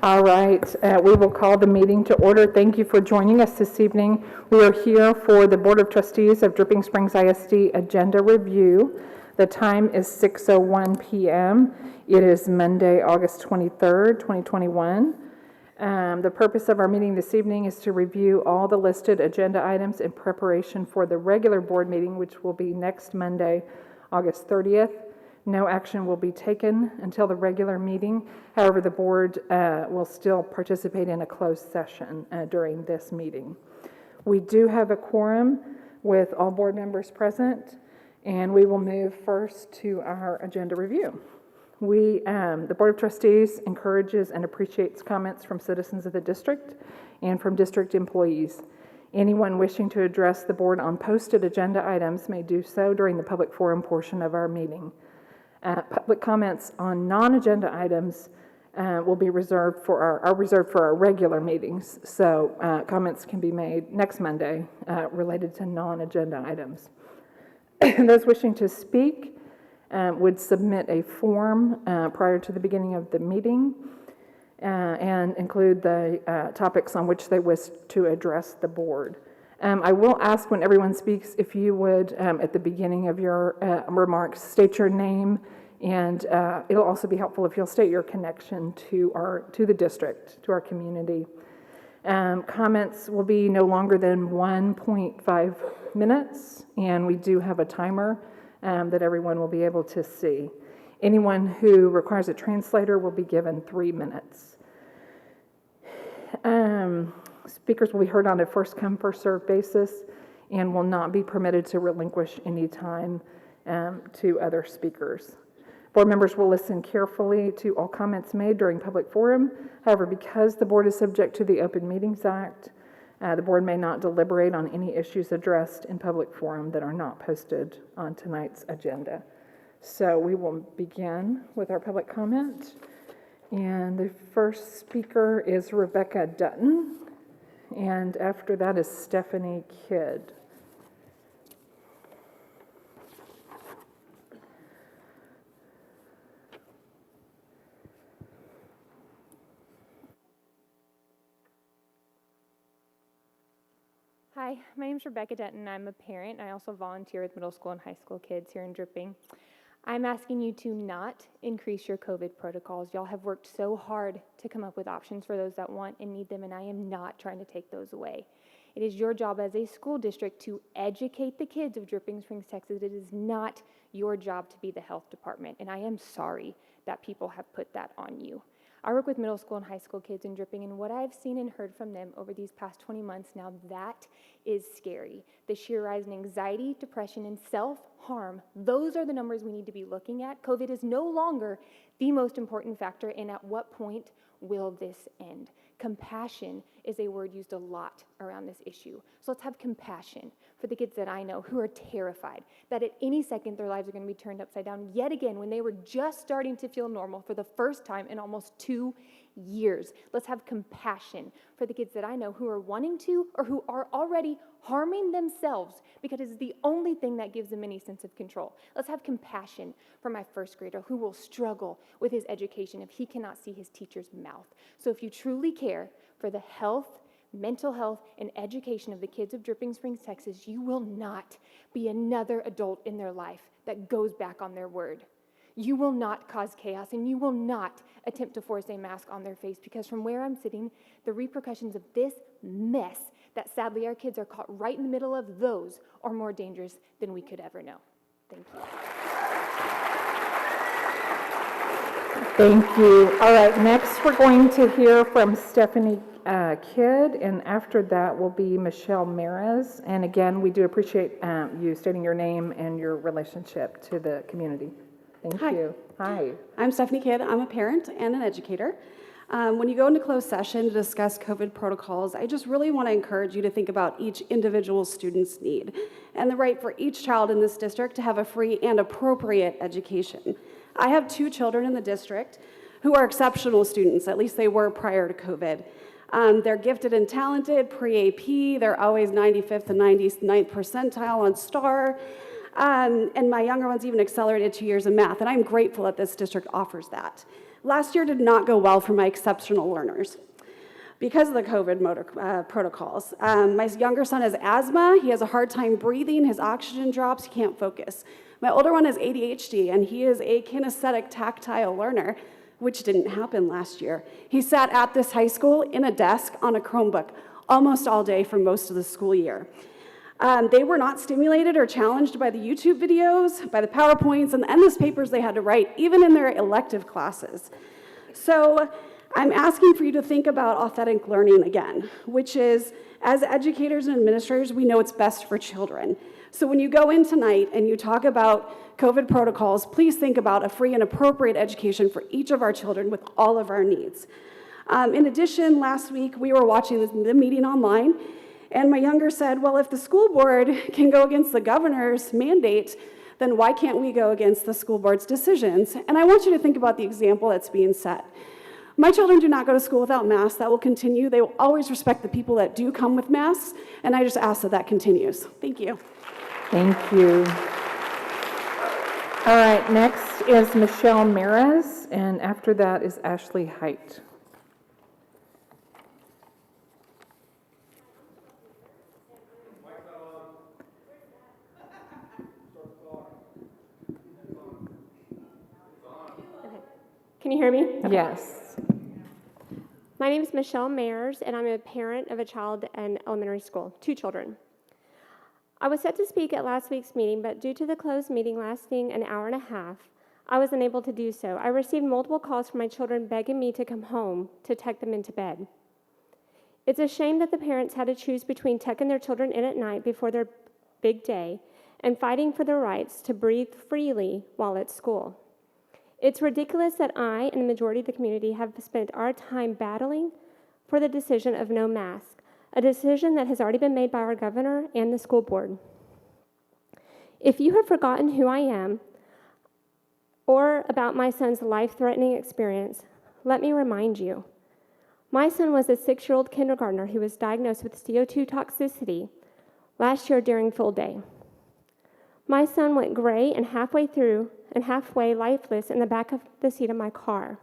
All right, we will call the meeting to order. Thank you for joining us this evening. We are here for the Board of Trustees of Dripping Springs ISD Agenda Review. The time is 6:01 p.m. It is Monday, August 23rd, 2021. The purpose of our meeting this evening is to review all the listed agenda items in preparation for the regular board meeting, which will be next Monday, August 30th. No action will be taken until the regular meeting. However, the board will still participate in a closed session during this meeting. We do have a quorum with all board members present, and we will move first to our agenda review. The Board of Trustees encourages and appreciates comments from citizens of the district and from district employees. Anyone wishing to address the board on posted agenda items may do so during the public forum portion of our meeting. Public comments on non-agenda items will be reserved for our regular meetings. So comments can be made next Monday related to non-agenda items. Those wishing to speak would submit a form prior to the beginning of the meeting and include the topics on which they wish to address the board. I will ask when everyone speaks if you would, at the beginning of your remarks, state your name, and it'll also be helpful if you'll state your connection to the district, to our community. Comments will be no longer than 1.5 minutes, and we do have a timer that everyone will be able to see. Anyone who requires a translator will be given 3 minutes. Speakers will be heard on a first-come, first-served basis and will not be permitted to relinquish any time to other speakers. Board members will listen carefully to all comments made during public forum. However, because the board is subject to the Open Meetings Act, the board may not deliberate on any issues addressed in public forum that are not posted on tonight's agenda. So we will begin with our public comment. And the first speaker is Rebecca Dutton. And after that is Stephanie Kidd. Hi, my name is Rebecca Dutton. I'm a parent. I also volunteer with middle school and high school kids here in Dripping. I'm asking you to not increase your COVID protocols. Y'all have worked so hard to come up with options for those that want and need them, and I am not trying to take those away. It is your job as a school district to educate the kids of Dripping Springs, Texas. It is not your job to be the health department, and I am sorry that people have put that on you. I work with middle school and high school kids in Dripping, and what I've seen and heard from them over these past 20 months now, that is scary. The sheer rise in anxiety, depression, and self-harm, those are the numbers we need to be looking at. COVID is no longer the most important factor, and at what point will this end? Compassion is a word used a lot around this issue. So let's have compassion for the kids that I know who are terrified that at any second their lives are going to be turned upside down yet again when they were just starting to feel normal for the first time in almost 2 years. Let's have compassion for the kids that I know who are wanting to or who are already harming themselves because it's the only thing that gives them any sense of control. Let's have compassion for my first grader who will struggle with his education if he cannot see his teacher's mouth. So if you truly care for the health, mental health, and education of the kids of Dripping Springs, Texas, you will not be another adult in their life that goes back on their word. You will not cause chaos, and you will not attempt to force a mask on their face, because from where I'm sitting, the repercussions of this mess that sadly our kids are caught right in the middle of, those are more dangerous than we could ever know. Thank you. Thank you. All right, next we're going to hear from Stephanie Kidd, and after that will be Michelle Mares. And again, we do appreciate you stating your name and your relationship to the community. Thank you. Hi. I'm Stephanie Kidd. I'm a parent and an educator. When you go into closed session to discuss COVID protocols, I just really want to encourage you to think about each individual student's need and the right for each child in this district to have a free and appropriate education. I have 2 children in the district who are exceptional students, at least they were prior to COVID. They're gifted and talented, pre-AP, they're always 95th and 99th percentile on STAR. And my younger one's even accelerated 2 years in math, and I'm grateful that this district offers that. Last year did not go well for my exceptional learners because of the COVID protocols. My younger son has asthma. He has a hard time breathing. His oxygen drops. He can't focus. My older one has ADHD, and he is a kinesthetic tactile learner, which didn't happen last year. He sat at this high school in a desk on a Chromebook almost all day for most of the school year. They were not stimulated or challenged by the YouTube videos, by the PowerPoints, and the endless papers they had to write, even in their elective classes. So I'm asking for you to think about authentic learning again, which is, as educators and administrators, we know it's best for children. So when you go in tonight and you talk about COVID protocols, please think about a free and appropriate education for each of our children with all of our needs. In addition, last week we were watching the meeting online, and my younger said, well, if the school board can go against the governor's mandate, then why can't we go against the school board's decisions? And I want you to think about the example that's being set. My children do not go to school without masks. That will continue. They will always respect the people that do come with masks, and I just ask that that continues. Thank you. Thank you. All right, next is Michelle Meras, and after that is Ashley Height. Can you hear me? Yes. My name is Michelle Mayers, and I'm a parent of a child in elementary school, 2 children. I was set to speak at last week's meeting, but due to the closed meeting lasting an hour and a half, I was unable to do so. I received multiple calls from my children begging me to come home to tuck them into bed. It's a shame that the parents had to choose between tucking their children in at night before their big day and fighting for their rights to breathe freely while at school. It's ridiculous that I and the majority of the community have spent our time battling for the decision of no mask, a decision that has already been made by our governor and the school board. If you have forgotten who I am or about my son's life-threatening experience, let me remind you. My son was a 6-year-old kindergartner who was diagnosed with CO2 toxicity last year during full day. My son went gray and halfway lifeless in the back of the seat of my car.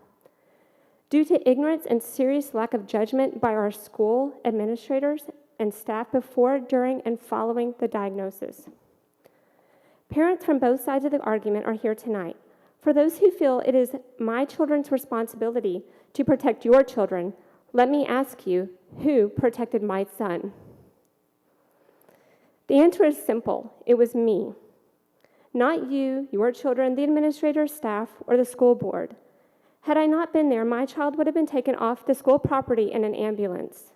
Due to ignorance and serious lack of judgment by our school administrators and staff before, during, and following the diagnosis. Parents from both sides of the argument are here tonight. For those who feel it is my children's responsibility to protect your children, let me ask you, who protected my son? The answer is simple. It was me. Not you, your children, the administrator, staff, or the school board. Had I not been there, my child would have been taken off the school property in an ambulance.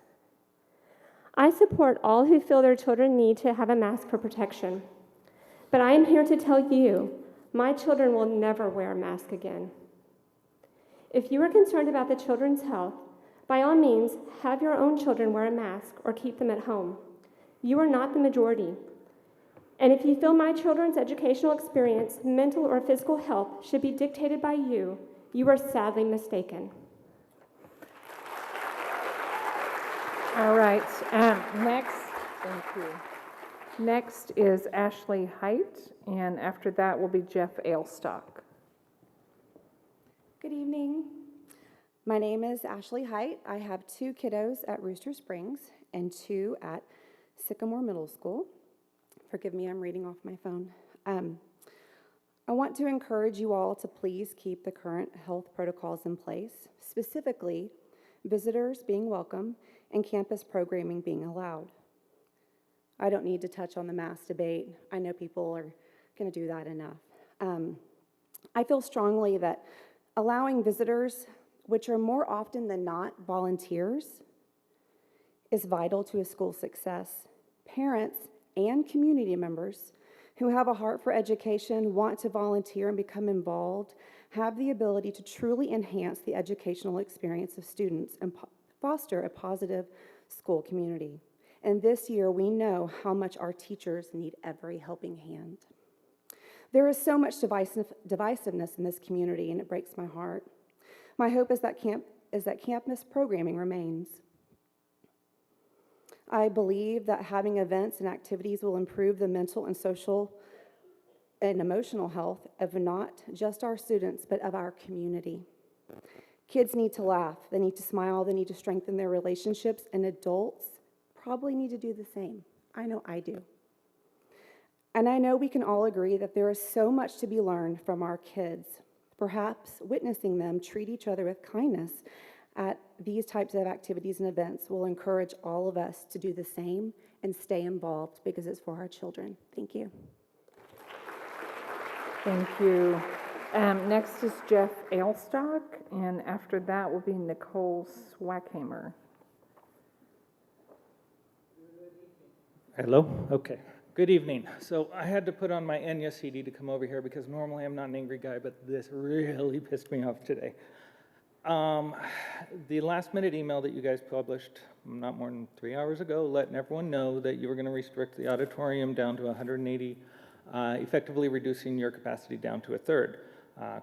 I support all who feel their children need to have a mask for protection. But I am here to tell you, my children will never wear a mask again. If you are concerned about the children's health, by all means, have your own children wear a mask or keep them at home. You are not the majority. And if you feel my children's educational experience, mental or physical health should be dictated by you, you are sadly mistaken. All right, next, thank you. Next is Ashley Height, and after that will be Jeff Ailstock. Good evening. My name is Ashley Height. I have 2 kiddos at Rooster Springs and 2 at Sycamore Middle School. Forgive me, I'm reading off my phone. I want to encourage you all to please keep the current health protocols in place, specifically visitors being welcome and campus programming being allowed. I don't need to touch on the mask debate. I know people are going to do that enough. I feel strongly that allowing visitors, which are more often than not volunteers, is vital to a school's success. Parents and community members who have a heart for education, want to volunteer and become involved, have the ability to truly enhance the educational experience of students and foster a positive school community. And this year, we know how much our teachers need every helping hand. There is so much divisiveness in this community, and it breaks my heart. My hope is that campus programming remains. I believe that having events and activities will improve the mental and social and emotional health of not just our students, but of our community. Kids need to laugh, they need to smile, they need to strengthen their relationships, and adults probably need to do the same. I know I do. And I know we can all agree that there is so much to be learned from our kids. Perhaps witnessing them treat each other with kindness at these types of activities and events will encourage all of us to do the same and stay involved because it's for our children. Thank you. Thank you. Next is Jeff Ailstock, and after that will be Nicole Swackhammer. Hello? Okay. Good evening. So I had to put on my Enya CD to come over here because normally I'm not an angry guy, but this really pissed me off today. The last minute email that you guys published not more than 3 hours ago, letting everyone know that you were going to restrict the auditorium down to 180, effectively reducing your capacity down to a third.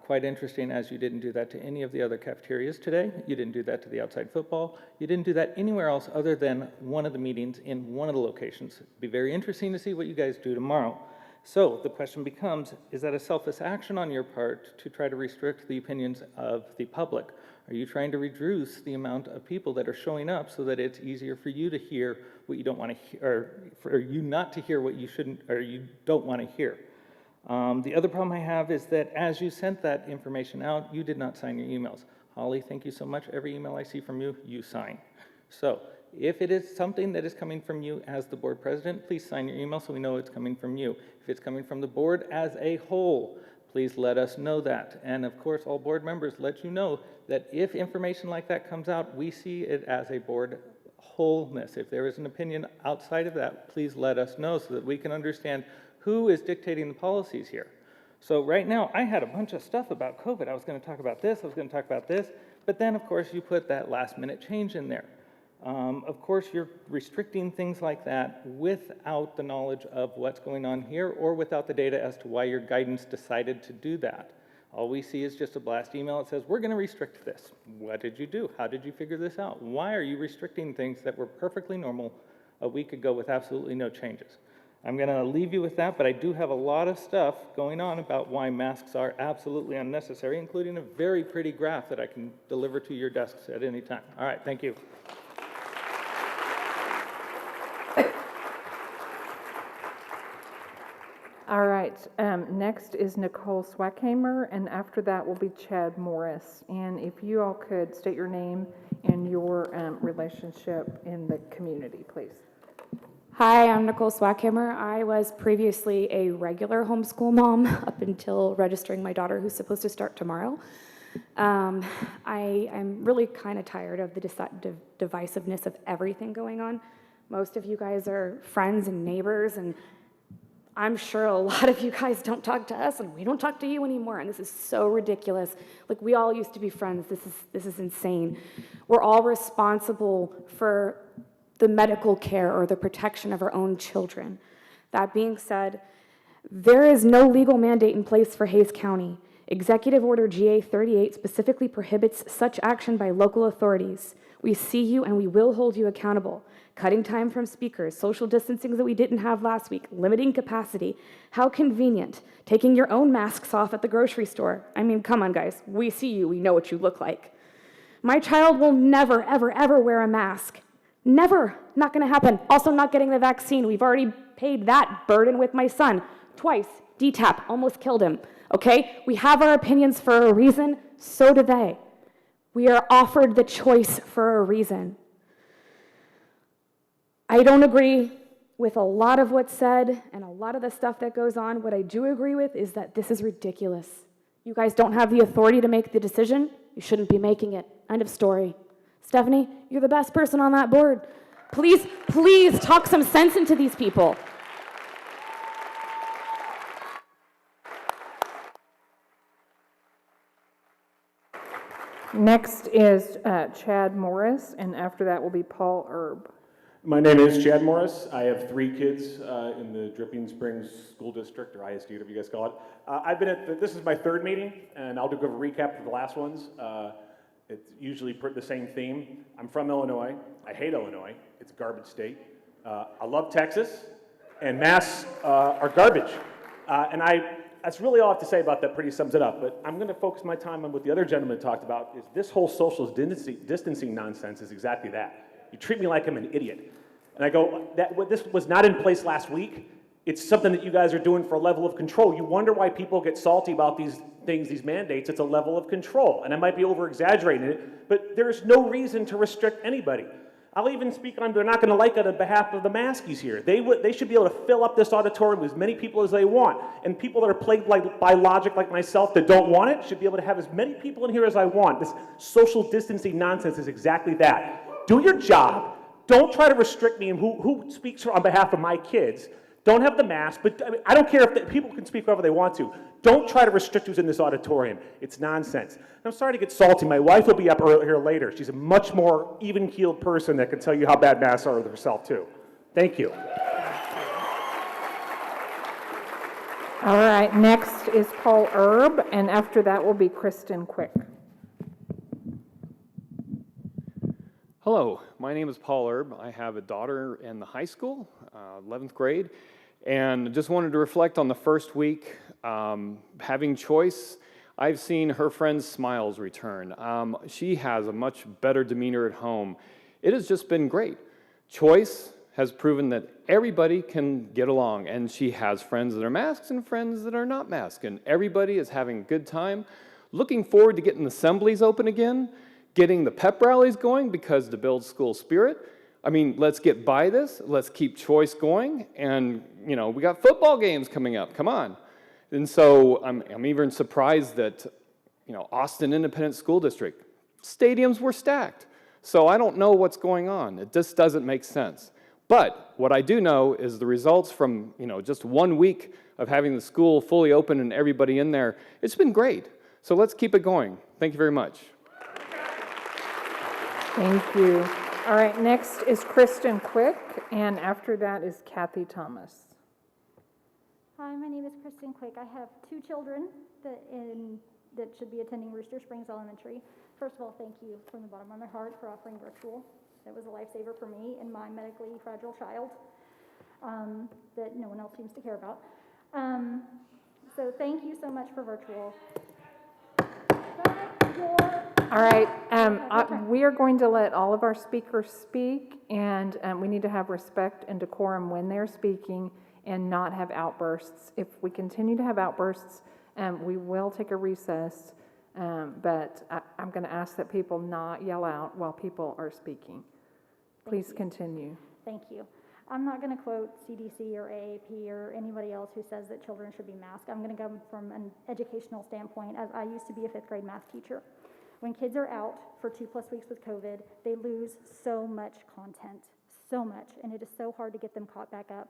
Quite interesting, as you didn't do that to any of the other cafeterias today. You didn't do that to the outside football. You didn't do that anywhere else other than one of the meetings in one of the locations. It'd be very interesting to see what you guys do tomorrow. So the question becomes, is that a selfish action on your part to try to restrict the opinions of the public? Are you trying to reduce the amount of people that are showing up so that it's easier for you to hear what you don't want to hear, or for you not to hear what you shouldn't, or you don't want to hear? The other problem I have is that as you sent that information out, you did not sign your emails. Holly, thank you so much. Every email I see from you, you sign. So if it is something that is coming from you as the board president, please sign your email so we know it's coming from you. If it's coming from the board as a whole, please let us know that. And of course, all board members let you know that if information like that comes out, we see it as a board wholeness. If there is an opinion outside of that, please let us know so that we can understand who is dictating the policies here. So right now, I had a bunch of stuff about COVID. I was going to talk about this, I was going to talk about this, but then of course you put that last minute change in there. Of course, you're restricting things like that without the knowledge of what's going on here or without the data as to why your guidance decided to do that. All we see is just a blast email that says, we're going to restrict this. What did you do? How did you figure this out? Why are you restricting things that were perfectly normal a week ago with absolutely no changes? I'm going to leave you with that, but I do have a lot of stuff going on about why masks are absolutely unnecessary, including a very pretty graph that I can deliver to your desks at any time. All right, thank you. All right, next is Nicole Swackhammer, and after that will be Chad Morris. And if you all could state your name and your relationship in the community, please. Hi, I'm Nicole Swackhammer. I was previously a regular homeschool mom up until registering my daughter, who's supposed to start tomorrow. I'm really kind of tired of the divisiveness of everything going on. Most of you guys are friends and neighbors, and I'm sure a lot of you guys don't talk to us, and we don't talk to you anymore, and this is so ridiculous. Like, we all used to be friends. This is insane. We're all responsible for the medical care or the protection of our own children. That being said, there is no legal mandate in place for Hays County. Executive Order GA 38 specifically prohibits such action by local authorities. We see you and we will hold you accountable. Cutting time from speakers, social distancing that we didn't have last week, limiting capacity. How convenient. Taking your own masks off at the grocery store. I mean, come on, guys. We see you. We know what you look like. My child will never, ever, ever wear a mask. Never. Not going to happen. Also not getting the vaccine. We've already paid that burden with my son. Twice. DTaP. Almost killed him. Okay? We have our opinions for a reason. So do they. We are offered the choice for a reason. I don't agree with a lot of what's said and a lot of the stuff that goes on. What I do agree with is that this is ridiculous. You guys don't have the authority to make the decision. You shouldn't be making it. End of story. Stephanie, you're the best person on that board. Please, please talk some sense into these people. Next is Chad Morris, and after that will be Paul Erb. My name is Chad Morris. I have 3 kids in the Dripping Springs School District, or ISD, whatever you guys call it. I've been at, this is my 3rd meeting, and I'll do a recap of the last ones. It's usually the same theme. I'm from Illinois. I hate Illinois. It's a garbage state. I love Texas, and masks are garbage. And I that's really all I have to say about that. Pretty sums it up. But I'm going to focus my time on what the other gentleman talked about. Is this whole social distancing nonsense is exactly that. You treat me like I'm an idiot, and I go, this was not in place last week. It's something that you guys are doing for a level of control. You wonder why people get salty about these things, these mandates. It's a level of control, and I might be over-exaggerating it, but there's no reason to restrict anybody. I'll even speak on, they're not going to like it on behalf of the maskies here. They should be able to fill up this auditorium with as many people as they want. And people that are plagued by logic like myself that don't want it should be able to have as many people in here as I want. This social distancing nonsense is exactly that. Do your job. Don't try to restrict me and who speaks on behalf of my kids. Don't have the mask, but I don't care if people can speak whoever they want to. Don't try to restrict who's in this auditorium. It's nonsense. And I'm sorry to get salty. My wife will be up here later. She's a much more even-keeled person that can tell you how bad masks are herself, too. Thank you. All right, next is Paul Erb, and after that will be Kristen Quick. Hello, my name is Paul Erb. I have a daughter in the high school, 11th grade, and just wanted to reflect on the first week. Having choice, I've seen her friends' smiles return. She has a much better demeanor at home. It has just been great. Choice has proven that everybody can get along, and she has friends that are masked and friends that are not masked, and everybody is having a good time. Looking forward to getting the assemblies open again, getting the pep rallies going because to build school spirit. I mean, let's get by this. Let's keep choice going. And, you know, we got football games coming up. Come on. And so I'm even surprised that, you know, Austin Independent School District, stadiums were stacked. So I don't know what's going on. It just doesn't make sense. But what I do know is the results from, you know, just 1 week of having the school fully open and everybody in there, it's been great. So let's keep it going. Thank you very much. Thank you. All right, next is Kristen Quick, and after that is Kathy Thomas. Hi, my name is Kristen Quick. I have 2 children that should be attending Rooster Springs Elementary. First of all, thank you from the bottom of my heart for offering virtual. That was a lifesaver for me and my medically fragile child that no one else seems to care about. So thank you so much for virtual. All right, we are going to let all of our speakers speak, and we need to have respect and decorum when they're speaking and not have outbursts. If we continue to have outbursts, we will take a recess, but I'm going to ask that people not yell out while people are speaking. Please continue. Thank you. I'm not going to quote CDC or AAP or anybody else who says that children should be masked. I'm going to come from an educational standpoint, as I used to be a 5th grade math teacher. When kids are out for 2+ weeks with COVID, they lose so much content, so much, and it is so hard to get them caught back up.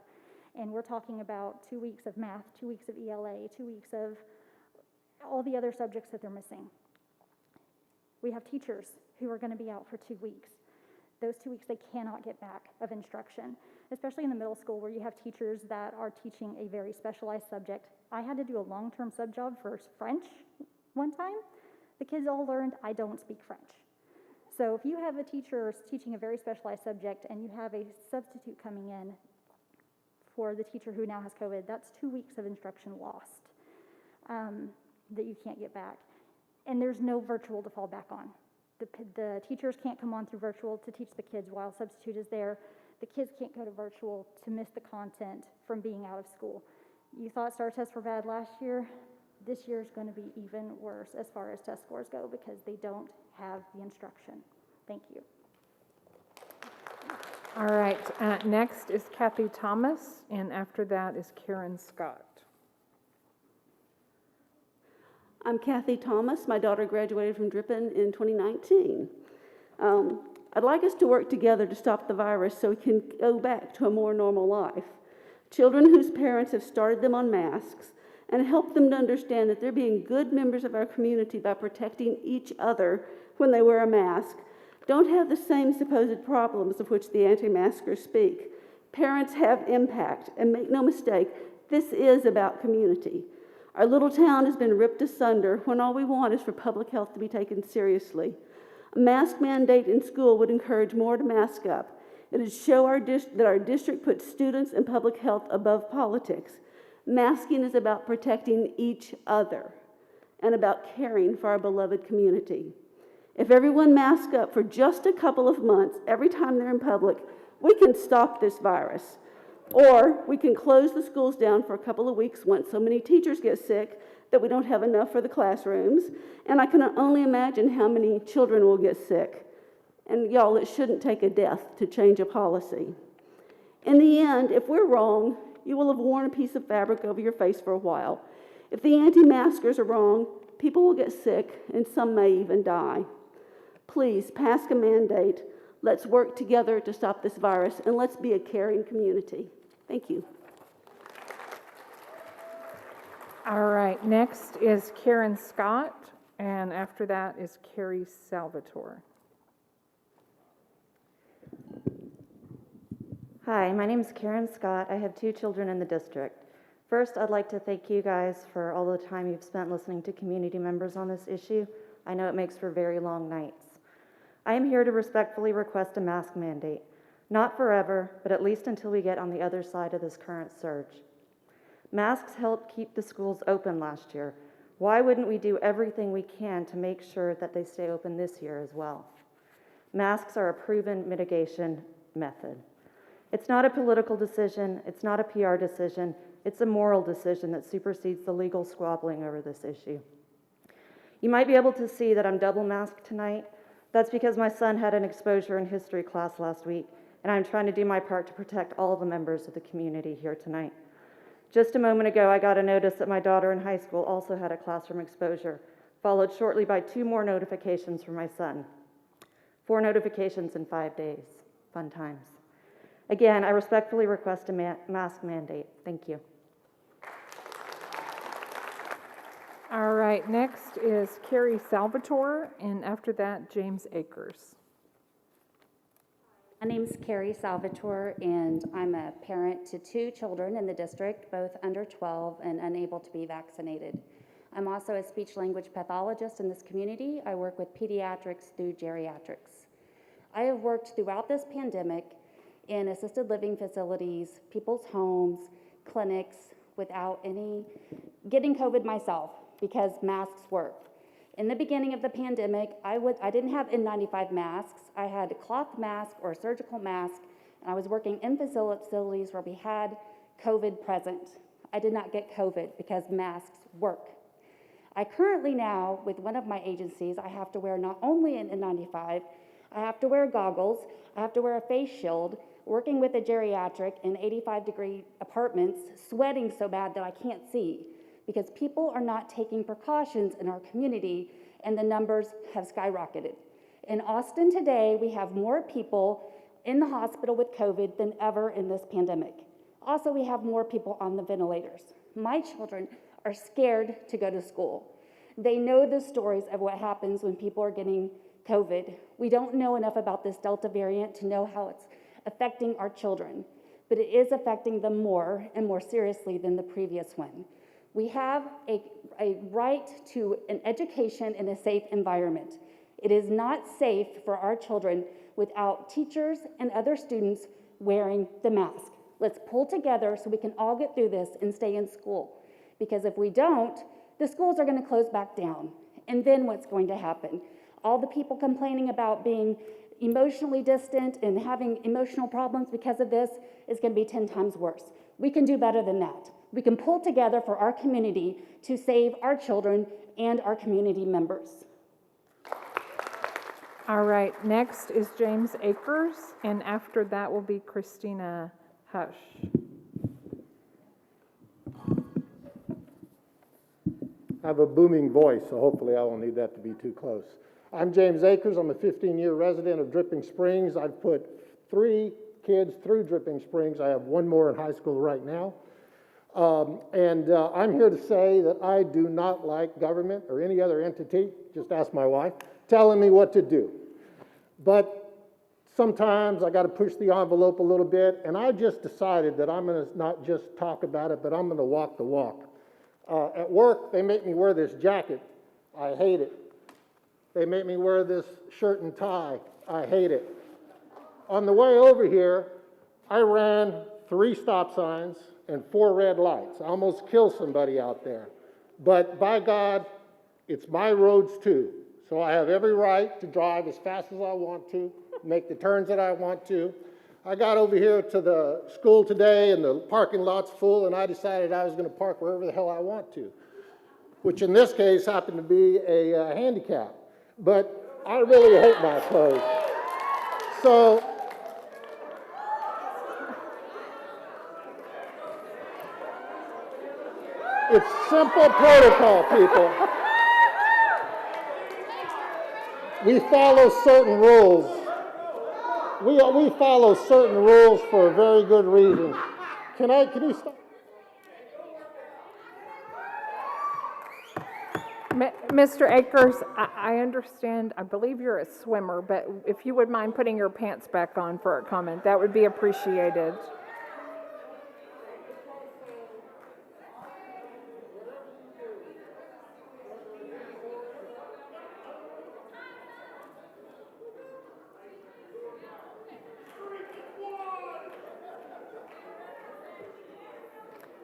And we're talking about 2 weeks of math, 2 weeks of ELA, 2 weeks of all the other subjects that they're missing. We have teachers who are going to be out for 2 weeks. Those 2 weeks they cannot get back of instruction, especially in the middle school where you have teachers that are teaching a very specialized subject. I had to do a long-term sub job for French one time. The kids all learned I don't speak French. So if you have a teacher teaching a very specialized subject and you have a substitute coming in for the teacher who now has COVID, that's 2 weeks of instruction lost that you can't get back. And there's no virtual to fall back on. The teachers can't come on through virtual to teach the kids while substitute is there. The kids can't go to virtual to miss the content from being out of school. You thought STAR tests were bad last year. This year is going to be even worse as far as test scores go because they don't have the instruction. Thank you. All right, next is Kathy Thomas, and after that is Karen Scott. I'm Kathy Thomas. My daughter graduated from Drippin in 2019. I'd like us to work together to stop the virus so we can go back to a more normal life. Children whose parents have started them on masks and help them to understand that they're being good members of our community by protecting each other when they wear a mask don't have the same supposed problems of which the anti-maskers speak. Parents have impact, and make no mistake, this is about community. Our little town has been ripped asunder when all we want is for public health to be taken seriously. A mask mandate in school would encourage more to mask up. It would show that our district puts students and public health above politics. Masking is about protecting each other and about caring for our beloved community. If everyone masks up for just a couple of months every time they're in public, we can stop this virus. Or we can close the schools down for a couple of weeks once so many teachers get sick that we don't have enough for the classrooms. And I can only imagine how many children will get sick. And y'all, it shouldn't take a death to change a policy. In the end, if we're wrong, you will have worn a piece of fabric over your face for a while. If the anti-maskers are wrong, people will get sick and some may even die. Please pass a mandate. Let's work together to stop this virus, and let's be a caring community. Thank you. All right, next is Karen Scott, and after that is Carrie Salvatore. Hi, my name is Karen Scott. I have 2 children in the district. First, I'd like to thank you guys for all the time you've spent listening to community members on this issue. I know it makes for very long nights. I am here to respectfully request a mask mandate. Not forever, but at least until we get on the other side of this current surge. Masks helped keep the schools open last year. Why wouldn't we do everything we can to make sure that they stay open this year as well? Masks are a proven mitigation method. It's not a political decision, it's not a PR decision, it's a moral decision that supersedes the legal squabbling over this issue. You might be able to see that I'm double masked tonight. That's because my son had an exposure in history class last week, and I'm trying to do my part to protect all the members of the community here tonight. Just a moment ago, I got a notice that my daughter in high school also had a classroom exposure, followed shortly by 2 more notifications from my son. 4 notifications in 5 days. Fun times. Again, I respectfully request a mask mandate. Thank you. All right, next is Carrie Salvatore, and after that, James Akers. My name's Carrie Salvatore, and I'm a parent to 2 children in the district, both under 12 and unable to be vaccinated. I'm also a speech-language pathologist in this community. I work with pediatrics through geriatrics. I have worked throughout this pandemic in assisted living facilities, people's homes, clinics, without getting COVID myself, because masks work. In the beginning of the pandemic, I didn't have N95 masks. I had a cloth mask or a surgical mask, and I was working in facilities where we had COVID present. I did not get COVID because masks work. I currently now, with one of my agencies, I have to wear not only an N95, I have to wear goggles, I have to wear a face shield, working with a geriatric in 85-degree apartments, sweating so bad that I can't see, because people are not taking precautions in our community, and the numbers have skyrocketed. In Austin today, we have more people in the hospital with COVID than ever in this pandemic. Also, we have more people on the ventilators. My children are scared to go to school. They know the stories of what happens when people are getting COVID. We don't know enough about this Delta variant to know how it's affecting our children, but it is affecting them more and more seriously than the previous one. We have a right to an education in a safe environment. It is not safe for our children without teachers and other students wearing the mask. Let's pull together so we can all get through this and stay in school. Because if we don't, the schools are going to close back down. And then what's going to happen? All the people complaining about being emotionally distant and having emotional problems because of this is going to be 10 times worse. We can do better than that. We can pull together for our community to save our children and our community members. All right, next is James Akers, and after that will be Christina Hush. I have a booming voice, so hopefully I won't need that to be too close. I'm James Akers. I'm a 15-year resident of Dripping Springs. I've put 3 kids through Dripping Springs. I have 1 more in high school right now. I'm here to say that I do not like government or any other entity, just ask my wife, telling me what to do. But sometimes I got to push the envelope a little bit, and I just decided that I'm going to not just talk about it, but I'm going to walk the walk. At work, they make me wear this jacket. I hate it. They make me wear this shirt and tie. I hate it. On the way over here, I ran 3 stop signs, and 4 red lights. I almost killed somebody out there. But by God, it's my roads too. So I have every right to drive as fast as I want to, make the turns that I want to. I got over here to the school today and the parking lot's full, and I decided I was going to park wherever the hell I want to, which in this case happened to be a handicap. But I really hate my clothes. So it's simple protocol, people. We follow certain rules. We follow certain rules for a very good reason. Can you stop? Mr. Akers, I understand, I believe you're a swimmer, but if you would mind putting your pants back on for a comment, that would be appreciated.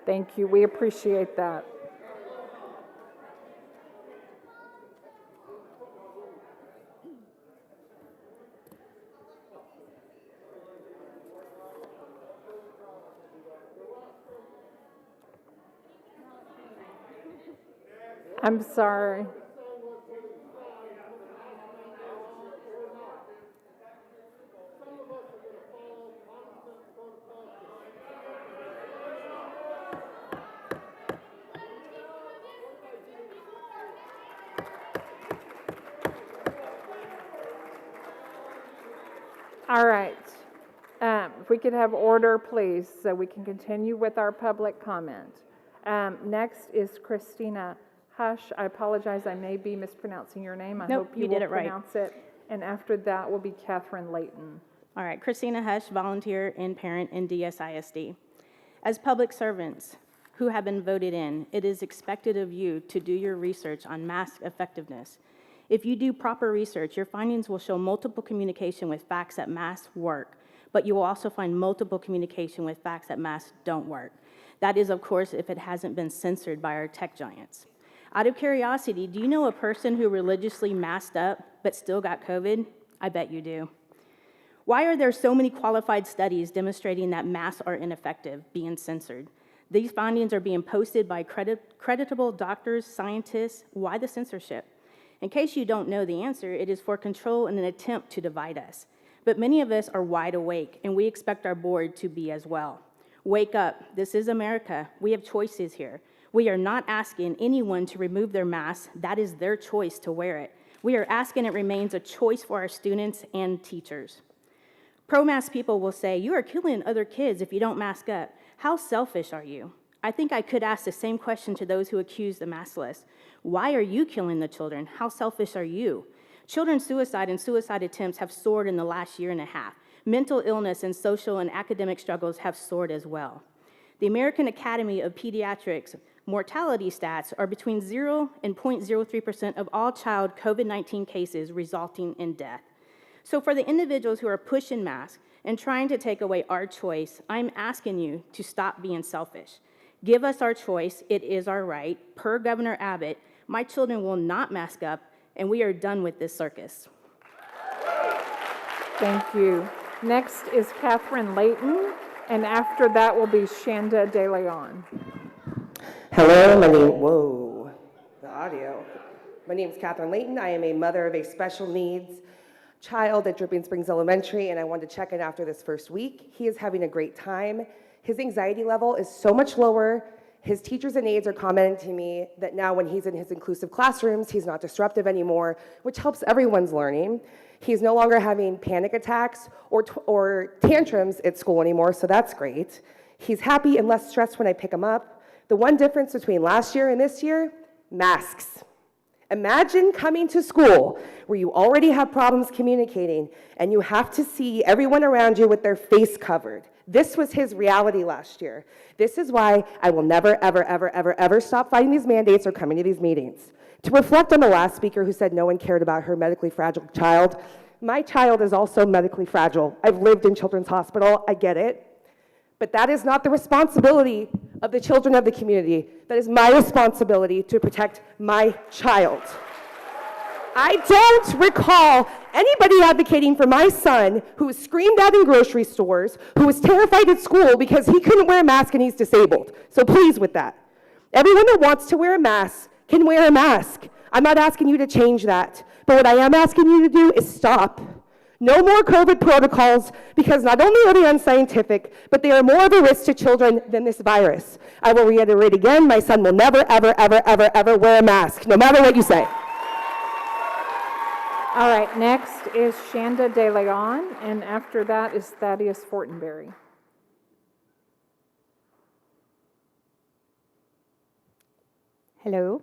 Thank you, we appreciate that. I'm sorry. All right. If we could have order, please, so we can continue with our public comment. Next is Christina Hush. I apologize, I may be mispronouncing your name. I Nope, hope you you did will it right. pronounce it. And after that will be Catherine Layton. All right, Christina Hush, volunteer and parent in DSISD. As public servants who have been voted in, it is expected of you to do your research on mask effectiveness. If you do proper research, your findings will show multiple communication with facts that masks work, but you will also find multiple communication with facts that masks don't work. That is, of course, if it hasn't been censored by our tech giants. Out of curiosity, do you know a person who religiously masked up but still got COVID? I bet you do. Why are there so many qualified studies demonstrating that masks are ineffective being censored? These findings are being posted by creditable doctors, scientists. Why the censorship? In case you don't know the answer, it is for control and an attempt to divide us. But many of us are wide awake, and we expect our board to be as well. Wake up. This is America. We have choices here. We are not asking anyone to remove their mask. That is their choice to wear it. We are asking it remains a choice for our students and teachers. Pro-mask people will say, you are killing other kids if you don't mask up. How selfish are you? I think I could ask the same question to those who accuse the maskless. Why are you killing the children? How selfish are you? Children's suicide and suicide attempts have soared in the last year and a half. Mental illness and social and academic struggles have soared as well. The American Academy of Pediatrics mortality stats are between 0 and 0.03% of all child COVID-19 cases resulting in death. So for the individuals who are pushing masks and trying to take away our choice, I'm asking you to stop being selfish. Give us our choice. It is our right. Per Governor Abbott, my children will not mask up, and we are done with this circus. Thank you. Next is Catherine Layton, and after that will be Shanda De Leon. Hello, the audio. My name is Catherine Layton. I am a mother of a special needs child at Dripping Springs Elementary, and I wanted to check in after this first week. He is having a great time. His anxiety level is so much lower. His teachers and aides are commenting to me that now when he's in his inclusive classrooms, he's not disruptive anymore, which helps everyone's learning. He's no longer having panic attacks or tantrums at school anymore, so that's great. He's happy and less stressed when I pick him up. The one difference between last year and this year, masks. Imagine coming to school where you already have problems communicating and you have to see everyone around you with their face covered. This was his reality last year. This is why I will never, ever, ever, ever, ever stop fighting these mandates or coming to these meetings. To reflect on the last speaker who said no one cared about her medically fragile child, my child is also medically fragile. I've lived in Children's Hospital, I get it. But that is not the responsibility of the children of the community. That is my responsibility to protect my child. I don't recall anybody advocating for my son who was screamed at in grocery stores, who was terrified at school because he couldn't wear a mask and he's disabled. So please with that. Everyone that wants to wear a mask can wear a mask. I'm not asking you to change that. But what I am asking you to do is stop. No more COVID protocols, because not only are they unscientific, but they are more of a risk to children than this virus. I will reiterate again, my son will never, ever, ever, ever, ever wear a mask, no matter what you say. All right, next is Shanda De Leon, and after that is Thaddeus Fortenberry. Hello.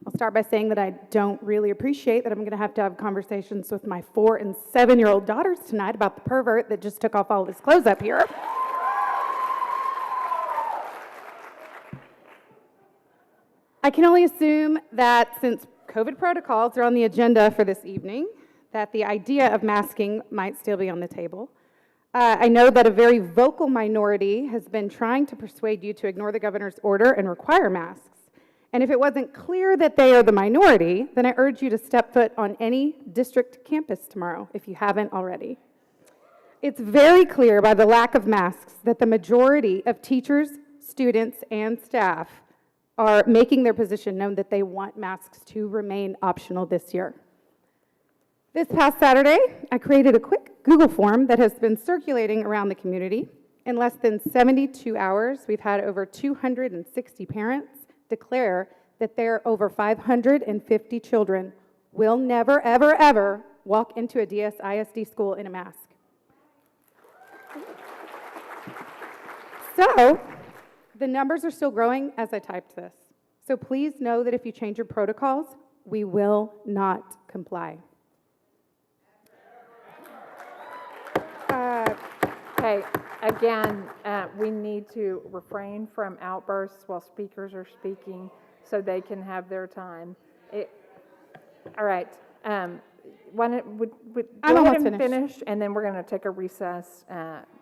I'll start by saying that I don't really appreciate that I'm going to have conversations with my 4- and 7-year-old daughters tonight about the pervert that just took off all his clothes up here. I can only assume that since COVID protocols are on the agenda for this evening, that the idea of masking might still be on the table. I know that a very vocal minority has been trying to persuade you to ignore the governor's order and require masks. And if it wasn't clear that they are the minority, then I urge you to step foot on any district campus tomorrow, if you haven't already. It's very clear by the lack of masks that the majority of teachers, students, and staff are making their position known that they want masks to remain optional this year. This past Saturday, I created a quick Google form that has been circulating around the community. In less than 72 hours, we've had over 260 parents declare that their over 550 children will never, ever, ever walk into a DSISD school in a mask. So, the numbers are still growing as I typed this. So please know that if you change your protocols, we will not comply. Okay, again, we need to refrain from outbursts while speakers are speaking so they can have their time. All right. Would go ahead and finish, and then we're going to take a recess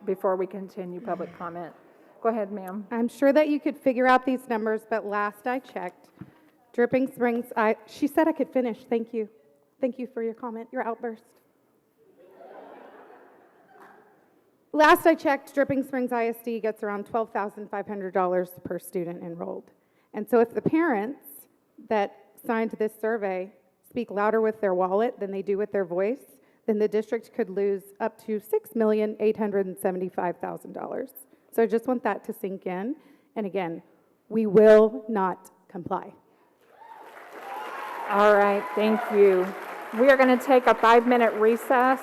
before we continue public comment. Go ahead, ma'am. I'm sure that you could figure out these numbers, but last I checked, Dripping Springs, she said I could finish. Thank you. Thank you for your comment, your outburst. Last I checked, Dripping Springs ISD gets around $12,500 per student enrolled. And so if the parents that signed this survey speak louder with their wallet than they do with their voice, then the district could lose up to $6,875,000. So I just want that to sink in. And again, we will not comply. All right, thank you. We are going to take a 5-minute recess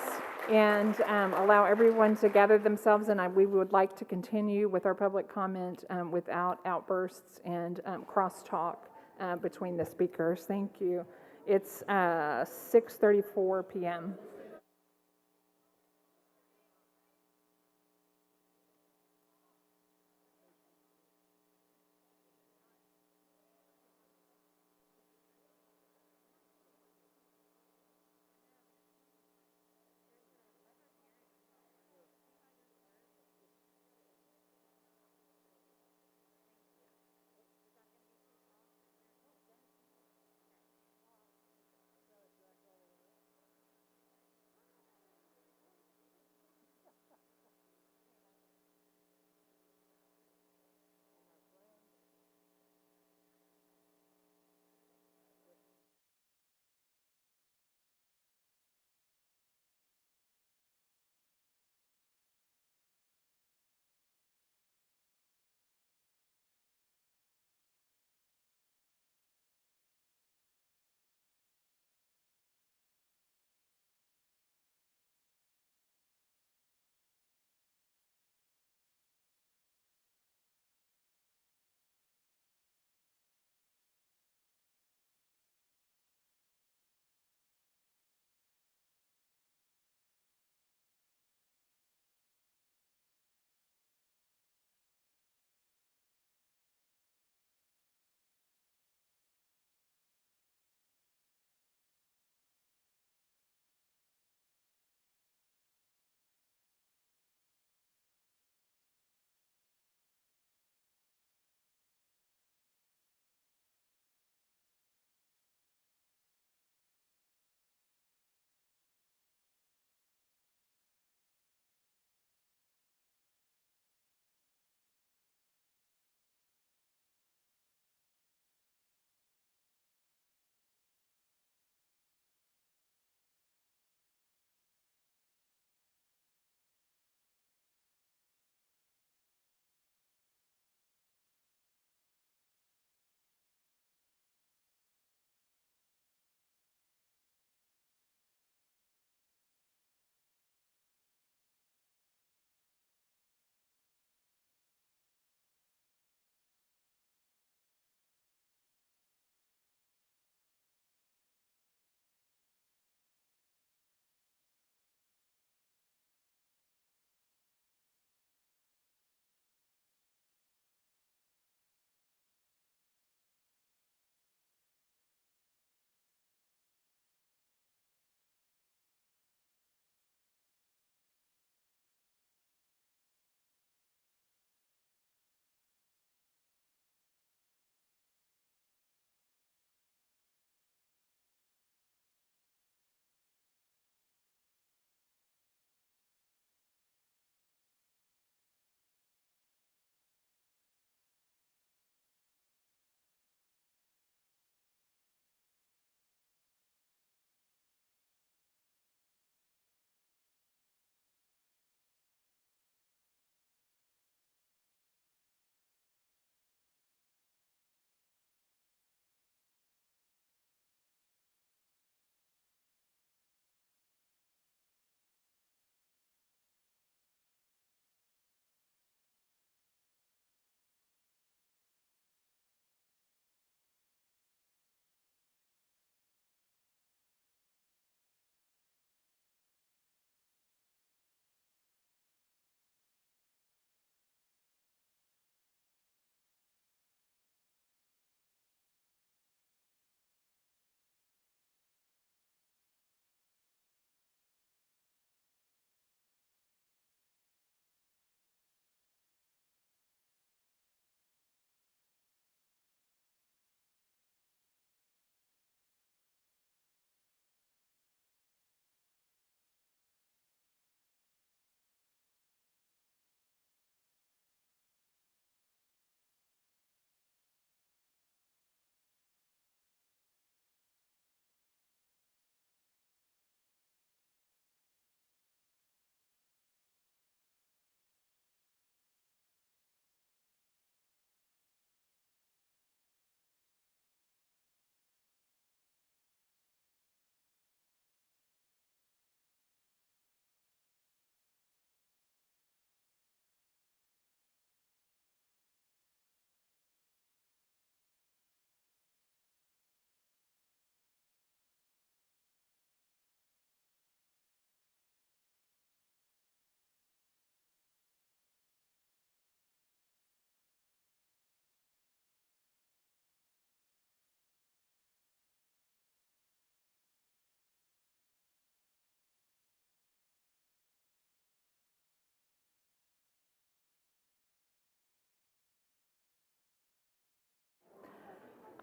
and allow everyone to gather themselves, and we would like to continue with our public comment without outbursts and crosstalk between the speakers. Thank you. It's 6:34 p.m.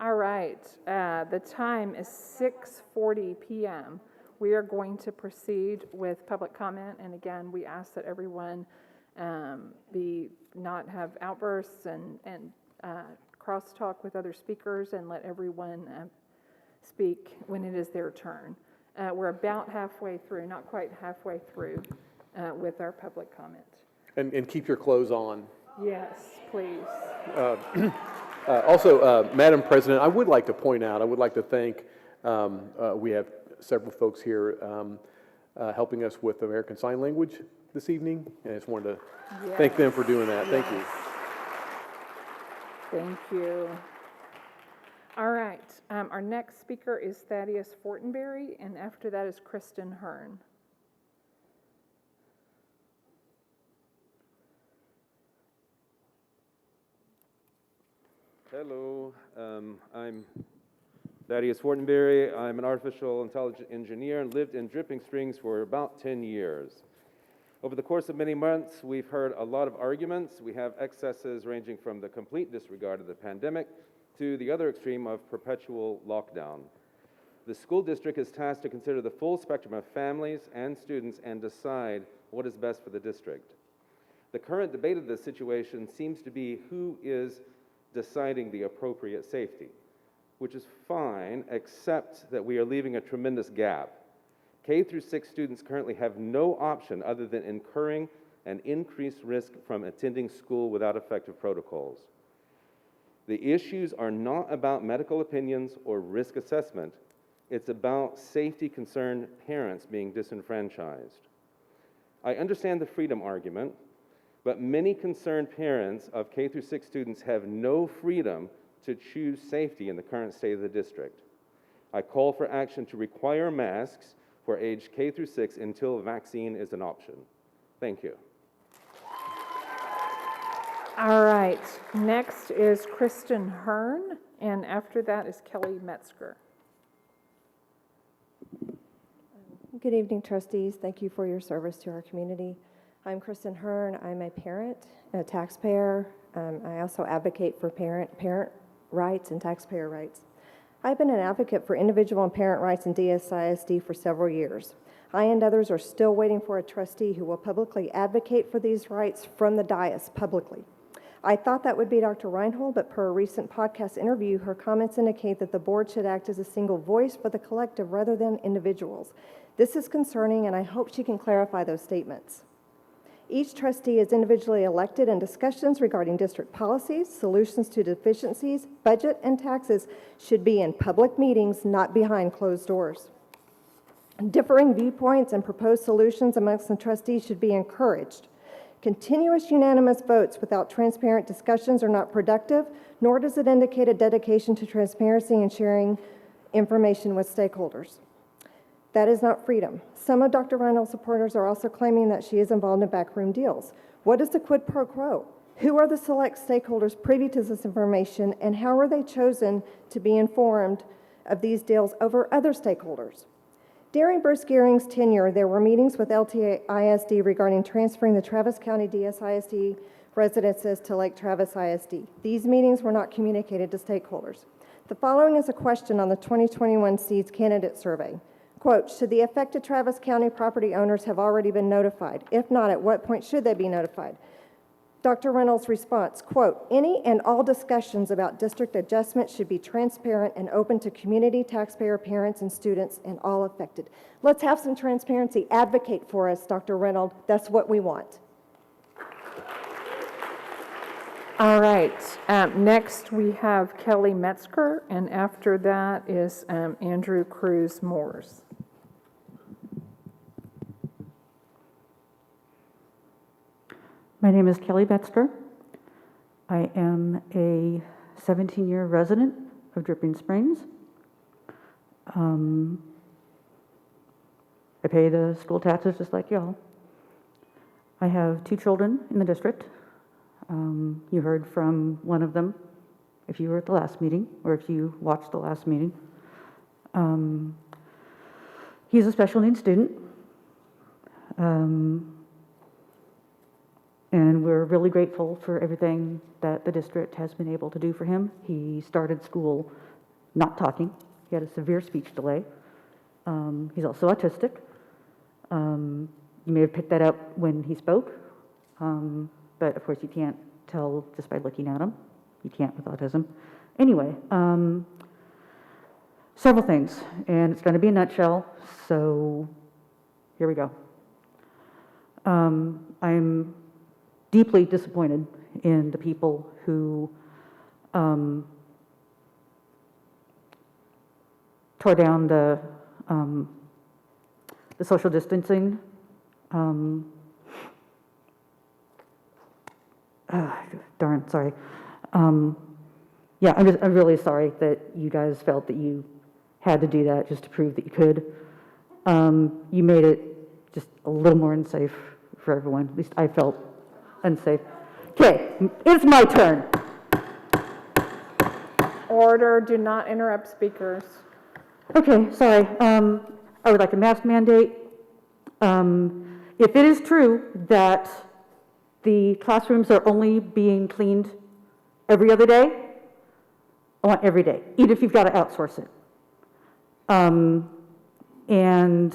All right, the time is 6:40 p.m. We are going to proceed with public comment, and again, we ask that everyone not have outbursts and crosstalk with other speakers, and let everyone speak when it is their turn. We're about halfway through, not quite halfway through, with our public comment. And keep your clothes on. Yes, please. Also, Madam President, I would like to point out, I would like to thank, we have several folks here helping us with American Sign Language this evening, and I just wanted to thank them for doing that. Thank you. Thank you. All right, our next speaker is Thaddeus Fortenberry, and after that is Kristen Hearn. Hello, I'm Thaddeus Fortenberry. I'm an artificial intelligence engineer and lived in Dripping Springs for about 10 years. Over the course of many months, we've heard a lot of arguments. We have excesses ranging from the complete disregard of the pandemic to the other extreme of perpetual lockdown. The school district is tasked to consider the full spectrum of families and students and decide what is best for the district. The current debate of this situation seems to be who is deciding the appropriate safety, which is fine, except that we are leaving a tremendous gap. K through 6 students currently have no option other than incurring an increased risk from attending school without effective protocols. The issues are not about medical opinions or risk assessment. It's about safety-concerned parents being disenfranchised. I understand the freedom argument, but many concerned parents of K through 6 students have no freedom to choose safety in the current state of the district. I call for action to require masks for age K through 6 until vaccine is an option. Thank you. All right, next is Kristen Hearn, and after that is Kelly Metzger. Good evening, trustees. Thank you for your service to our community. I'm Kristen Hearn. I'm a parent, a taxpayer. I also advocate for parent rights and taxpayer rights. I've been an advocate for individual and parent rights in DSISD for several years. I and others are still waiting for a trustee who will publicly advocate for these rights from the dais publicly. I thought that would be Dr. Reinhold, but per a recent podcast interview, her comments indicate that the board should act as a single voice for the collective rather than individuals. This is concerning, and I hope she can clarify those statements. Each trustee is individually elected, and discussions regarding district policies, solutions to deficiencies, budget, and taxes should be in public meetings, not behind closed doors. Differing viewpoints and proposed solutions amongst the trustees should be encouraged. Continuous unanimous votes without transparent discussions are not productive, nor does it indicate a dedication to transparency and sharing information with stakeholders. That is not freedom. Some of Dr. Reinhold's supporters are also claiming that she is involved in backroom deals. What is the quid pro quo? Who are the select stakeholders privy to this information, and how are they chosen to be informed of these deals over other stakeholders? During Bruce Gearing's tenure, there were meetings with LTISD regarding transferring the Travis County DSISD residences to Lake Travis ISD. These meetings were not communicated to stakeholders. The following is a question on the 2021 SEEDS candidate survey. Quote, should the affected Travis County property owners have already been notified? If not, at what point should they be notified? Dr. Reynolds' response, quote, any and all discussions about district adjustment should be transparent and open to community, taxpayer, parents, and students, and all affected. Let's have some transparency. Advocate for us, Dr. Reynolds. That's what we want. All right, next we have Kelly Metzger, and after that is Andrew Cruz Moores. My name is Kelly Metzger. I am a 17-year resident of Dripping Springs. I pay the school taxes just like y'all. I have 2 children in the district. You heard from one of them if you were at the last meeting or if you watched the last meeting. He's a special needs student. And we're really grateful for everything that the district has been able to do for him. He started school not talking. He had a severe speech delay. He's also autistic. You may have picked that up when he spoke, but of course you can't tell just by looking at him. You can't with autism. Anyway, several things, and it's going to be a nutshell, so here we go. I'm deeply disappointed in the people who tore down the social distancing. Darn, sorry. Yeah, I'm really sorry that you guys felt that you had to do that just to prove that you could. You made it just a little more unsafe for everyone. At least I felt unsafe. Okay, it's my turn. Order, do not interrupt speakers. Okay, sorry. I would like a mask mandate. If it is true that the classrooms are only being cleaned every other day, I want every day, even if you've got to outsource it. And,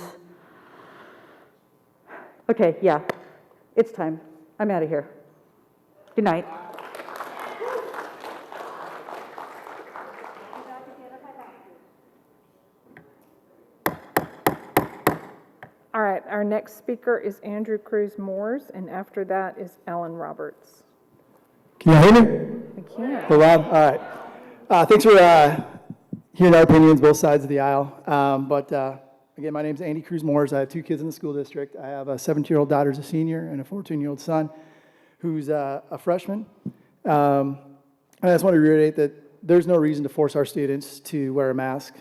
okay, yeah, it's time. I'm out of here. Good night. All right, our next speaker is Andrew Cruz Moores, and after that is Ellen Roberts. Can you hear me? I can. Go loud? All right. Thanks for hearing our opinions, both sides of the aisle. Again, my name is Andy Cruz Moores. I have 2 kids in the school district. I have a 17-year-old daughter who's a senior and a 14-year-old son who's a freshman. And I just want to reiterate that there's no reason to force our students to wear a mask.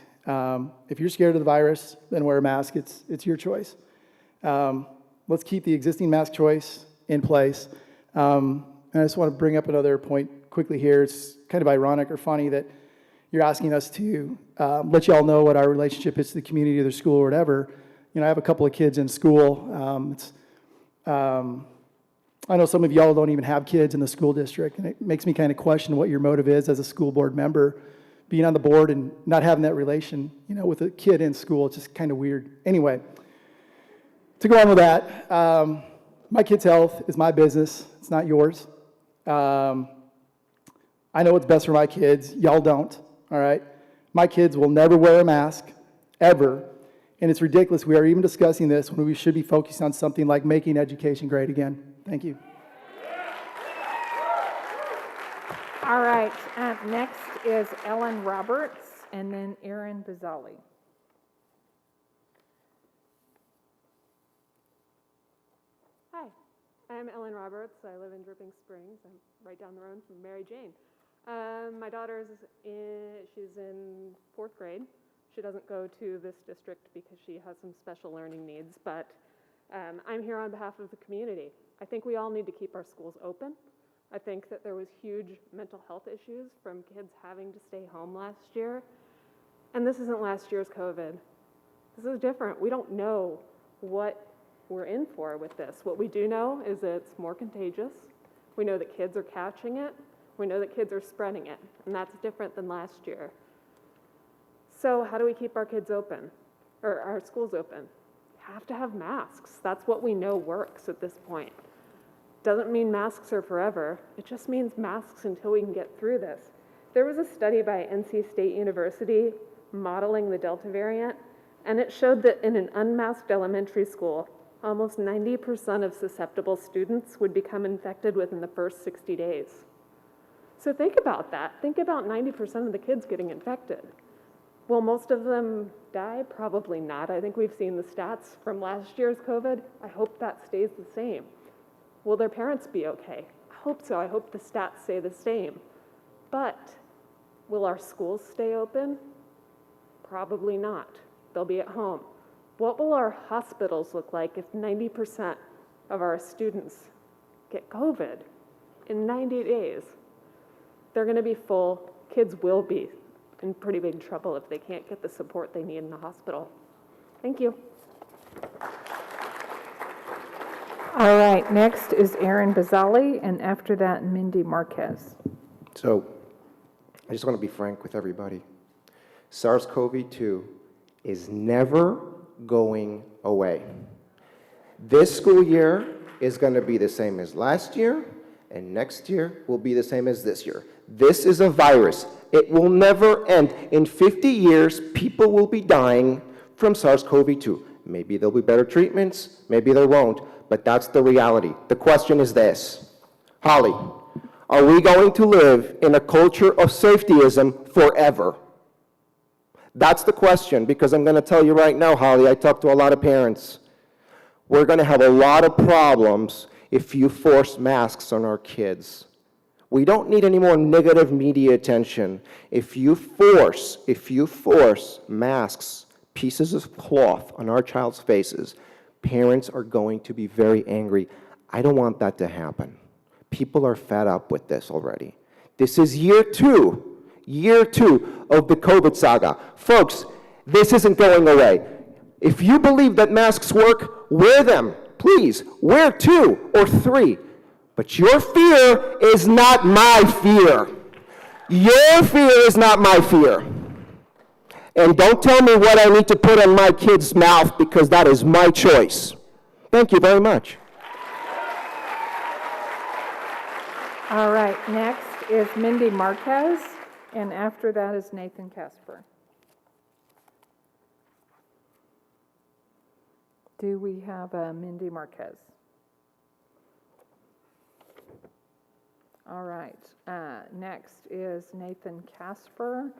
If you're scared of the virus, then wear a mask. It's your choice. Let's keep the existing mask choice in place. And I just want to bring up another point quickly here. It's kind of ironic or funny that you're asking us to let you all know what our relationship is to the community or the school or whatever. You know, I have a couple of kids in school. I know some of y'all don't even have kids in the school district, and it makes me kind of question what your motive is as a school board member, being on the board and not having that relation, you know, with a kid in school. It's just kind of weird. Anyway, to go on with that, my kid's health is my business. It's not yours. I know what's best for my kids. Y'all don't, all right? My kids will never wear a mask, ever. And it's ridiculous we are even discussing this when we should be focused on something like making education great again. Thank you. All right, next is Ellen Roberts, and then Aaron Bizzali. Hi, I'm Ellen Roberts. I live in Dripping Springs. I'm right down the road from Mary Jane. My daughter's she's in 4th grade. She doesn't go to this district because she has some special learning needs, but I'm here on behalf of the community. I think we all need to keep our schools open. I think that there was huge mental health issues from kids having to stay home last year. And this isn't last year's COVID. This is different. We don't know what we're in for with this. What we do know is that it's more contagious. We know that kids are catching it. We know that kids are spreading it. And that's different than last year. So how do we keep our kids open, or our schools open? Have to have masks. That's what we know works at this point. Doesn't mean masks are forever. It just means masks until we can get through this. There was a study by NC State University modeling the Delta variant, and it showed that in an unmasked elementary school, almost 90% of susceptible students would become infected within the first 60 days. So think about that. Think about 90% of the kids getting infected. Will most of them die? Probably not. I think we've seen the stats from last year's COVID. I hope that stays the same. Will their parents be okay? I hope so. I hope the stats say the same. But will our schools stay open? Probably not. They'll be at home. What will our hospitals look like if 90% of our students get COVID in 90 days? They're going to be full. Kids will be in pretty big trouble if they can't get the support they need in the hospital. Thank you. All right, next is Aaron Bizzali, and after that, Mindy Marquez. So I just want to be frank with everybody. SARS-CoV-2 is never going away. This school year is going to be the same as last year, and next year will be the same as this year. This is a virus. It will never end. In 50 years, people will be dying from SARS-CoV-2. Maybe there'll be better treatments, maybe there won't, but that's the reality. The question is this: Holly, are we going to live in a culture of safetyism forever? That's the question, because I'm going to tell you right now, Holly, I talk to a lot of parents. We're going to have a lot of problems if you force masks on our kids. We don't need any more negative media attention. If you force masks, pieces of cloth on our child's faces, parents are going to be very angry. I don't want that to happen. People are fed up with this already. This is year two of the COVID saga. Folks, this isn't going away. If you believe that masks work, wear them. Please, wear 2 or 3. But your fear is not my fear. Your fear is not my fear. And don't tell me what I need to put in my kid's mouth, because that is my choice. Thank you very much. All right, next is Mindy Marquez, and after that is Nathan Casper. Do we have Mindy Marquez? All right, next is Nathan Casper,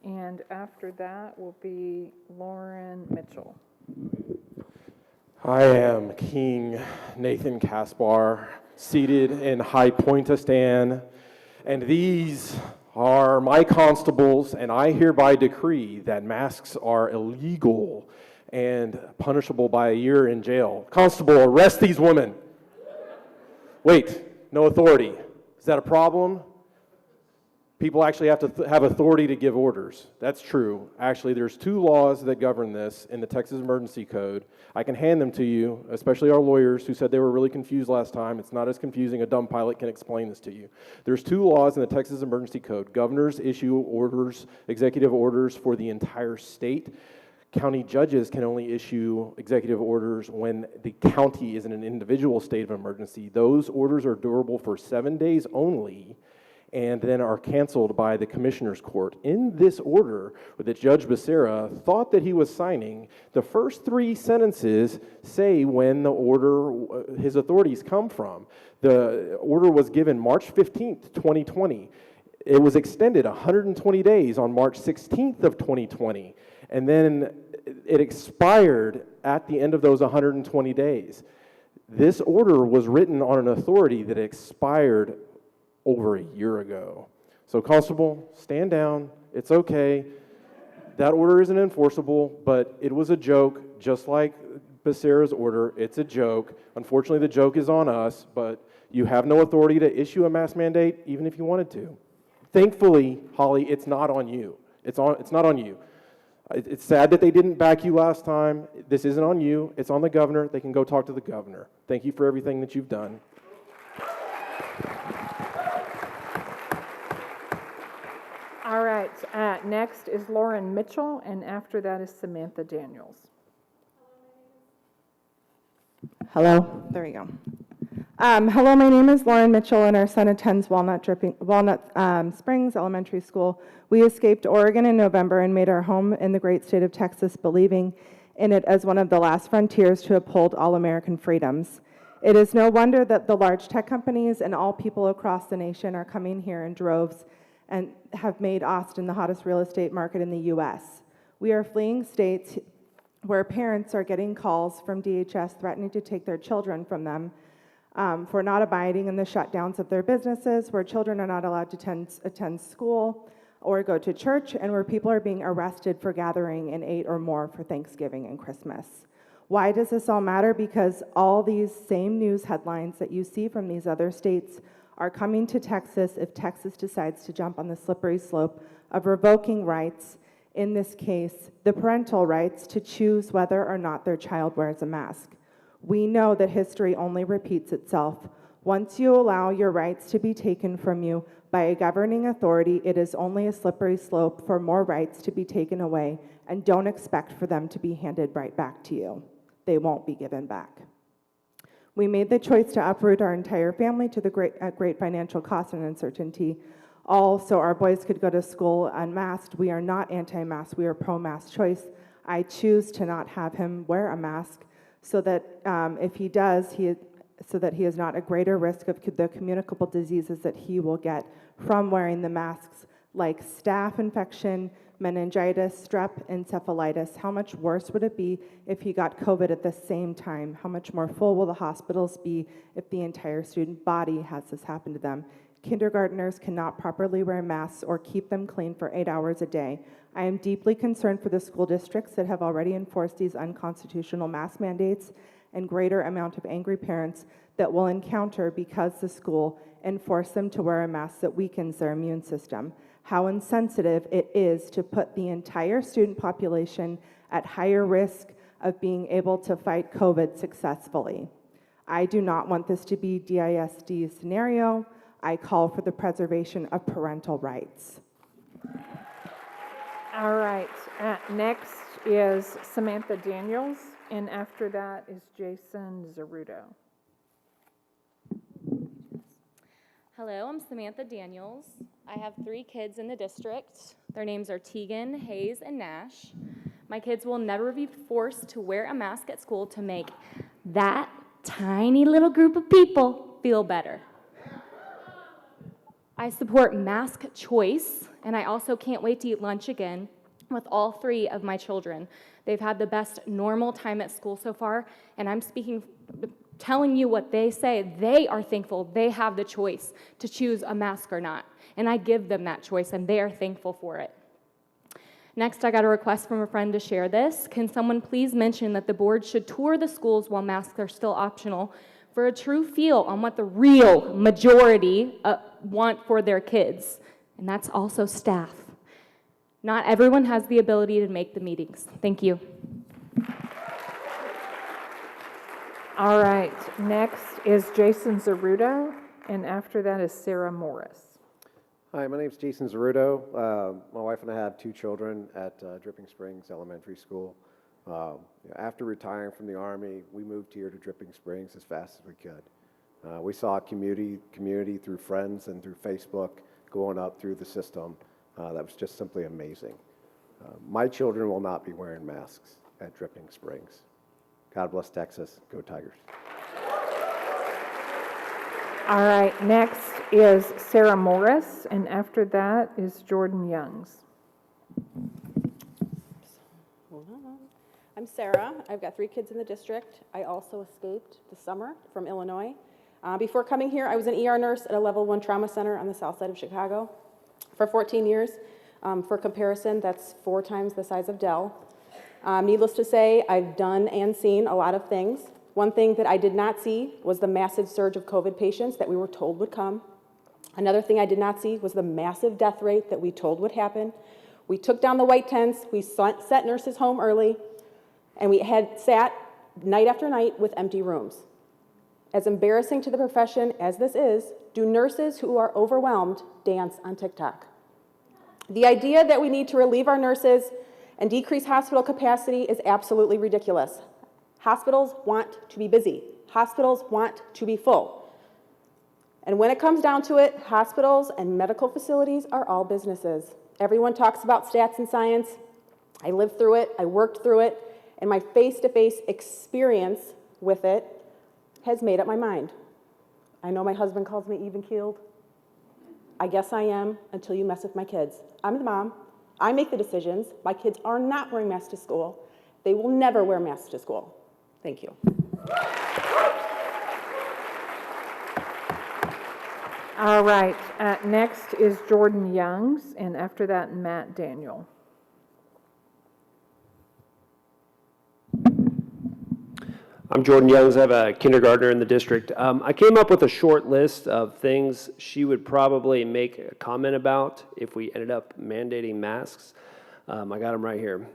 and after that will be Lauren Mitchell. I am King Nathan Caspar, seated in High Pointistan, and these are my constables, and I hereby decree that masks are illegal and punishable by a year in jail. Constable, arrest these women. Wait, no authority. Is that a problem? People actually have to have authority to give orders. That's true. Actually, there's 2 laws that govern this in the Texas Emergency Code. I can hand them to you, especially our lawyers who said they were really confused last time. It's not as confusing. A dumb pilot can explain this to you. There's 2 laws in the Texas Emergency Code. Governors issue orders, executive orders for the entire state. County judges can only issue executive orders when the county is in an individual state of emergency. Those orders are durable for 7 days only, and then are canceled by the Commissioner's Court. In this order that Judge Becerra thought that he was signing, the first 3 sentences say when the order, his authorities come from. The order was given March 15th, 2020. It was extended 120 days on March 16th of 2020, and then it expired at the end of those 120 days. This order was written on an authority that expired over a year ago. So, Constable, stand down. It's okay. That order isn't enforceable, but it was a joke, just like Becerra's order. It's a joke. Unfortunately, the joke is on us, but you have no authority to issue a mask mandate, even if you wanted to. Thankfully, Holly, it's not on you. It's not on you. It's sad that they didn't back you last time. This isn't on you. It's on the governor. They can go talk to the governor. Thank you for everything that you've done. All right, next is Lauren Mitchell, and after that is Samantha Daniels. Hello, there we go. Hello, my name is Lauren Mitchell, and our son attends Walnut Springs Elementary School. We escaped Oregon in November and made our home in the great state of Texas, believing in it as one of the last frontiers to uphold all American freedoms. It is no wonder that the large tech companies and all people across the nation are coming here in droves and have made Austin the hottest real estate market in the U.S. We are fleeing states where parents are getting calls from DHS threatening to take their children from them for not abiding in the shutdowns of their businesses, where children are not allowed to attend school or go to church, and where people are being arrested for gathering in 8 or more for Thanksgiving and Christmas. Why does this all matter? Because all these same news headlines that you see from these other states are coming to Texas if Texas decides to jump on the slippery slope of revoking rights, in this case, the parental rights to choose whether or not their child wears a mask. We know that history only repeats itself. Once you allow your rights to be taken from you by a governing authority, it is only a slippery slope for more rights to be taken away, and don't expect for them to be handed right back to you. They won't be given back. We made the choice to uproot our entire family to the great financial cost and uncertainty, all so our boys could go to school unmasked. We are not anti-mask, we are pro-mask choice. I choose to not have him wear a mask so that if he does, so that he is not a greater risk of the communicable diseases that he will get from wearing the masks, like staph infection, meningitis, strep, encephalitis. How much worse would it be if he got COVID at the same time? How much more full will the hospitals be if the entire student body has this happen to them? Kindergartners cannot properly wear masks or keep them clean for 8 hours a day. I am deeply concerned for the school districts that have already enforced these unconstitutional mask mandates and greater amount of angry parents that will encounter because the school enforced them to wear a mask that weakens their immune system. How insensitive it is to put the entire student population at higher risk of being able to fight COVID successfully. I do not want this to be DISD's scenario. I call for the preservation of parental rights. All right, next is Samantha Daniels, and after that is Jason Zarudo. Hello, I'm Samantha Daniels. I have 3 kids in the district. Their names are Tegan, Hayes, and Nash. My kids will never be forced to wear a mask at school to make that tiny little group of people feel better. I support mask choice, and I also can't wait to eat lunch again with all 3 of my children. They've had the best normal time at school so far, and I'm telling you what they say. They are thankful they have the choice to choose a mask or not, and I give them that choice, and they are thankful for it. Next, I got a request from a friend to share this. Can someone please mention that the board should tour the schools while masks are still optional for a true feel on what the real majority want for their kids, and that's also staff. Not everyone has the ability to make the meetings. Thank you. All right, next is Jason Zarudo, and after that is Sarah Morris. Hi, my name is Jason Zarudo. My wife and I have 2 children at Dripping Springs Elementary School. After retiring from the Army, we moved here to Dripping Springs as fast as we could. We saw community through friends and through Facebook going up through the system. That was just simply amazing. My children will not be wearing masks at Dripping Springs. God bless Texas. Go Tigers. All right, next is Sarah Morris, and after that is Jordan Youngs. I'm Sarah. I've got 3 kids in the district. I also escaped this summer from Illinois. Before coming here, I was an ER nurse at a level 1 trauma center on the south side of Chicago for 14 years. For comparison, that's 4 times the size of Dell. Needless to say, I've done and seen a lot of things. One thing that I did not see was the massive surge of COVID patients that we were told would come. Another thing I did not see was the massive death rate that we told would happen. We took down the white tents, we sent nurses home early, and we had sat night after night with empty rooms. As embarrassing to the profession as this is, do nurses who are overwhelmed dance on TikTok? The idea that we need to relieve our nurses and decrease hospital capacity is absolutely ridiculous. Hospitals want to be busy. Hospitals want to be full. And when it comes down to it, hospitals and medical facilities are all businesses. Everyone talks about stats and science. I lived through it, I worked through it, and my face-to-face experience with it has made up my mind. I know my husband calls me even-keeled. I guess I am until you mess with my kids. I'm the mom. I make the decisions. My kids are not wearing masks to school. They will never wear masks to school. Thank you. All right, next is Jordan Youngs, and after that, Matt Daniel. I'm Jordan Youngs. I have a kindergartner in the district. I came up with a short list of things she would probably make a comment about if we ended up mandating masks. I got them right here.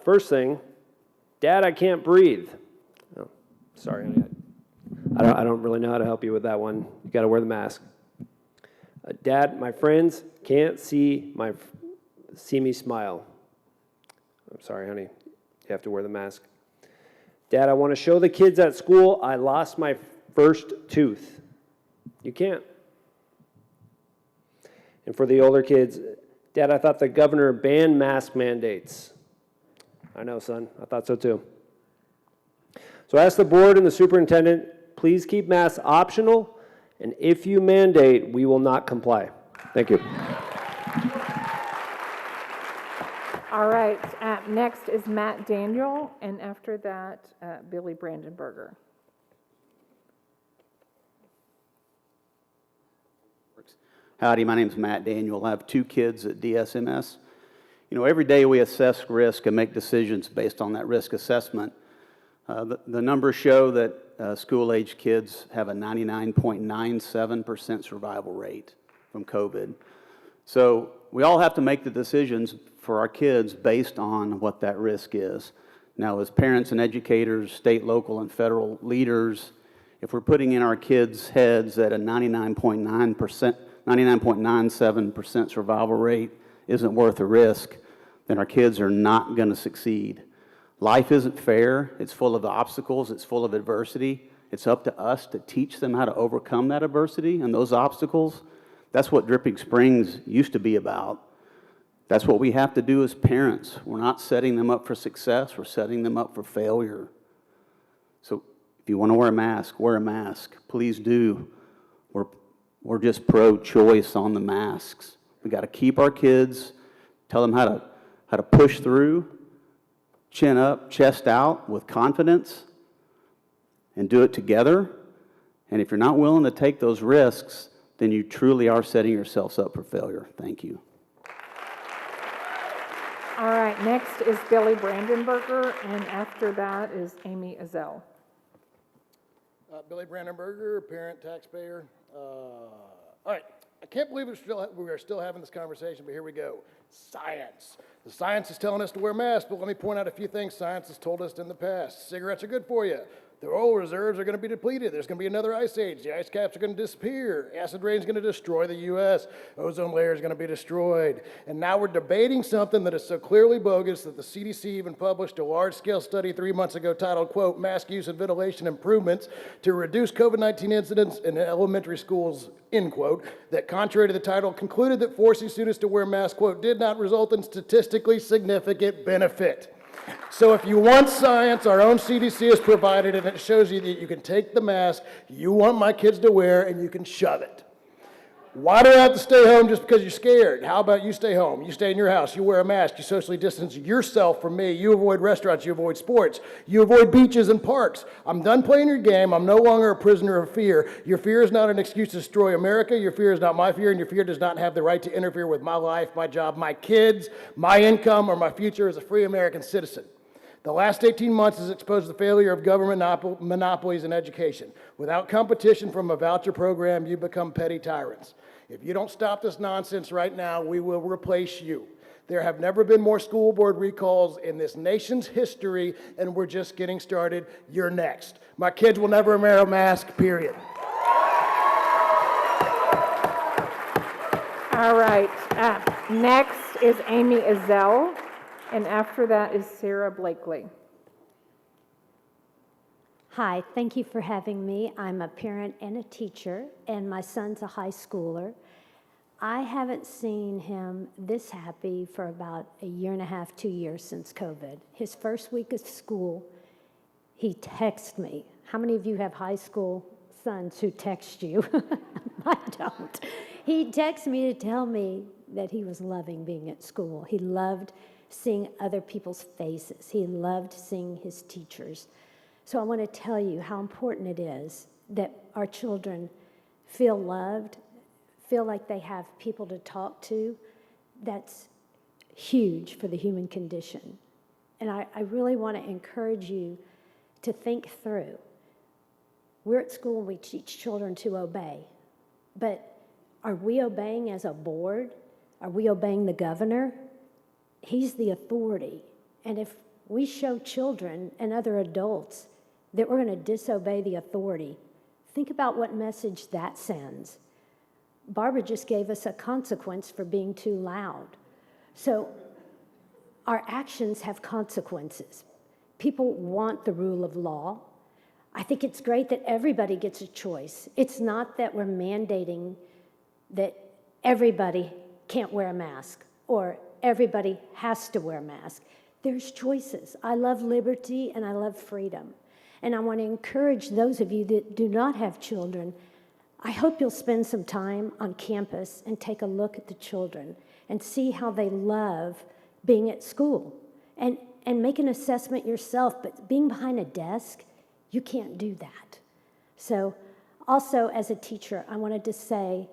First thing, Dad, I can't breathe. Oh, sorry, I don't really know how to help you with that one. You got to wear the mask. Dad, my friends can't see me smile. I'm sorry, honey. You have to wear the mask. Dad, I want to show the kids at school I lost my first tooth. You can't. And for the older kids, Dad, I thought the governor banned mask mandates. I know, son. I thought so too. So I ask the board and the superintendent, please keep masks optional, and if you mandate, we will not comply. Thank you. All right, next is Matt Daniel, and after that, Billy Brandenberger. Howdy, my name's Matt Daniel. I have 2 kids at DSMS. You know, every day we assess risk and make decisions based on that risk assessment. The numbers show that school-age kids have a 99.97% survival rate from COVID. So we all have to make the decisions for our kids based on what that risk is. Now, as parents and educators, state, local, and federal leaders, if we're putting in our kids' heads that a 99.97% survival rate isn't worth the risk, then our kids are not going to succeed. Life isn't fair. It's full of obstacles. It's full of adversity. It's up to us to teach them how to overcome that adversity and those obstacles. That's what Dripping Springs used to be about. That's what we have to do as parents. We're not setting them up for success. We're setting them up for failure. So if you want to wear a mask, wear a mask. Please do. We're just pro-choice on the masks. We got to keep our kids, tell them how to push through, chin up, chest out with confidence, and do it together. And if you're not willing to take those risks, then you truly are setting yourselves up for failure. Thank you. All right, next is Billy Brandenberger, and after that is Amy Azell. Billy Brandenberger, parent, taxpayer. All right, I can't believe we are still having this conversation, but here we go. Science. The science is telling us to wear masks, but let me point out a few things science has told us in the past. Cigarettes are good for you. The oil reserves are going to be depleted. There's going to be another ice age. The ice caps are going to disappear. Acid rain is going to destroy the U.S. Ozone layer is going to be destroyed. And now we're debating something that is so clearly bogus that the CDC even published a large-scale study 3 months ago titled, quote, mask use and ventilation improvements to reduce COVID-19 incidents in elementary schools, end quote, that contrary to the title concluded that forcing students to wear masks, quote, did not result in statistically significant benefit. So if you want science, our own CDC has provided it, and it shows you that you can take the mask you want my kids to wear and you can shove it. Why do I have to stay home just because you're scared? How about you stay home? You stay in your house, you wear a mask, you socially distance yourself from me, you avoid restaurants, you avoid sports, you avoid beaches and parks. I'm done playing your game, I'm no longer a prisoner of fear. Your fear is not an excuse to destroy America, your fear is not my fear, and your fear does not have the right to interfere with my life, my job, my kids, my income, or my future as a free American citizen. The last 18 months has exposed the failure of government monopolies in education. Without competition from a voucher program, you become petty tyrants. If you don't stop this nonsense right now, we will replace you. There have never been more school board recalls in this nation's history, and we're just getting started. You're next. My kids will never wear a mask, period. All right, next is Amy Azell, and after that is Sarah Blakely. Hi, thank you for having me. I'm a parent and a teacher, and my son's a high schooler. I haven't seen him this happy for about a year and a half, 2 years since COVID. His first week of school, he texted me. How many of you have high school sons who text you? I don't. He texted me to tell me that he was loving being at school. He loved seeing other people's faces. He loved seeing his teachers. So I want to tell you how important it is that our children feel loved, feel like they have people to talk to. That's huge for the human condition. And I really want to encourage you to think through. We're at school and we teach children to obey, but are we obeying as a board? Are we obeying the governor? He's the authority. And if we show children and other adults that we're going to disobey the authority, Think about what message that sends. Barbara just gave us a consequence for being too loud. So our actions have consequences. People want the rule of law. I think it's great that everybody gets a choice. It's not that we're mandating that everybody can't wear a mask or everybody has to wear a mask. There's choices. I love liberty and I love freedom. And I want to encourage those of you that do not have children, I hope you'll spend some time on campus and take a look at the children and see how they love being at school. And make an assessment yourself, but being behind a desk, you can't do that. So also as a teacher, I wanted to say,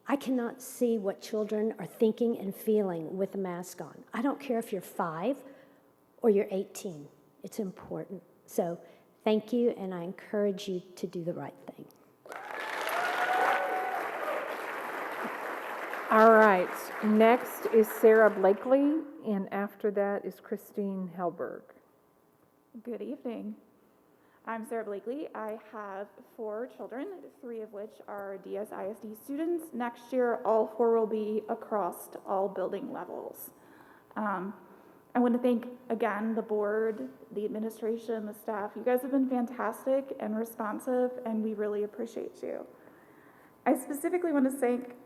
I cannot see what children are thinking and feeling with a mask on. I don't care if you're 5 or you're 18. It's important. So thank you, and I encourage you to do the right thing. All right, next is Sarah Blakely, and after that is Christine Helberg. Good evening. I'm Sarah Blakely. I have 4 children, 3 of which are DSISD students. Next year, all 4 will be across all building levels. I want to thank, again, the board, the administration, the staff. You guys have been fantastic and responsive, and we really appreciate you. I specifically want to thank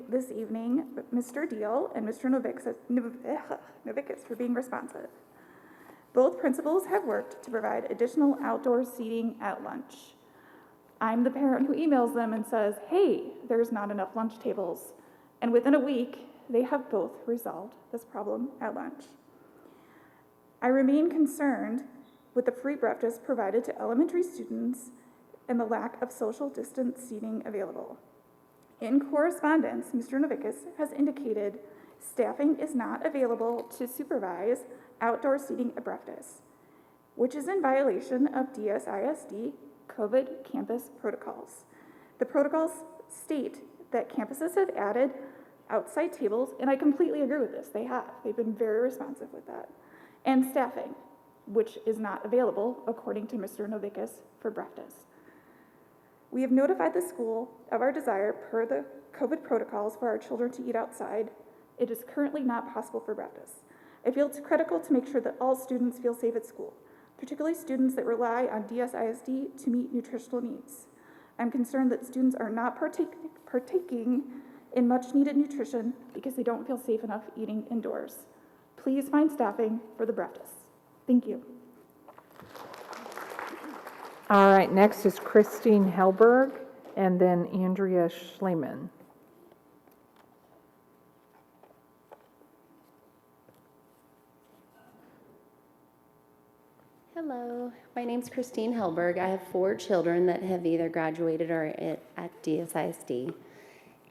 this evening Mr. Deal and Mr. Novickas for being responsive. Both principals have worked to provide additional outdoor seating at lunch. I'm the parent who emails them and says, hey, there's not enough lunch tables. And within a week, they have both resolved this problem at lunch. I remain concerned with the free breakfast provided to elementary students and the lack of social distance seating available. In correspondence, Mr. Novickas has indicated staffing is not available to supervise outdoor seating at breakfast, which is in violation of DSISD COVID campus protocols. The protocols state that campuses have added outside tables, and I completely agree with this. They have. They've been very responsive with that. And staffing, which is not available, according to Mr. Novickas, for breakfast. We have notified the school of our desire per the COVID protocols for our children to eat outside. It is currently not possible for breakfast. I feel it's critical to make sure that all students feel safe at school, particularly students that rely on DSISD to meet nutritional needs. I'm concerned that students are not partaking in much needed nutrition because they don't feel safe enough eating indoors. Please find staffing for the breakfast. Thank you. All right, next is Christine Helberg, and then Andrea Schleman. Hello, my name's Christine Helberg. I have 4 children that have either graduated or at DSISD.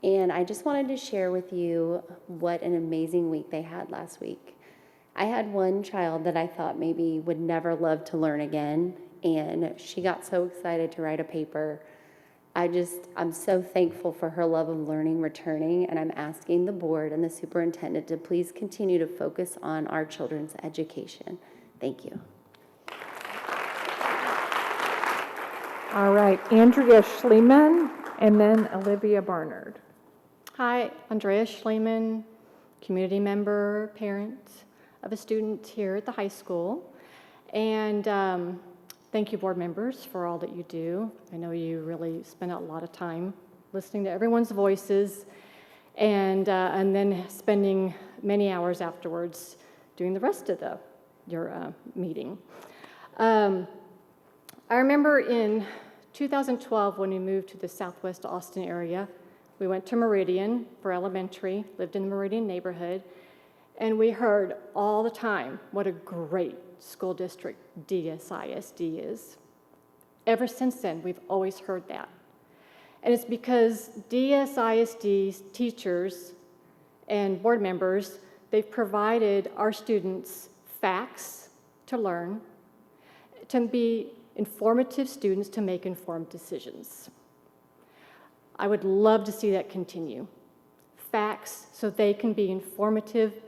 And I just wanted to share with you what an amazing week they had last week. I had one child that I thought maybe would never love to learn again, and she got so excited to write a paper. I'm so thankful for her love of learning returning, and I'm asking the board and the superintendent to please continue to focus on our children's education. Thank you. All right, Andrea Schleman, and then Olivia Barnard. Hi, Andrea Schleman, community member, parent of a student here at the high school. And thank you, board members, for all that you do. I know you really spend a lot of time listening to everyone's voices and then spending many hours afterwards doing the rest of your meeting. I remember in 2012 when we moved to the Southwest Austin area, we went to Meridian for elementary, lived in the Meridian neighborhood, and we heard all the time what a great school district DSISD is. Ever since then, we've always heard that. And it's because DSISD's teachers and board members, they've provided our students facts to learn, to be informative students to make informed decisions. I would love to see that continue. Facts so they can be informative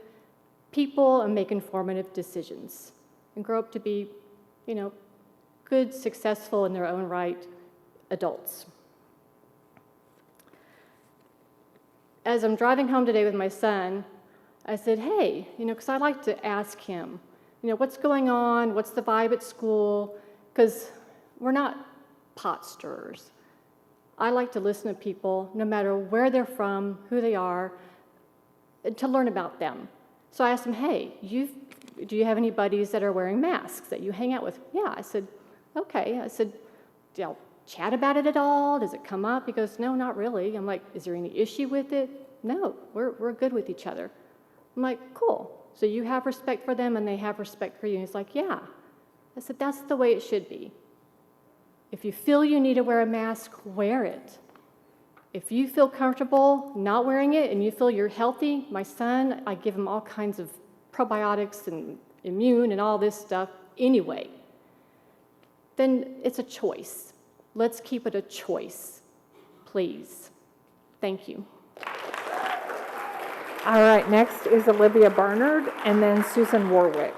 people and make informative decisions and grow up to be, good, successful in their own right adults. as I'm driving home today with my son, I said, hey, because I like to ask him, what's going on? What's the vibe at school? Because we're not pot stirrers. I like to listen to people, no matter where they're from, who they are, to learn about them. So I asked him, hey, do you have any buddies that are wearing masks that you hang out with? Yeah. I said, okay. I said, do y'all chat about it at all? Does it come up? He goes, no, not really. I'm like, is there any issue with it? No, we're good with each other. I'm like, cool. So you have respect for them and they have respect for you. And he's like, yeah. I said, that's the way it should be. If you feel you need to wear a mask, wear it. If you feel comfortable not wearing it and you feel you're healthy, my son, I give him all kinds of probiotics and immune and all this stuff anyway, then it's a choice. Let's keep it a choice, please. Thank you. All right, next is Olivia Barnard and then Susan Warwick.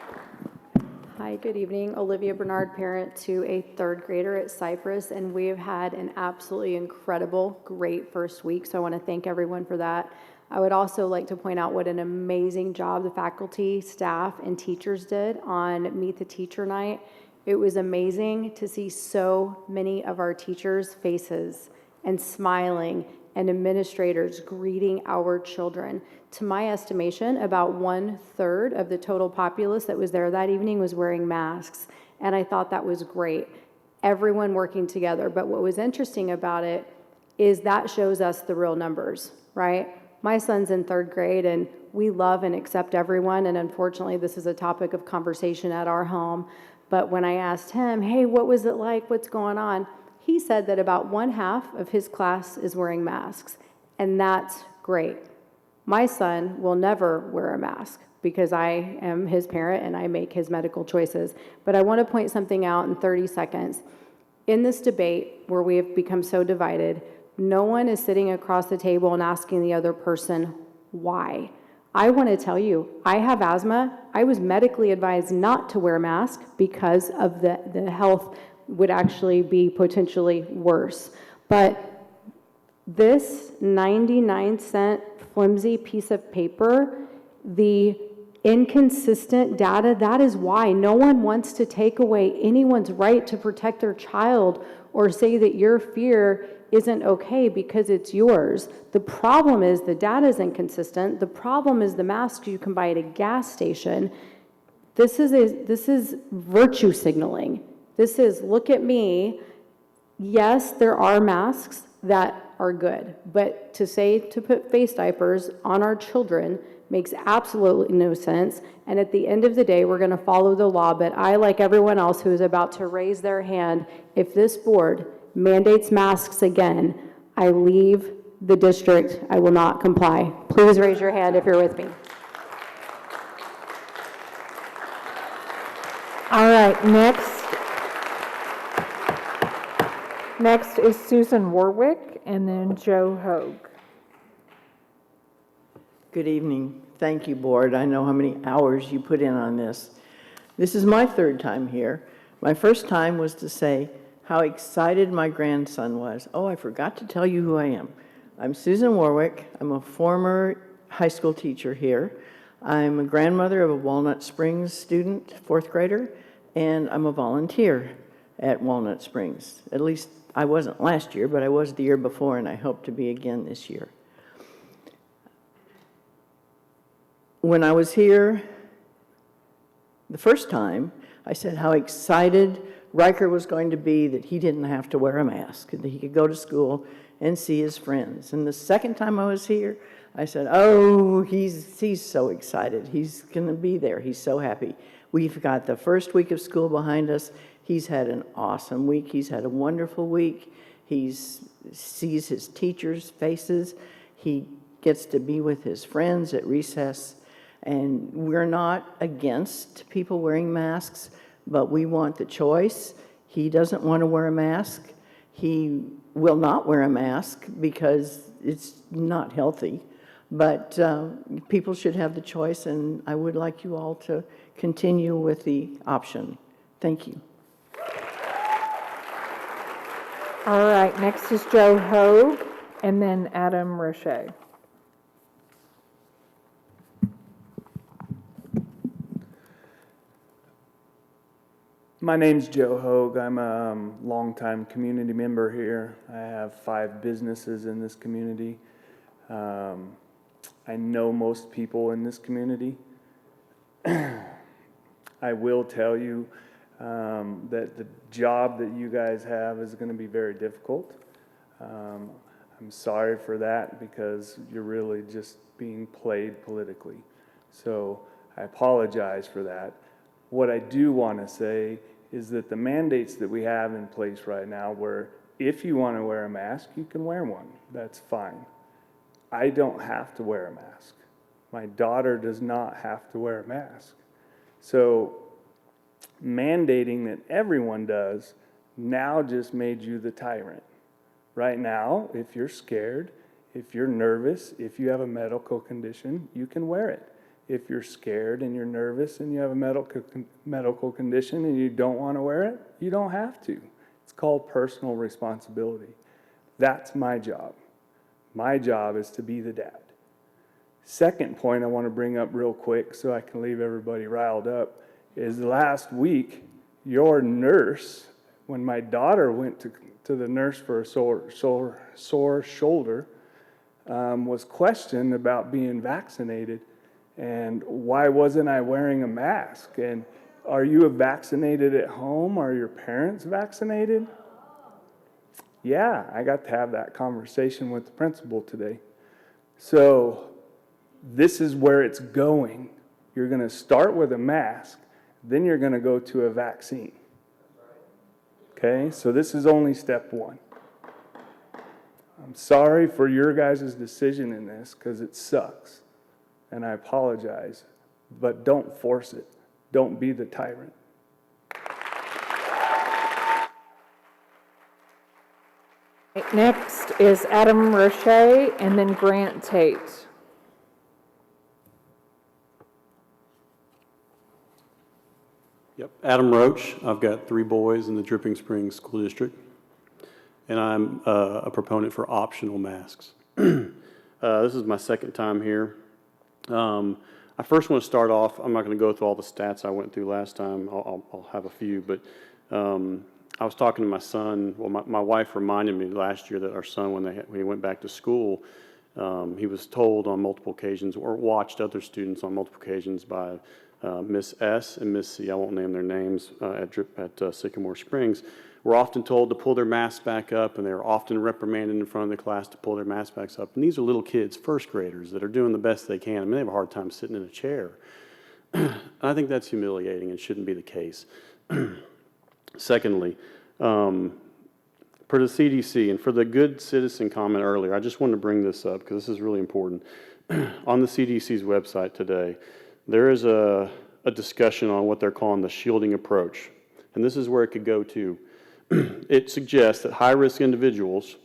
Hi, good evening. Olivia Bernard, parent to a third grader at Cypress, and we have had an absolutely incredible, great first week, so I want to thank everyone for that. I would also like to point out what an amazing job the faculty, staff, and teachers did on Meet the Teacher Night. It was amazing to see so many of our teachers' faces and smiling, and administrators greeting our children. To my estimation, about 1/3 of the total populace that was there that evening was wearing masks, and I thought that was great. Everyone working together, but what was interesting about it is that shows us the real numbers, right? My son's in third grade, and we love and accept everyone, and unfortunately, this is a topic of conversation at our home, but when I asked him, hey, what was it like, what's going on? He said that about 1/2 of his class is wearing masks, and that's great. My son will never wear a mask because I am his parent and I make his medical choices. But I want to point something out in 30 seconds. In this debate where we have become so divided, no one is sitting across the table and asking the other person why. I want to tell you, I have asthma. I was medically advised not to wear a mask because of the health would actually be potentially worse. But this 99-cent flimsy piece of paper, the inconsistent data, that is why no one wants to take away anyone's right to protect their child or say that your fear isn't okay because it's yours. The problem is the data is inconsistent. The problem is the masks you can buy at a gas station. This is virtue signaling. This is, look at me. Yes, there are masks that are good, but to say to put face diapers on our children makes absolutely no sense. And at the end of the day, we're going to follow the law. But I, like everyone else who is about to raise their hand, if this board mandates masks again, I leave the district. I will not comply. Please raise your hand if you're with me. All right, next is Susan Warwick and then Joe Hogue. Good evening. Thank you, board. I know how many hours you put in on this. This is my third time here. My first time was to say how excited my grandson was. Oh, I forgot to tell you who I am. I'm Susan Warwick. I'm a former high school teacher here. I'm a grandmother of a Walnut Springs student, fourth grader, and I'm a volunteer at Walnut Springs. At least I wasn't last year, but I was the year before, and I hope to be again this year. When I was here the first time, I said how excited Riker was going to be that he didn't have to wear a mask, and that he could go to school and see his friends. And the second time I was here, I said, oh, he's so excited. He's going to be there. He's so happy. We've got the first week of school behind us. He's had an awesome week. He's had a wonderful week. He sees his teachers' faces. He gets to be with his friends at recess. And we're not against people wearing masks, but we want the choice. He doesn't want to wear a mask. He will not wear a mask because it's not healthy. But people should have the choice, and I would like you all to continue with the option. Thank you. All right, next is Joe Hogue and then Adam Roche. My name's Joe Hogue. I'm a longtime community member here. I have 5 businesses in this community. I know most people in this community. I will tell you that the job that you guys have is going to be very difficult. I'm sorry for that because you're really just being played politically. So I apologize for that. What I do want to say is that the mandates that we have in place right now, where if you want to wear a mask, you can wear one. That's fine. I don't have to wear a mask. My daughter does not have to wear a mask. So mandating that everyone does now just made you the tyrant. Right now, if you're scared, if you're nervous, if you have a medical condition, you can wear it. If you're scared and you're nervous and you have a medical condition and you don't want to wear it, you don't have to. It's called personal responsibility. That's my job. My job is to be the dad. Second point I want to bring up real quick so I can leave everybody riled up is last week, your nurse, when my daughter went to the nurse for a sore shoulder, was questioned about being vaccinated and why wasn't I wearing a mask? And are you vaccinated at home? Are your parents vaccinated? Yeah, I got to have that conversation with the principal today. So this is where it's going. You're going to start with a mask, then you're going to go to a vaccine. Okay, so this is only step 1. I'm sorry for your guys' decision in this because it sucks. And I apologize, but don't force it. Don't be the tyrant. Next is Adam Roche and then Grant Tate. Yep, Adam Roach. I've got 3 boys in the Dripping Springs School District, and I'm a proponent for optional masks. This is my second time here. I first want to start off, I'm not going to go through all the stats I went through last time. I'll have a few, but I was talking to my son. Well, my wife reminded me last year that our son, when he went back to school, he was told on multiple occasions, or watched other students on multiple occasions by Miss S and Miss C, I won't name their names, at Sycamore Springs, were often told to pull their masks back up, and they were often reprimanded in front of the class to pull their masks back up. And these are little kids, first graders, that are doing the best they can. I mean, they have a hard time sitting in a chair. I think that's humiliating and shouldn't be the case. Secondly, for the CDC and for the good citizen comment earlier, I just wanted to bring this up because this is really important. On the CDC's website today, there is a discussion on what they're calling the shielding approach. And this is where it could go to. It suggests that high-risk individuals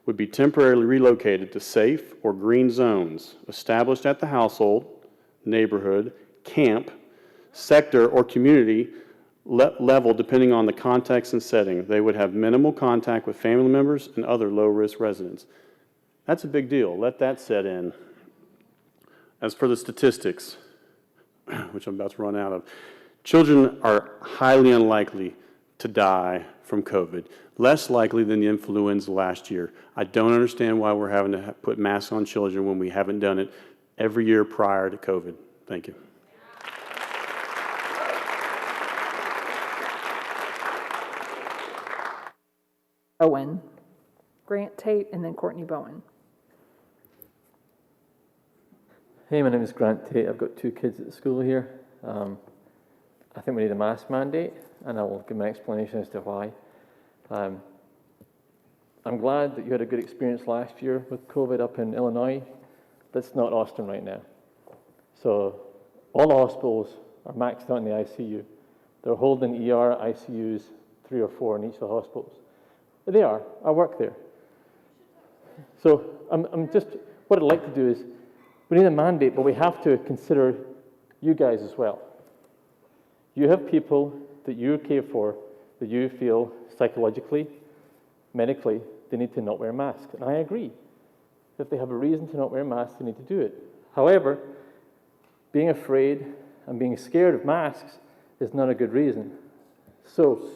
would be temporarily relocated to safe or green zones established at the household, neighborhood, camp, sector, or community level depending on the context and setting. They would have minimal contact with family members and other low-risk residents. That's a big deal. Let that set in. As for the statistics, which I'm about to run out of, children are highly unlikely to die from COVID, less likely than the influenza last year. I don't understand why we're having to put masks on children when we haven't done it every year prior to COVID. Thank you. Owen, Grant Tate, and then Courtney Bowen. Hey, my name is Grant Tate. I've got 2 kids at the school here. I think we need a mask mandate, and I will give my explanation as to why. I'm glad that you had a good experience last year with COVID up in Illinois. That's not Austin right now. So all the hospitals are maxed out in the ICU. They're holding ER, ICUs, 3 or 4 in each of the hospitals. But they are. I work there. So what I'd like to do is, we need a mandate, but we have to consider you guys as well. You have people that you care for, that you feel psychologically, medically, they need to not wear masks. And I agree. If they have a reason to not wear masks, they need to do it. However, being afraid and being scared of masks is not a good reason. So,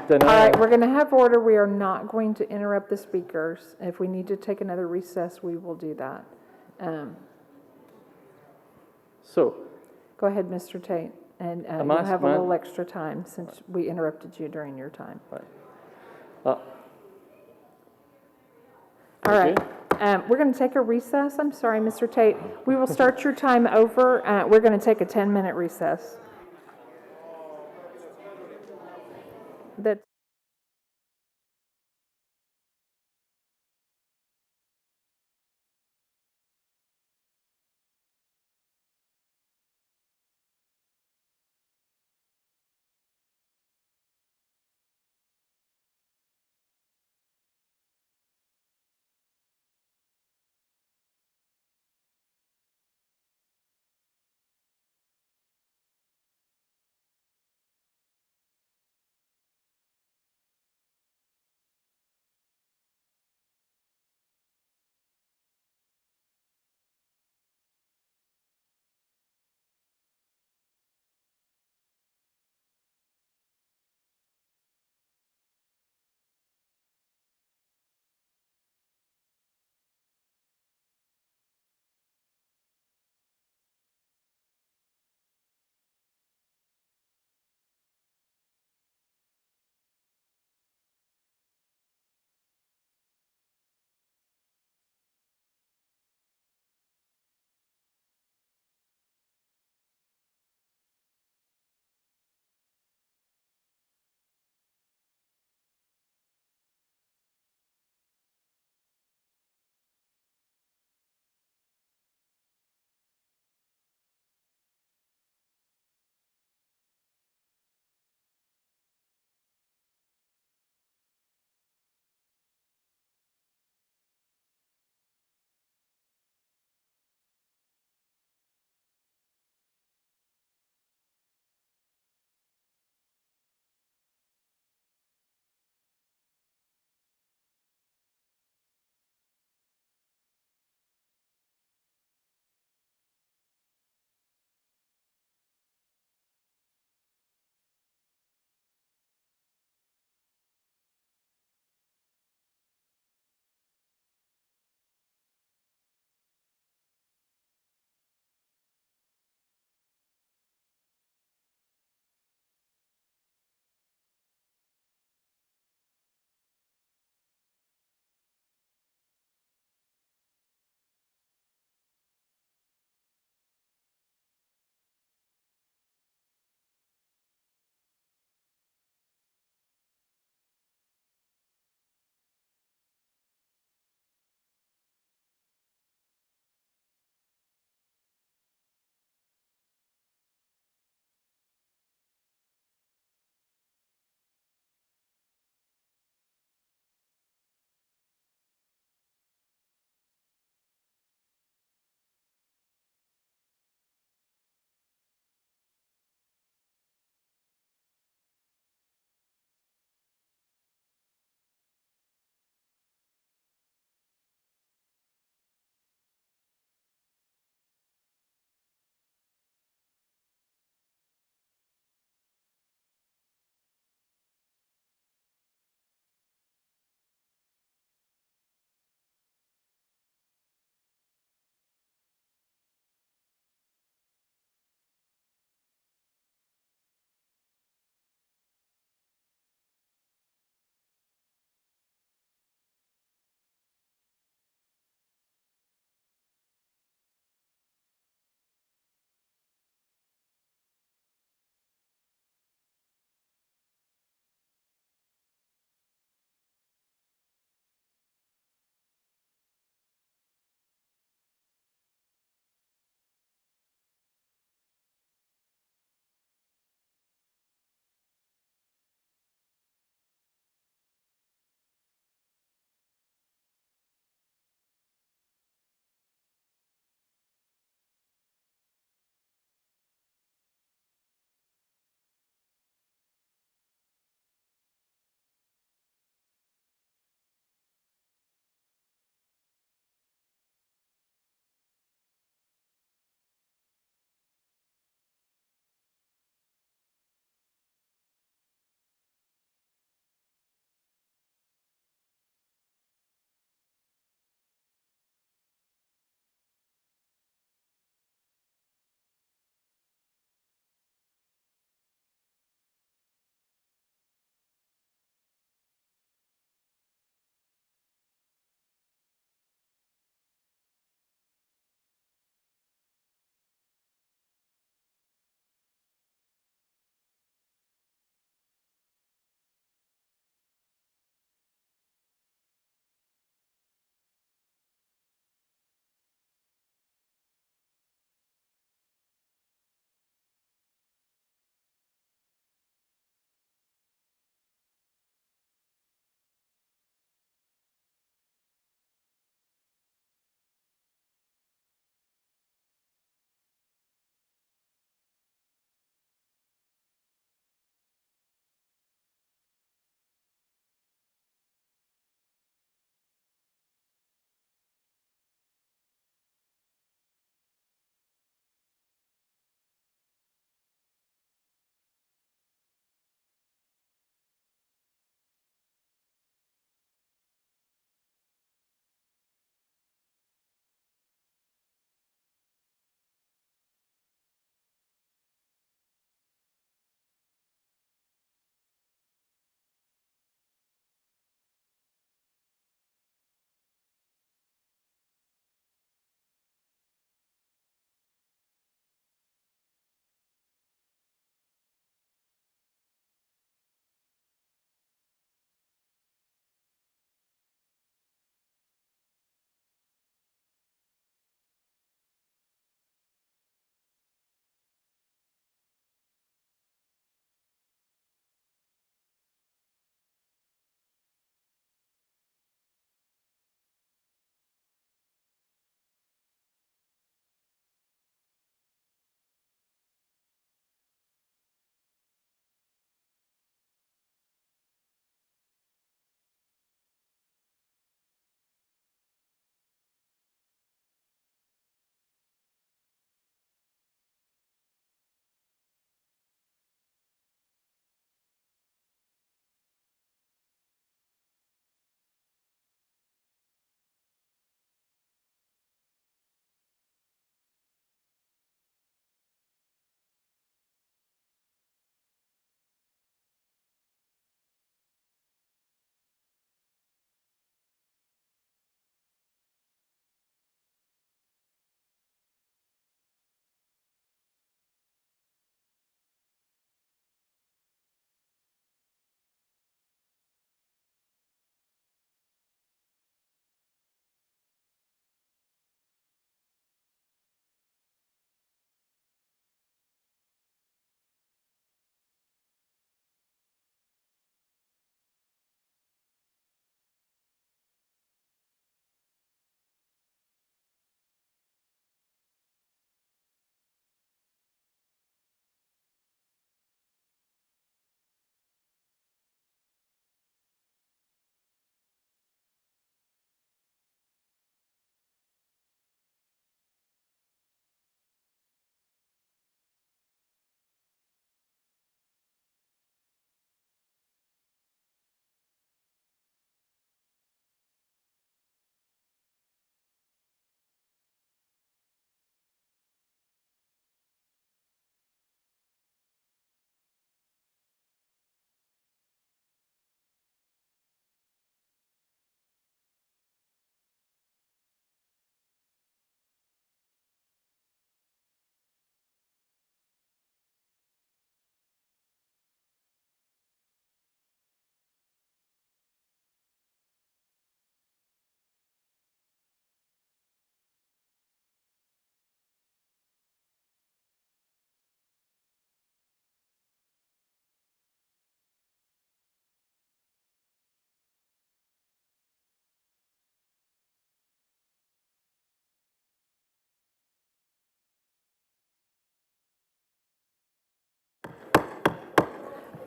then All right, we're going to have order. We are not going to interrupt the speakers. If we need to take another recess, we will do that. So, Go ahead, Mr. Tate, and I'm you'll ask- have a ma- little extra time since we interrupted you during your time. All right, we're going to take a recess. I'm sorry, Mr. Tate. We will start your time over. We're going to take a 10-minute recess. That's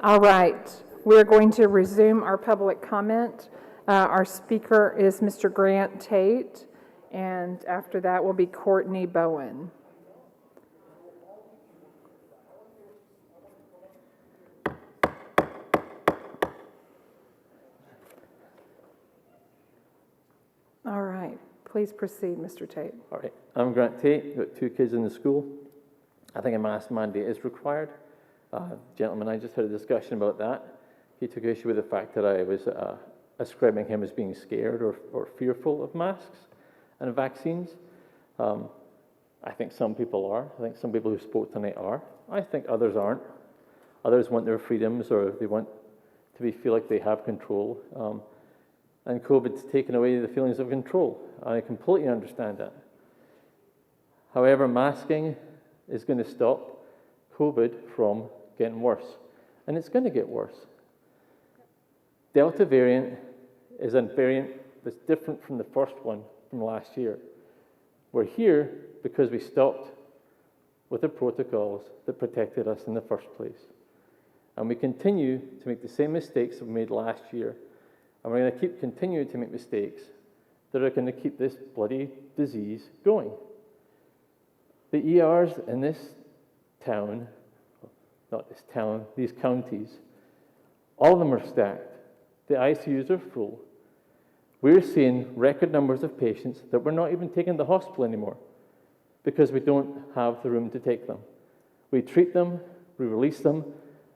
All right, we're going to resume our public comment. Our speaker is Mr. Grant Tate, and after that will be Courtney Bowen. All right, please proceed, Mr. Tate. All right, I'm Grant Tate, got 2 kids in the school. I think a mask mandate is required. Gentleman, I just had a discussion about that. He took issue with the fact that I was ascribing him as being scared or fearful of masks and vaccines. I think some people are. I think some people who spoke tonight are. I think others aren't. Others want their freedoms, or they want to feel like they have control. And COVID's taken away the feelings of control. I completely understand that. However, masking is going to stop COVID from getting worse. And it's going to get worse. Delta variant is a variant that's different from the first one from last year. We're here because we stopped with the protocols that protected us in the first place. And we continue to make the same mistakes that we made last year. And we're going to continue to make mistakes that are going to keep this bloody disease going. The ERs in this town, not this town, these counties, all of them are stacked. The ICUs are full. We're seeing record numbers of patients that we're not even taking to the hospital anymore because we don't have the room to take them. We treat them, we release them,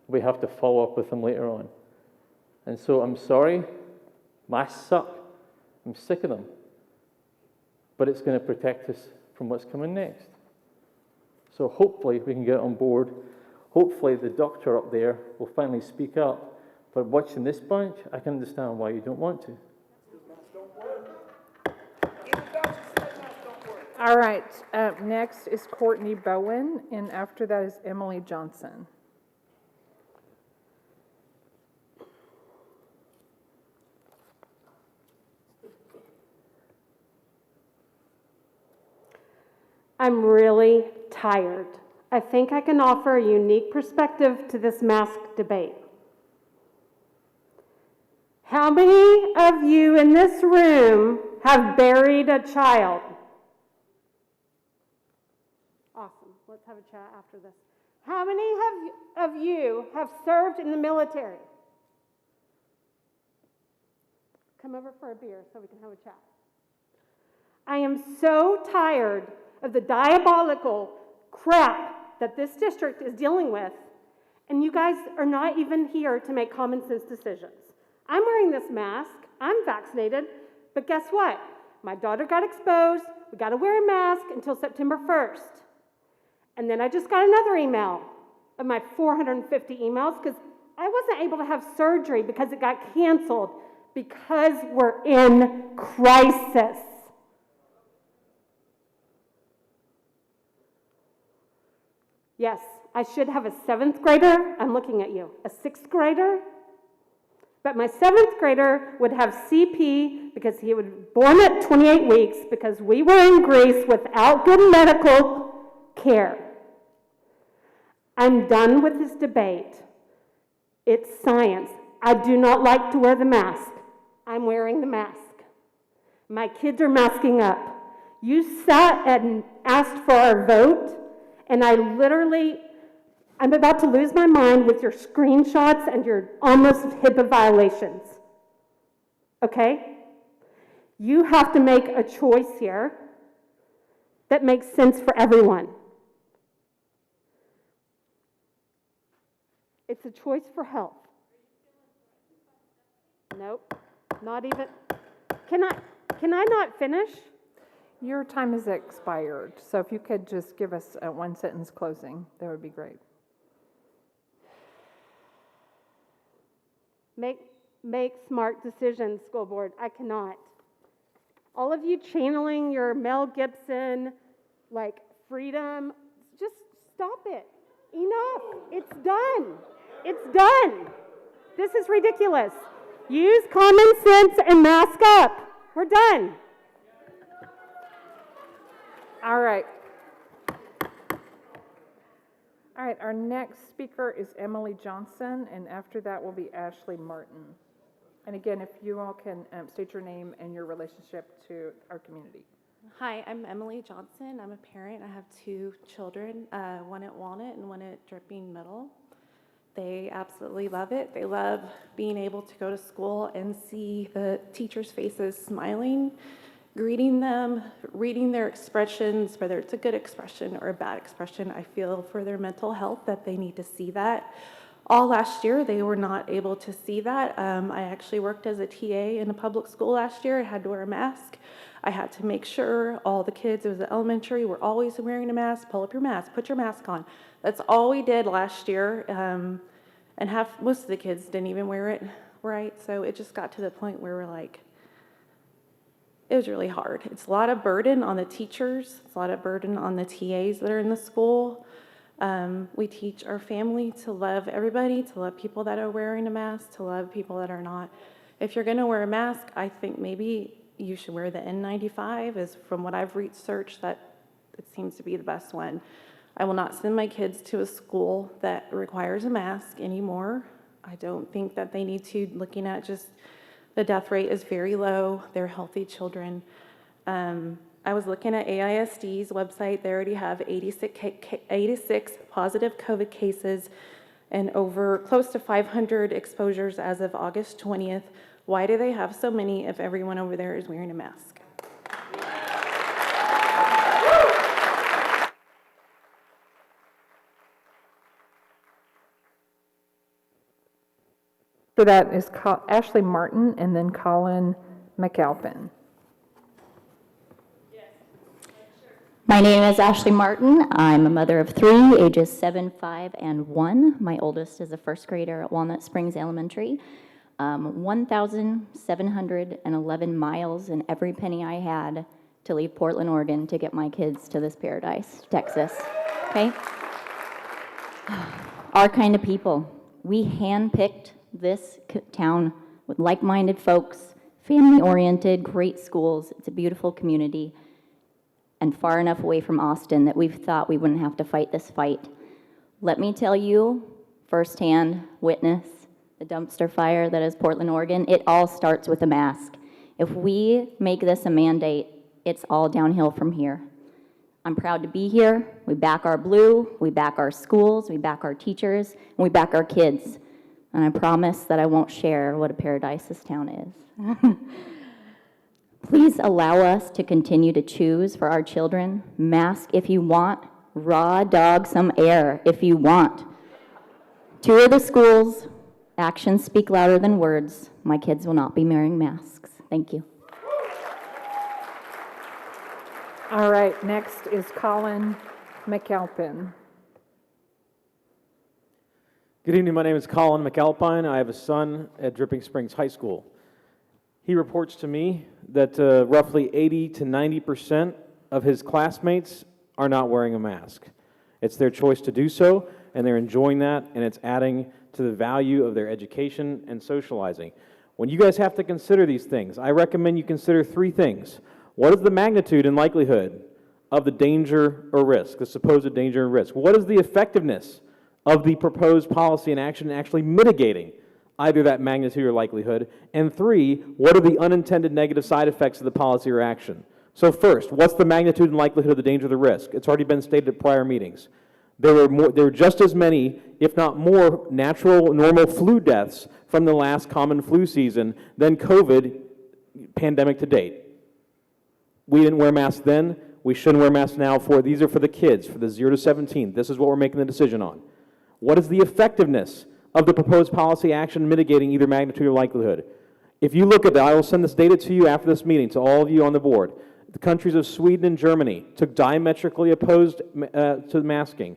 we have to follow up with them later on. And so I'm sorry, masks suck. I'm sick of them. But it's going to protect us from what's coming next. So hopefully we can get on board. Hopefully the doctor up there will finally speak up. But watching this bunch, I can understand why you don't want to. All right, next is Courtney Bowen, and after that is Emily Johnson. I'm really tired. I think I can offer a unique perspective to this mask debate. How many of you in this room have buried a child? Awesome. Let's have a chat after this. How many of you have served in the military? Come over for a beer so we can have a chat. I am so tired of the diabolical crap that this district is dealing with, and you guys are not even here to make common sense decisions. I'm wearing this mask, I'm vaccinated, but guess what? My daughter got exposed, we gotta wear a mask until September 1st. And then I just got another email of my 450 emails because I wasn't able to have surgery because it got canceled because we're in crisis. Yes, I should have a 7th grader. I'm looking at you. A 6th grader. But my 7th grader would have CP because he was born at 28 weeks because we were in Greece without good medical care. I'm done with this debate. It's science. I do not like to wear the mask. I'm wearing the mask. My kids are masking up. You sat and asked for our vote, and I'm about to lose my mind with your screenshots and your almost HIPAA violations. Okay? You have to make a choice here that makes sense for everyone. It's a choice for health. Nope, not even. Can I not finish? Your time has expired, so if you could just give us a one-sentence closing, that would be great. Make smart decisions, school board. I cannot. All of you channeling your Mel Gibson, like, freedom, just stop it. Enough. It's done. It's done. This is ridiculous. Use common sense and mask up. We're done. All right. All right, our next speaker is Emily Johnson, and after that will be Ashley Martin. And again, if you all can state your name and your relationship to our community. Hi, I'm Emily Johnson. I'm a parent. I have 2 children, one at Walnut and one at Dripping Middle. They absolutely love it. They love being able to go to school and see the teachers' faces smiling, greeting them, reading their expressions, whether it's a good expression or a bad expression. I feel for their mental health that they need to see that. All last year, they were not able to see that. I actually worked as a TA in a public school last year. I had to wear a mask. I had to make sure all the kids, it was elementary, were always wearing a mask. Pull up your mask, put your mask on. That's all we did last year. And most of the kids didn't even wear it right. So it just got to the point where we're like, it was really hard. It's a lot of burden on the teachers. It's a lot of burden on the TAs that are in the school. We teach our family to love everybody, to love people that are wearing a mask, to love people that are not. If you're going to wear a mask, I think maybe you should wear the N95, is from what I've researched, that it seems to be the best one. I will not send my kids to a school that requires a mask anymore. I don't think that they need to, looking at just the death rate is very low. They're healthy children. I was looking at AISD's website. They already have 86 positive COVID cases and over close to 500 exposures as of August 20th. Why do they have so many if everyone over there is wearing a mask? For that is Ashley Martin and then Colin McAlpin. My name is Ashley Martin. I'm a mother of 3, ages 7, 5, and 1. My oldest is a first grader at Walnut Springs Elementary. 1,711 miles and every penny I had to leave Portland, Oregon to get my kids to this paradise, Texas. Okay? Our kind of people. We handpicked this town with like-minded folks, family-oriented, great schools. It's a beautiful community, and far enough away from Austin that we've thought we wouldn't have to fight this fight. Let me tell you, firsthand witness, the dumpster fire that is Portland, Oregon, it all starts with a mask. If we make this a mandate, it's all downhill from here. I'm proud to be here. We back our blue, we back our schools, we back our teachers, and we back our kids. And I promise that I won't share what a paradise this town is. Please allow us to continue to choose for our children. Mask if you want, raw dog some air if you want. Tour the schools. Actions speak louder than words. My kids will not be wearing masks. Thank you. All right, next is Colin McAlpin. Good evening, my name is Colin McAlpine. I have a son at Dripping Springs High School. He reports to me that roughly 80 to 90% of his classmates are not wearing a mask. It's their choice to do so, and they're enjoying that, and it's adding to the value of their education and socializing. When you guys have to consider these things, I recommend you consider 3 things. What is the magnitude and likelihood of the danger or risk, the supposed danger and risk? What is the effectiveness of the proposed policy and action actually mitigating either that magnitude or likelihood? And 3, what are the unintended negative side effects of the policy or action? So first, what's the magnitude and likelihood of the danger or the risk? It's already been stated at prior meetings. There were just as many, if not more, natural, normal flu deaths from the last common flu season than COVID pandemic to date. We didn't wear masks then. We shouldn't wear masks now. These are for the kids, for the 0 to 17. This is what we're making the decision on. What is the effectiveness of the proposed policy action mitigating either magnitude or likelihood? If you look at that, I will send this data to you after this meeting, to all of you on the board. The countries of Sweden and Germany took diametrically opposed to masking.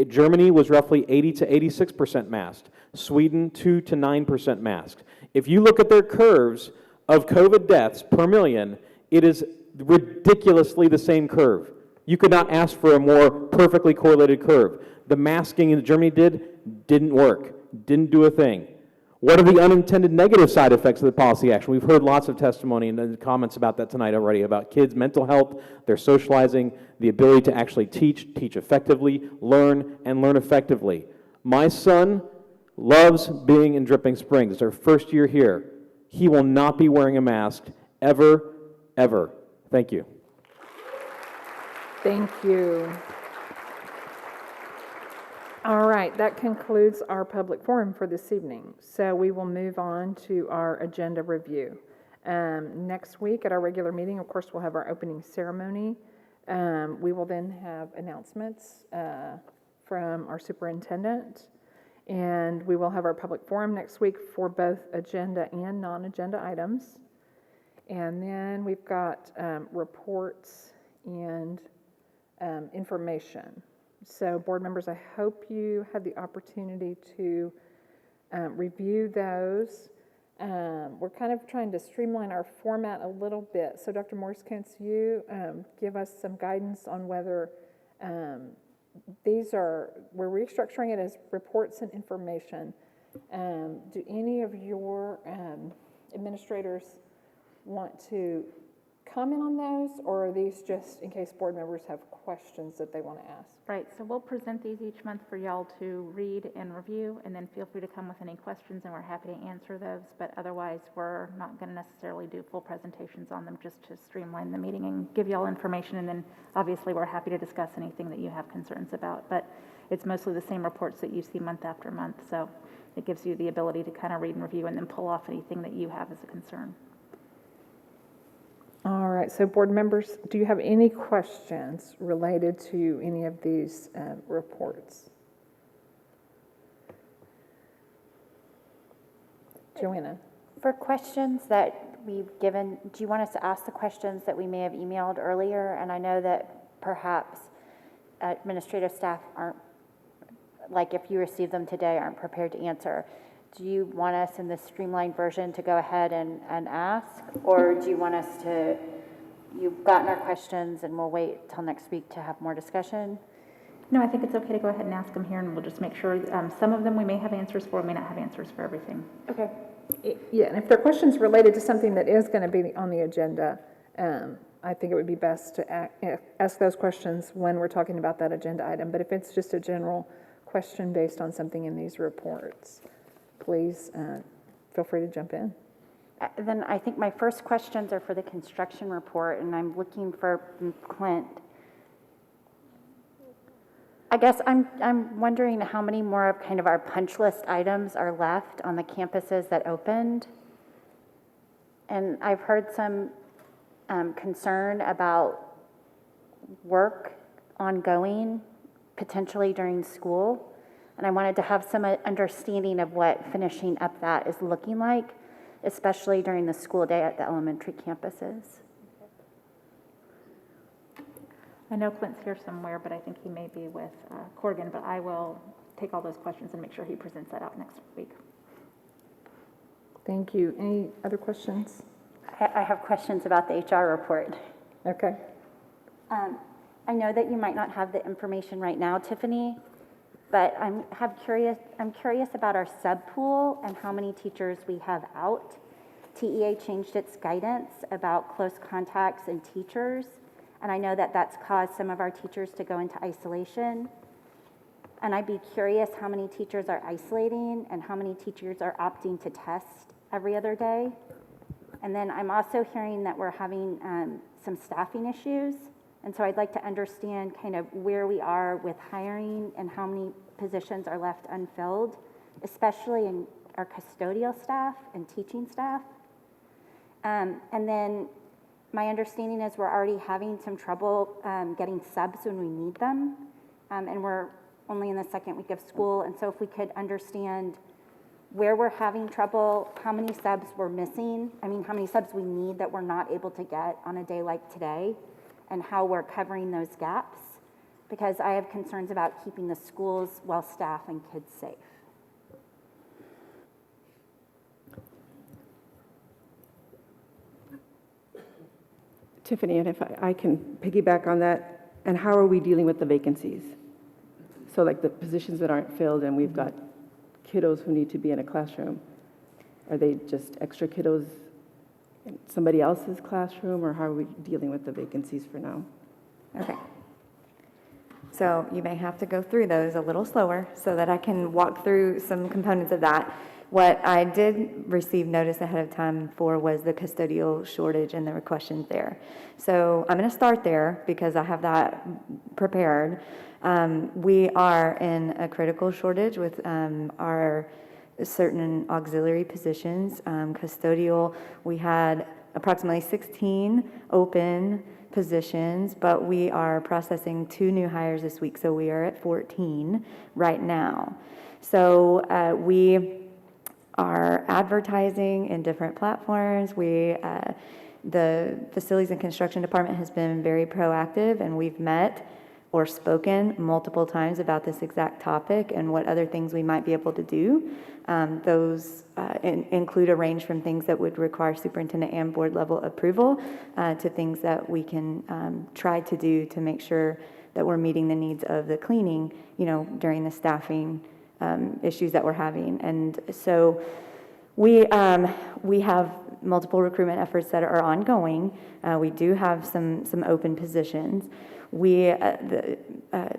Germany was roughly 80 to 86% masked. Sweden, 2 to 9% masked. If you look at their curves of COVID deaths per million, it is ridiculously the same curve. You could not ask for a more perfectly correlated curve. The masking that Germany didn't work, didn't do a thing. What are the unintended negative side effects of the policy action? We've heard lots of testimony and comments about that tonight already, about kids' mental health, their socializing, the ability to actually teach effectively, learn, and learn effectively. My son loves being in Dripping Springs. It's our first year here. He will not be wearing a mask ever, ever. Thank you. Thank you. All right, that concludes our public forum for this evening. So we will move on to our agenda review. Next week at our regular meeting, of course, we'll have our opening ceremony. We will then have announcements from our superintendent, and we will have our public forum next week for both agenda and non-agenda items. And then we've got reports and information. So board members, I hope you had the opportunity to review those. We're kind of trying to streamline our format a little bit. So Dr. Morris, can you give us some guidance on whether we're restructuring it as reports and information. Do any of your administrators want to comment on those, or are these just in case board members have questions that they want to ask? Right, so we'll present these each month for y'all to read and review, and then feel free to come with any questions, and we're happy to answer those. But otherwise, we're not going to necessarily do full presentations on them, just to streamline the meeting and give y'all information. And then obviously, we're happy to discuss anything that you have concerns about. But it's mostly the same reports that you see month after month, so it gives you the ability to kind of read and review and then pull off anything that you have as a concern. All right, so board members, do you have any questions related to any of these reports? Joanna? For questions that we've given, do you want us to ask the questions that we may have emailed earlier? And I know that perhaps administrative staff aren't, like if you receive them today, aren't prepared to answer. Do you want us in the streamlined version to go ahead and ask? Or do you want us to, you've gotten our questions and we'll wait till next week to have more discussion? No, I think it's okay to go ahead and ask them here, and we'll just make sure. Some of them we may have answers for, we may not have answers for everything. Okay. Yeah, and if there are questions related to something that is going to be on the agenda, I think it would be best to ask those questions when we're talking about that agenda item. But if it's just a general question based on something in these reports, please feel free to jump in. Then I think my first questions are for the construction report, and I'm looking for Clint. I guess I'm wondering how many more of kind of our punch list items are left on the campuses that opened. And I've heard some concern about work ongoing, potentially during school. And I wanted to have some understanding of what finishing up that is looking like, especially during the school day at the elementary campuses. I know Clint's here somewhere, but I think he may be with Corrigan, but I will take all those questions and make sure he presents that out next week. Thank you. Any other questions? I have questions about the HR report. Okay. I know that you might not have the information right now, Tiffany, but I'm curious about our sub-pool and how many teachers we have out. TEA changed its guidance about close contacts and teachers, and I know that that's caused some of our teachers to go into isolation. And I'd be curious how many teachers are isolating and how many teachers are opting to test every other day. And then I'm also hearing that we're having some staffing issues. And so I'd like to understand kind of where we are with hiring and how many positions are left unfilled, especially in our custodial staff and teaching staff. And then my understanding is we're already having some trouble getting subs when we need them. And we're only in the second week of school. And so if we could understand where we're having trouble, how many subs we're missing, how many subs we need that we're not able to get on a day like today, and how we're covering those gaps, because I have concerns about keeping the schools well-staffed and kids safe. Tiffany, and if I can piggyback on that, and how are we dealing with the vacancies? So like the positions that aren't filled and we've got kiddos who need to be in a classroom, Are they just extra kiddos in somebody else's classroom, or how are we dealing with the vacancies for now? Okay. So you may have to go through those a little slower so that I can walk through some components of that. What I did receive notice ahead of time for was the custodial shortage and the questions there. So I'm going to start there because I have that prepared. We are in a critical shortage with our certain auxiliary positions. Custodial, we had approximately 16 open positions, but we are processing 2 new hires this week, so we are at 14 right now. So we are advertising in different platforms. The Facilities and Construction Department has been very proactive, and we've met or spoken multiple times about this exact topic and what other things we might be able to do. Those include a range from things that would require superintendent and board level approval to things that we can try to do to make sure that we're meeting the needs of the cleaning, during the staffing issues that we're having. And so we have multiple recruitment efforts that are ongoing. We do have some open positions.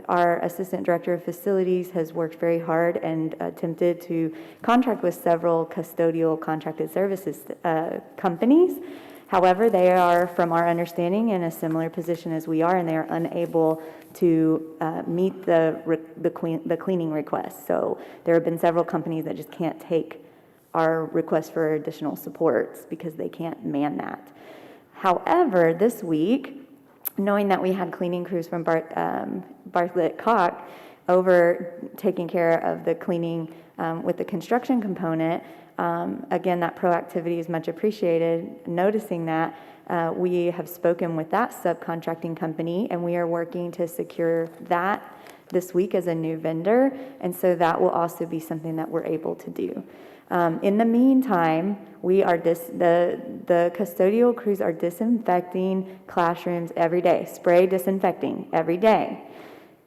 Our Assistant Director of Facilities has worked very hard and attempted to contract with several custodial contracted services companies. However, they are, from our understanding, in a similar position as we are, and they are unable to meet the cleaning requests. So there have been several companies that just can't take our request for additional supports because they can't man that. However, this week, knowing that we had cleaning crews from Bartlett Cock over taking care of the cleaning with the construction component, again, that proactivity is much appreciated. Noticing that, we have spoken with that subcontracting company, and we are working to secure that this week as a new vendor, and so that will also be something that we're able to do. In the meantime, the custodial crews are disinfecting classrooms every day, spray disinfecting every day.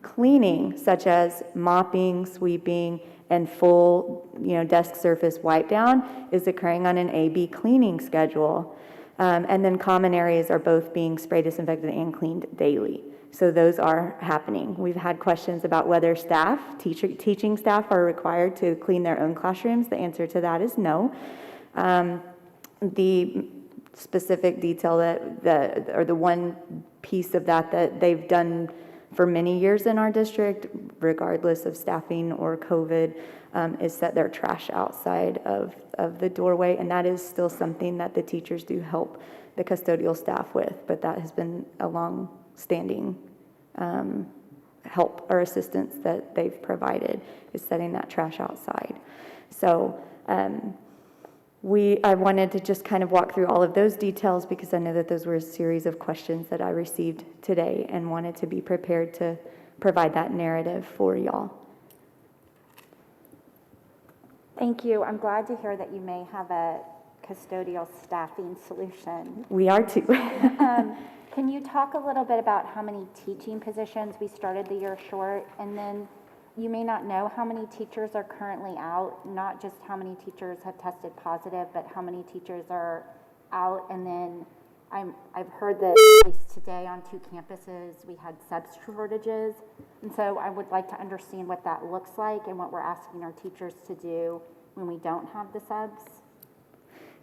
Cleaning, such as mopping, sweeping, and full desk surface wipe down, is occurring on an A/B cleaning schedule. And then common areas are both being spray disinfected and cleaned daily. So those are happening. We've had questions about whether teaching staff are required to clean their own classrooms. The answer to that is no. The specific detail or the one piece of that they've done for many years in our district, regardless of staffing or COVID, is set their trash outside of the doorway, and that is still something that the teachers do help the custodial staff with, but that has been a long-standing help or assistance that they've provided, is setting that trash outside. So I wanted to just kind of walk through all of those details because I know that those were a series of questions that I received today and wanted to be prepared to provide that narrative for y'all. Thank you. I'm glad to hear that you may have a custodial staffing solution. We are too. Can you talk a little bit about how many teaching positions we started the year short? And then you may not know how many teachers are currently out, not just how many teachers have tested positive, but how many teachers are out. And then I've heard that at least today on 2 campuses we had sub shortages. And so I would like to understand what that looks like and what we're asking our teachers to do when we don't have the subs.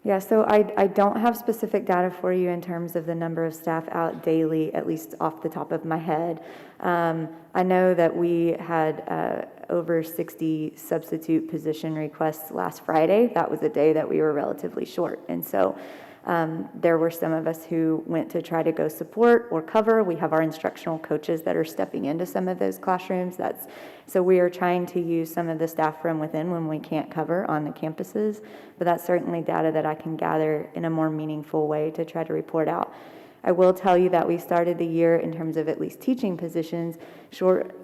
Yeah, so I don't have specific data for you in terms of the number of staff out daily, at least off the top of my head. I know that we had over 60 substitute position requests last Friday. That was a day that we were relatively short. And so there were some of us who went to try to go support or cover. We have our instructional coaches that are stepping into some of those classrooms. So we are trying to use some of the staff from within when we can't cover on the campuses. But that's certainly data that I can gather in a more meaningful way to try to report out. I will tell you that we started the year in terms of at least teaching positions short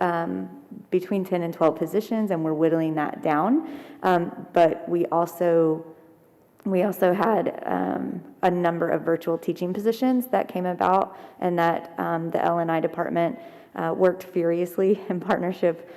between 10 and 12 positions, and we're whittling that down. But we also had a number of virtual teaching positions that came about, and that the L&I department worked furiously in partnership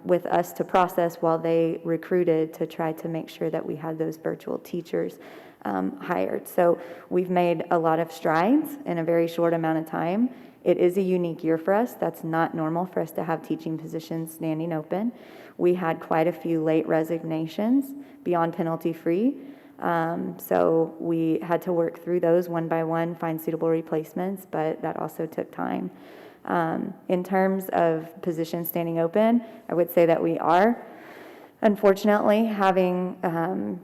with us to process while they recruited to try to make sure that we had those virtual teachers hired. So we've made a lot of strides in a very short amount of time. It is a unique year for us. That's not normal for us to have teaching positions standing open. We had quite a few late resignations beyond penalty free. So we had to work through those one by one, find suitable replacements, but that also took time. In terms of positions standing open, I would say that we are, unfortunately, having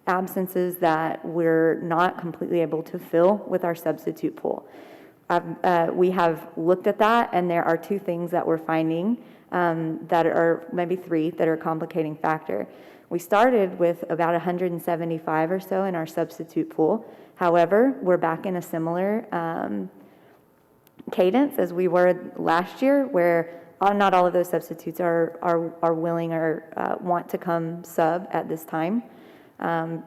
absences that we're not completely able to fill with our substitute pool. We have looked at that, and there are two things that we're finding that are, maybe three, that are a complicating factor. We started with about 175 or so in our substitute pool. However, we're back in a similar cadence as we were last year, where not all of those substitutes are willing or want to come sub at this time,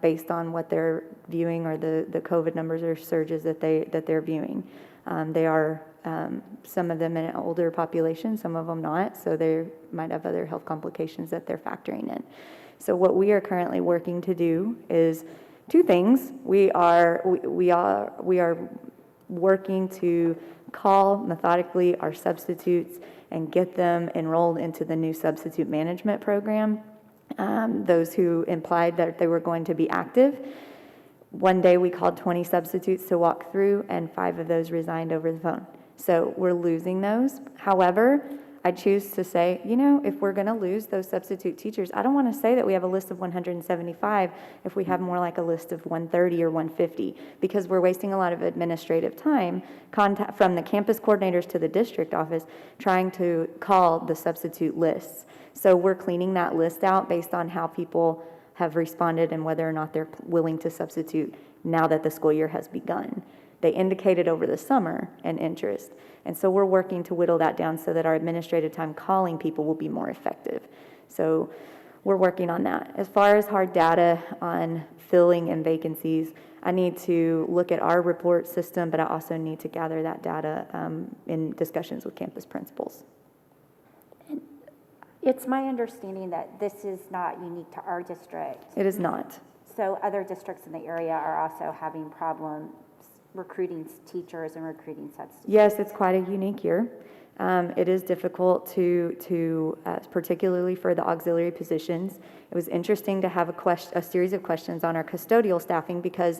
based on what they're viewing or the COVID numbers or surges that they're viewing. They are, some of them in an older population, some of them not, so they might have other health complications that they're factoring in. So what we are currently working to do is two things. We are working to call methodically our substitutes and get them enrolled into the new substitute management program. Those who implied that they were going to be active. One day we called 20 substitutes to walk through, and 5 of those resigned over the phone. So we're losing those. However, I choose to say, you know, if we're going to lose those substitute teachers, I don't want to say that we have a list of 175 if we have more like a list of 130 or 150, because we're wasting a lot of administrative time from the campus coordinators to the district office trying to call the substitute lists. So we're cleaning that list out based on how people have responded and whether or not they're willing to substitute now that the school year has begun. They indicated over the summer an interest. And so we're working to whittle that down so that our administrative time calling people will be more effective. So we're working on that. As far as hard data on filling and vacancies, I need to look at our report system, but I also need to gather that data in discussions with campus principals. It's my understanding that this is not unique to our district. It is not. So other districts in the area are also having problems recruiting teachers and recruiting substitutes. Yes, it's quite a unique year. It is difficult to particularly for the auxiliary positions. It was interesting to have a series of questions on our custodial staffing, because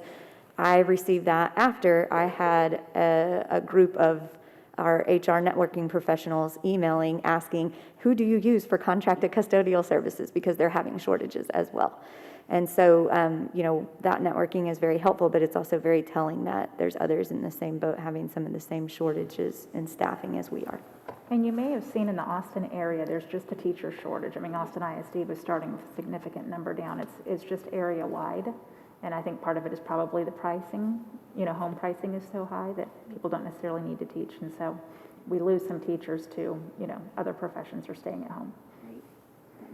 I received that after I had a group of our HR networking professionals emailing, asking, who do you use for contracted custodial services? Because they're having shortages as well. And so, you know, that networking is very helpful, but it's also very telling that there's others in the same boat having some of the same shortages in staffing as we are. And you may have seen in the Austin area, there's just a teacher shortage. I mean, Austin ISD was starting with a significant number down. It's just area-wide. And I think part of it is probably the pricing. You know, home pricing is so high that people don't necessarily need to teach. And so we lose some teachers to, you know, other professions are staying at home.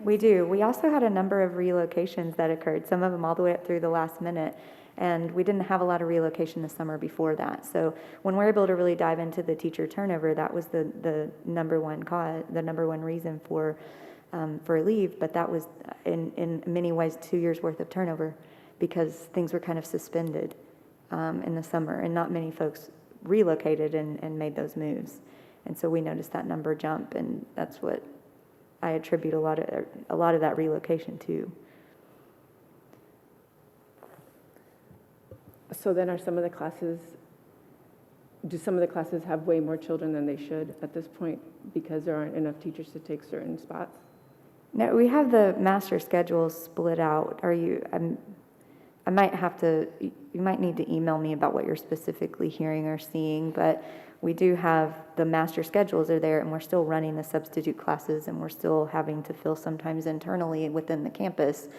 We do. We also had a number of relocations that occurred, some of them all the way up through the last minute. And we didn't have a lot of relocation the summer before that. So when we're able to really dive into the teacher turnover, that was the number one cause, the number one reason for leave. But that was in many ways 2 years worth of turnover, because things were kind of suspended in the summer, and not many folks relocated and made those moves. And so we noticed that number jump, and that's what I attribute a lot of that relocation to. So then do some of the classes have way more children than they should at this point because there aren't enough teachers to take certain spots? No, we have the master schedules split out. I might have to, you might need to email me about what you're specifically hearing or seeing, but we do have the master schedules are there, and we're still running the substitute classes, and we're still having to fill sometimes internally within the campus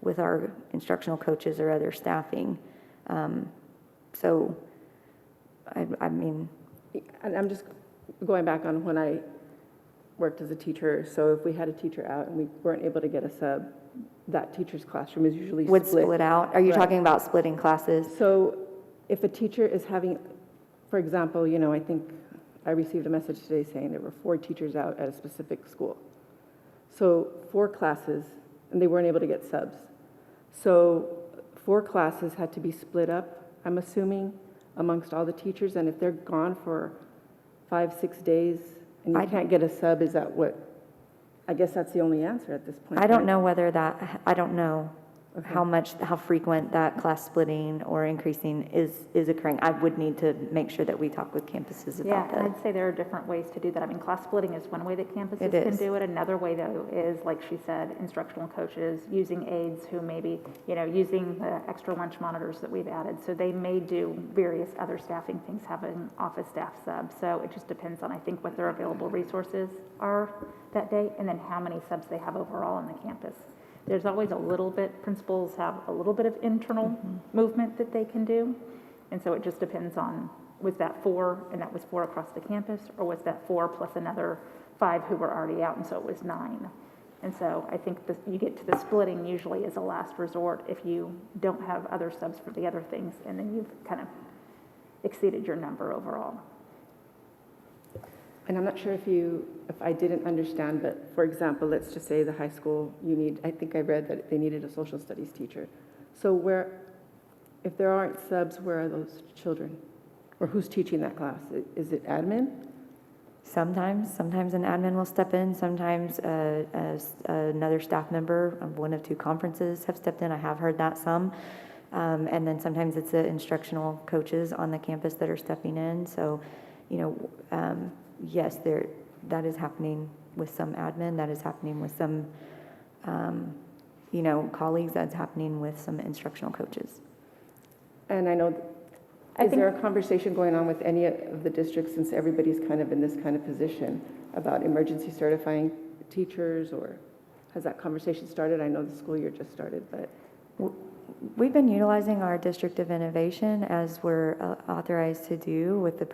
with our instructional coaches or other staffing. So, I mean. And I'm just going back on when I worked as a teacher. So if we had a teacher out and we weren't able to get a sub, that teacher's classroom is usually would split out. Are you talking about splitting classes? So if a teacher is having, for example, you know, I think I received a message today saying there were 4 teachers out at a specific school. So 4 classes, and they weren't able to get subs. So 4 classes had to be split up, I'm assuming, amongst all the teachers, and if they're gone for 5, 6 days and you can't get a sub, is that what, I guess that's the only answer at this point. I don't right? know whether that, I don't know how frequent that class splitting or increasing is occurring. I would need to make sure that we talk with campuses Yeah, about and that. I'd say there are different ways to do that. I mean, class splitting is one way that campuses It can is. do it. Another way, though, is, like she said, instructional coaches using aides who maybe, using the extra lunch monitors that we've added. So they may do various other staffing things, having office staff subs. So it just depends on, I think, what their available resources are that day, and then how many subs they have overall on the campus. There's always a little bit, principals have a little bit of internal movement that they can do. And so it just depends on, was that 4 and that was 4 across the campus, or was that 4 plus another 5 who were already out, and so it was 9. And so I think you get to the splitting usually as a last resort if you don't have other subs for the other things, and then you've kind of exceeded your number overall. And I'm not sure if I didn't understand, but for example, let's just say the high school, I think I read that they needed a social studies teacher. So if there aren't subs, where are those children? Or who's teaching that class? Is it admin? Sometimes an admin will step in. Sometimes another staff member of one of 2 conferences have stepped in. I have heard that some. And then sometimes it's the instructional coaches on the campus that are stepping in. So, yes, that is happening with some admin. That is happening with some, colleagues. That's happening with some instructional coaches. And I know, is there a conversation going on with any of the districts, since everybody's kind of in this kind of position, about emergency certifying teachers, or has that conversation started? I know the school year just started, but. We've been utilizing our District of Innovation as we're authorized to do with the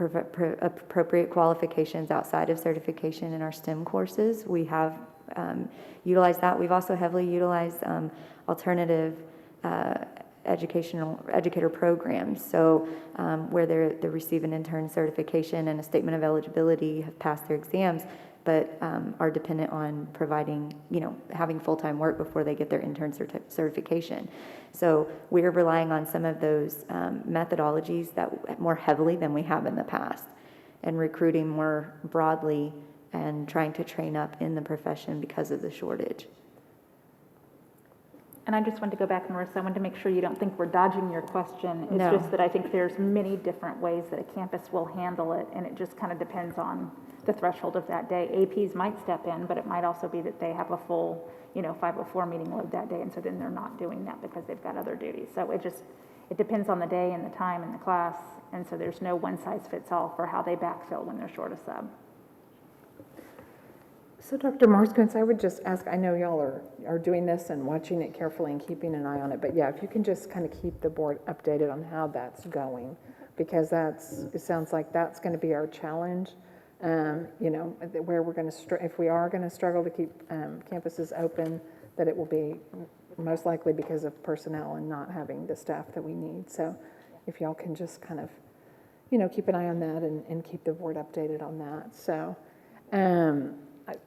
appropriate qualifications outside of certification in our STEM courses. We have utilized that. We've also heavily utilized alternative educator programs. So where they receive an intern certification and a statement of eligibility, have passed their exams, but are dependent on providing, having full-time work before they get their intern certification. So we're relying on some of those methodologies that more heavily than we have in the past, and recruiting more broadly and trying to train up in the profession because of the shortage. And I just wanted to go back, Marissa, I wanted to make sure you don't think we're dodging your question. It's No. just that I think there's many different ways that a campus will handle it, and it just kind of depends on the threshold of that day. APs might step in, but it might also be that they have a full, 504 meeting load that day, and so then they're not doing that because they've got other duties. So it depends on the day and the time and the class, and so there's no one size fits all for how they backfill when they're short a sub. So Dr. Marskowitz, I would just ask, I know y'all are doing this and watching it carefully and keeping an eye on it, but yeah, if you can just kind of keep the board updated on how that's going, because it sounds like that's going to be our challenge. Where we're going to, if we are going to struggle to keep campuses open, that it will be most likely because of personnel and not having the staff that we need. So if y'all can just kind of, keep an eye on that and keep the board updated on that. So,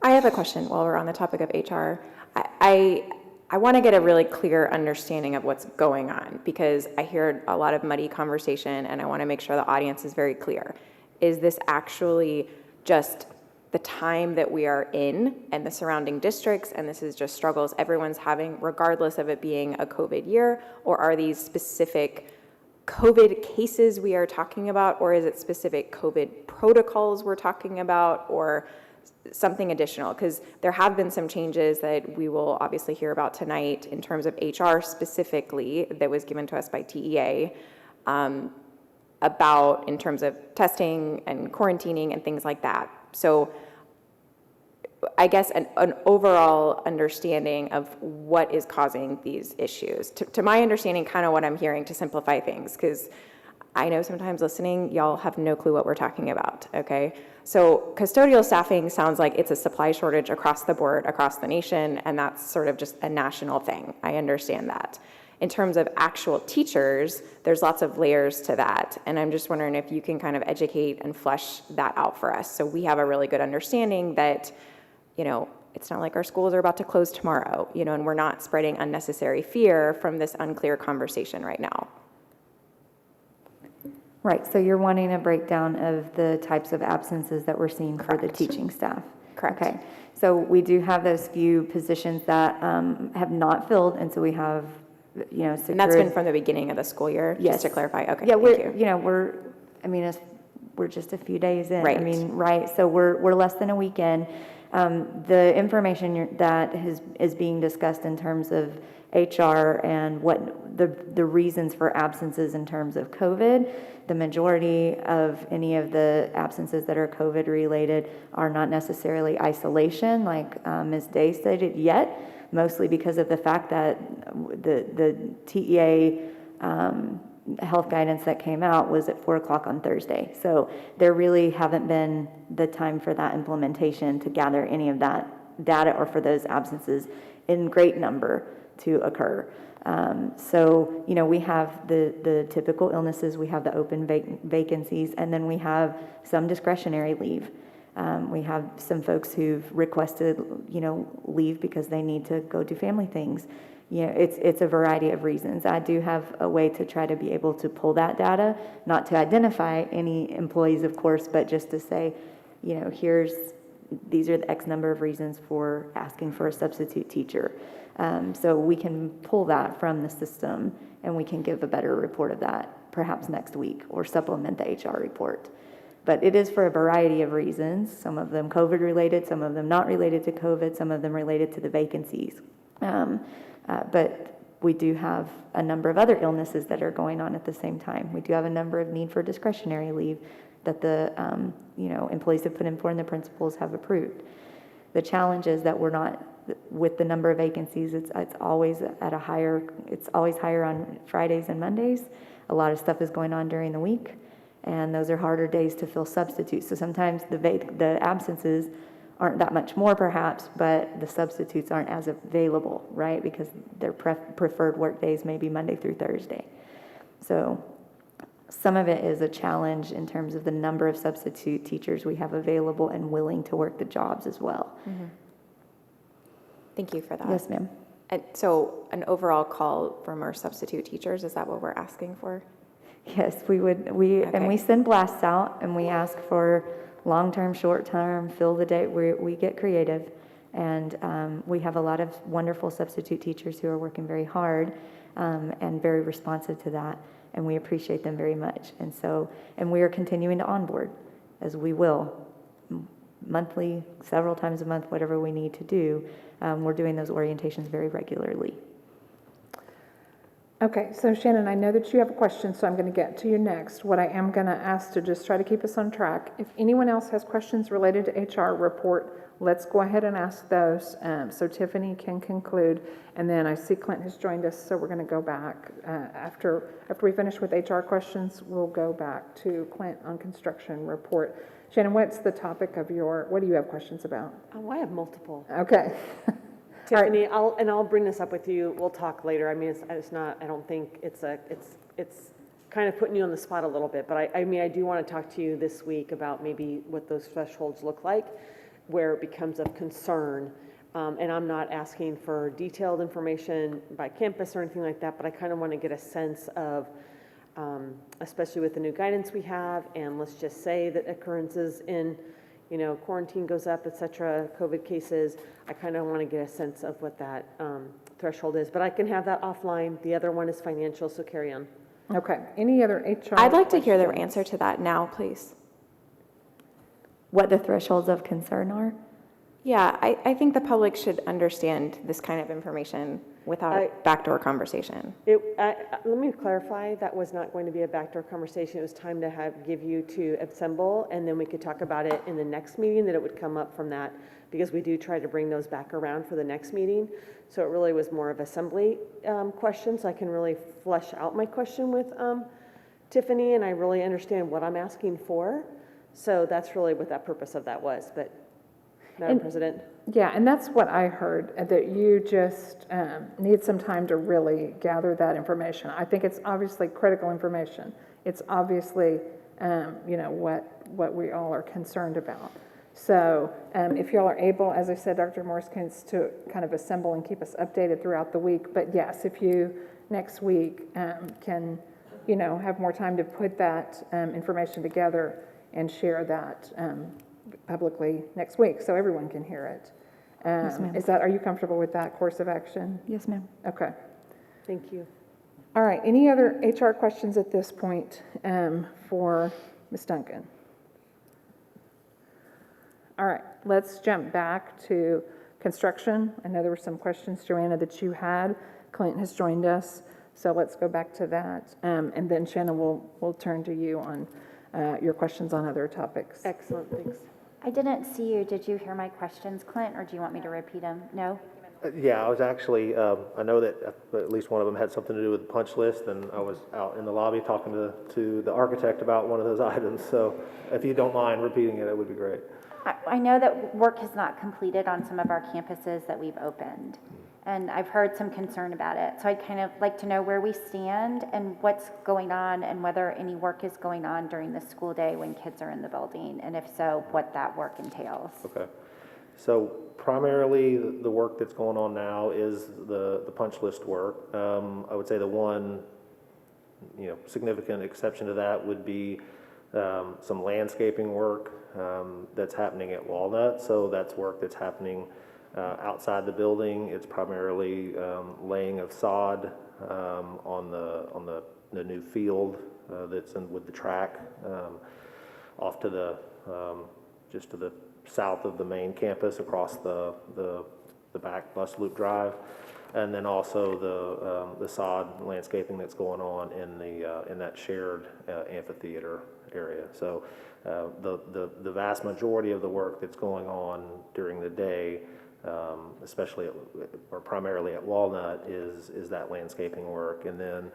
I have a question while we're on the topic of HR. I want to get a really clear understanding of what's going on, because I hear a lot of muddy conversation, and I want to make sure the audience is very clear. Is this actually just the time that we are in and the surrounding districts, and this is just struggles everyone's having regardless of it being a COVID year, or are these specific COVID cases we are talking about, or is it specific COVID protocols we're talking about, or something additional? Because there have been some changes that we will obviously hear about tonight in terms of HR specifically that was given to us by TEA, about in terms of testing and quarantining and things like that. So I guess an overall understanding of what is causing these issues. To my understanding, kind of what I'm hearing, to simplify things, because I know sometimes listening, y'all have no clue what we're talking about, okay? So custodial staffing sounds like it's a supply shortage across the board, across the nation, and that's sort of just a national thing. I understand that. In terms of actual teachers, there's lots of layers to that, and I'm just wondering if you can kind of educate and flesh that out for us, so we have a really good understanding that, it's not like our schools are about to close tomorrow, you know, and we're not spreading unnecessary fear from this unclear conversation right now. Right, so you're wanting a breakdown of the types of absences that we're seeing for the teaching staff? Correct. Okay, so we do have those few positions that have not filled, and so we have, you know, secured. And that's been from the beginning of the school year, Yes. just to clarify? Okay, Yeah, thank you. you know, we're just a few days in. Right. I mean, right, so we're less than a week in. The information that is being discussed in terms of HR and what the reasons for absences in terms of COVID, the majority of any of the absences that are COVID related are not necessarily isolation, like Ms. Day stated yet, mostly because of the fact that the TEA health guidance that came out was at 4 o'clock on Thursday. So there really haven't been the time for that implementation to gather any of that data or for those absences in great number to occur. So, you know, we have the typical illnesses, we have the open vacancies, and then we have some discretionary leave. We have some folks who've requested, you know, leave because they need to go do family things. You know, it's a variety of reasons. I do have a way to try to be able to pull that data, not to identify any employees, of course, but just to say, you know, these are the X number of reasons for asking for a substitute teacher. So we can pull that from the system and we can give a better report of that perhaps next week or supplement the HR report. But it is for a variety of reasons, some of them COVID related, some of them not related to COVID, some of them related to the vacancies. But we do have a number of other illnesses that are going on at the same time. We do have a number of need for discretionary leave that the you know, employees have put in for and the principals have approved. The challenge is that we're not, with the number of vacancies, it's always at a higher, it's always higher on Fridays and Mondays. A lot of stuff is going on during the week, and those are harder days to fill substitutes. So sometimes the absences aren't that much more perhaps, but the substitutes aren't as available, right? Because their preferred work days may be Monday through Thursday. So some of it is a challenge in terms of the number of substitute teachers we have available and willing to work the jobs as well. Mm-hmm. Thank you for that. Yes, ma'am. And so an overall call for more substitute teachers, is that what we're asking for? Yes, we would. And we send blasts out and we ask for long-term, short-term, fill the day. We get creative, and we have a lot of wonderful substitute teachers who are working very hard and very responsive to that, and we appreciate them very much. And so, and we are continuing to onboard, as we will, monthly, several times a month, whatever we need to do. We're doing those orientations very regularly. Okay, so Shannon, I know that you have a question, so I'm going to get to you next. What I am going to ask to just try to keep us on track, if anyone else has questions related to HR report, let's go ahead and ask those so Tiffany can conclude. And then I see Clint has joined us, so we're going to go back. After we finish with HR questions, we'll go back to Clint on construction report. Shannon, what's the topic of what do you have questions about? Oh, I have multiple. Okay. Tiffany, I'll bring this up with you. We'll talk later. I mean, it's not, I don't think it's kind of putting you on the spot a little bit, but I mean, I do want to talk to you this week about maybe what those thresholds look like, where it becomes of concern. And I'm not asking for detailed information by campus or anything like that, but I kind of want to get a sense of, especially with the new guidance we have, and let's just say that occurrences in, you know, quarantine goes up, et cetera, COVID cases, I kind of want to get a sense of what that threshold is. But I can have that offline. The other one is financial, so carry on. Okay. Any other HR I'd like to hear their answer to that now, please. What the thresholds of concern are? Yeah, I think the public should understand this kind of information without a backdoor conversation. Let me clarify, that was not going to be a backdoor conversation. It was time to give you to assemble, and then we could talk about it in the next meeting, that it would come up from that, because we do try to bring those back around for the next meeting. So it really was more of assembly questions. I can really flesh out my question with Tiffany, and I really understand what I'm asking for. So that's really what that purpose of that was. But Madam President. Yeah, and that's what I heard, that you just need some time to really gather that information. I think it's obviously critical information. It's obviously, you know, what we all are concerned about. So if y'all are able, as I said, Dr. Morris to kind of assemble and keep us updated throughout the week. But yes, if you next week can, have more time to put that information together and share that publicly next week so everyone can hear it. Yes, ma'am. Are you comfortable with that course of action? Yes, ma'am. Okay. Thank you. All right, any other HR questions at this point for Ms. Duncan? All right, let's jump back to construction. I know there were some questions, Joanna, that you had. Clint has joined us, so let's go back to that. And then Shannon, we'll turn to you on your questions on other topics. Excellent, thanks. I didn't see you. Did you hear my questions, Clint, or do you want me to repeat them? No? Yeah, I was actually, I know that at least one of them had something to do with the punch list, and I was out in the lobby talking to the architect about one of those items. So if you don't mind repeating it, it would be great. I know that work is not completed on some of our campuses that we've opened, and I've heard some concern about it. So I'd kind of like to know where we stand and what's going on and whether any work is going on during the school day when kids are in the building, and if so, what that work entails. Okay. So primarily the work that's going on now is the punch list work. I would say the one, significant exception to that would be some landscaping work that's happening at Walnut. So that's work that's happening outside the building. It's primarily laying of sod on the new field that's in with the track off to the just to the south of the main campus across the back bus loop drive, and then also the sod landscaping that's going on in that shared amphitheater area. So the vast majority of the work that's going on during the day, especially or primarily at Walnut, is that landscaping work, and then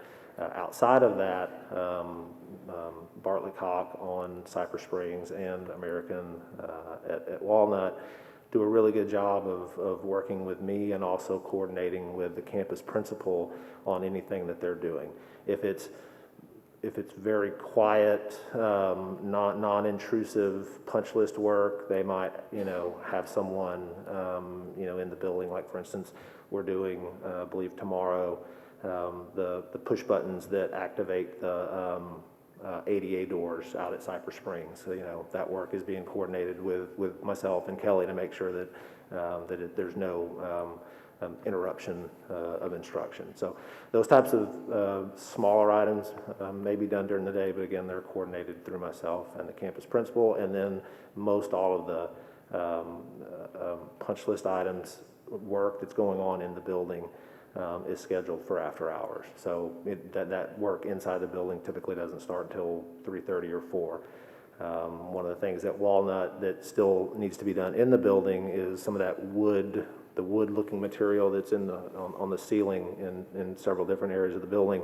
outside of that, Bartlett Cock on Cypress Springs and American at Walnut do a really good job of working with me and also coordinating with the campus principal on anything that they're doing. If it's very quiet, non-intrusive punch list work, they might, have someone, in the building. Like, for instance, we're doing, I believe tomorrow, the push buttons that activate the ADA doors out at Cypress Springs. So, that work is being coordinated with myself and Kelly to make sure that there's no interruption of instruction. So those types of smaller items may be done during the day, but again, they're coordinated through myself and the campus principal, and then most all of the punch list items work that's going on in the building is scheduled for after hours. So that work inside the building typically doesn't start until 3:30 or 4. One of the things at Walnut that still needs to be done in the building is some of that the wood-looking material that's on the ceiling in several different areas of the building.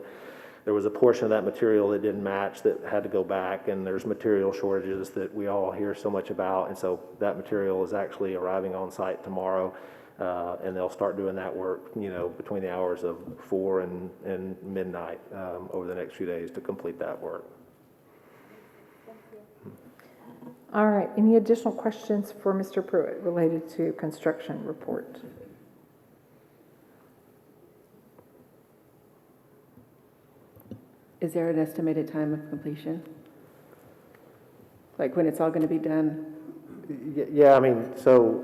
There was a portion of that material that didn't match that had to go back, and there's material shortages that we all hear so much about, and so that material is actually arriving on site tomorrow. And they'll start doing that work, between the hours of 4 and midnight over the next few days to complete that work. All right, any additional questions for Mr. Pruitt related to construction report? Is there an estimated time of completion? Like when it's all going to be done? Yeah, so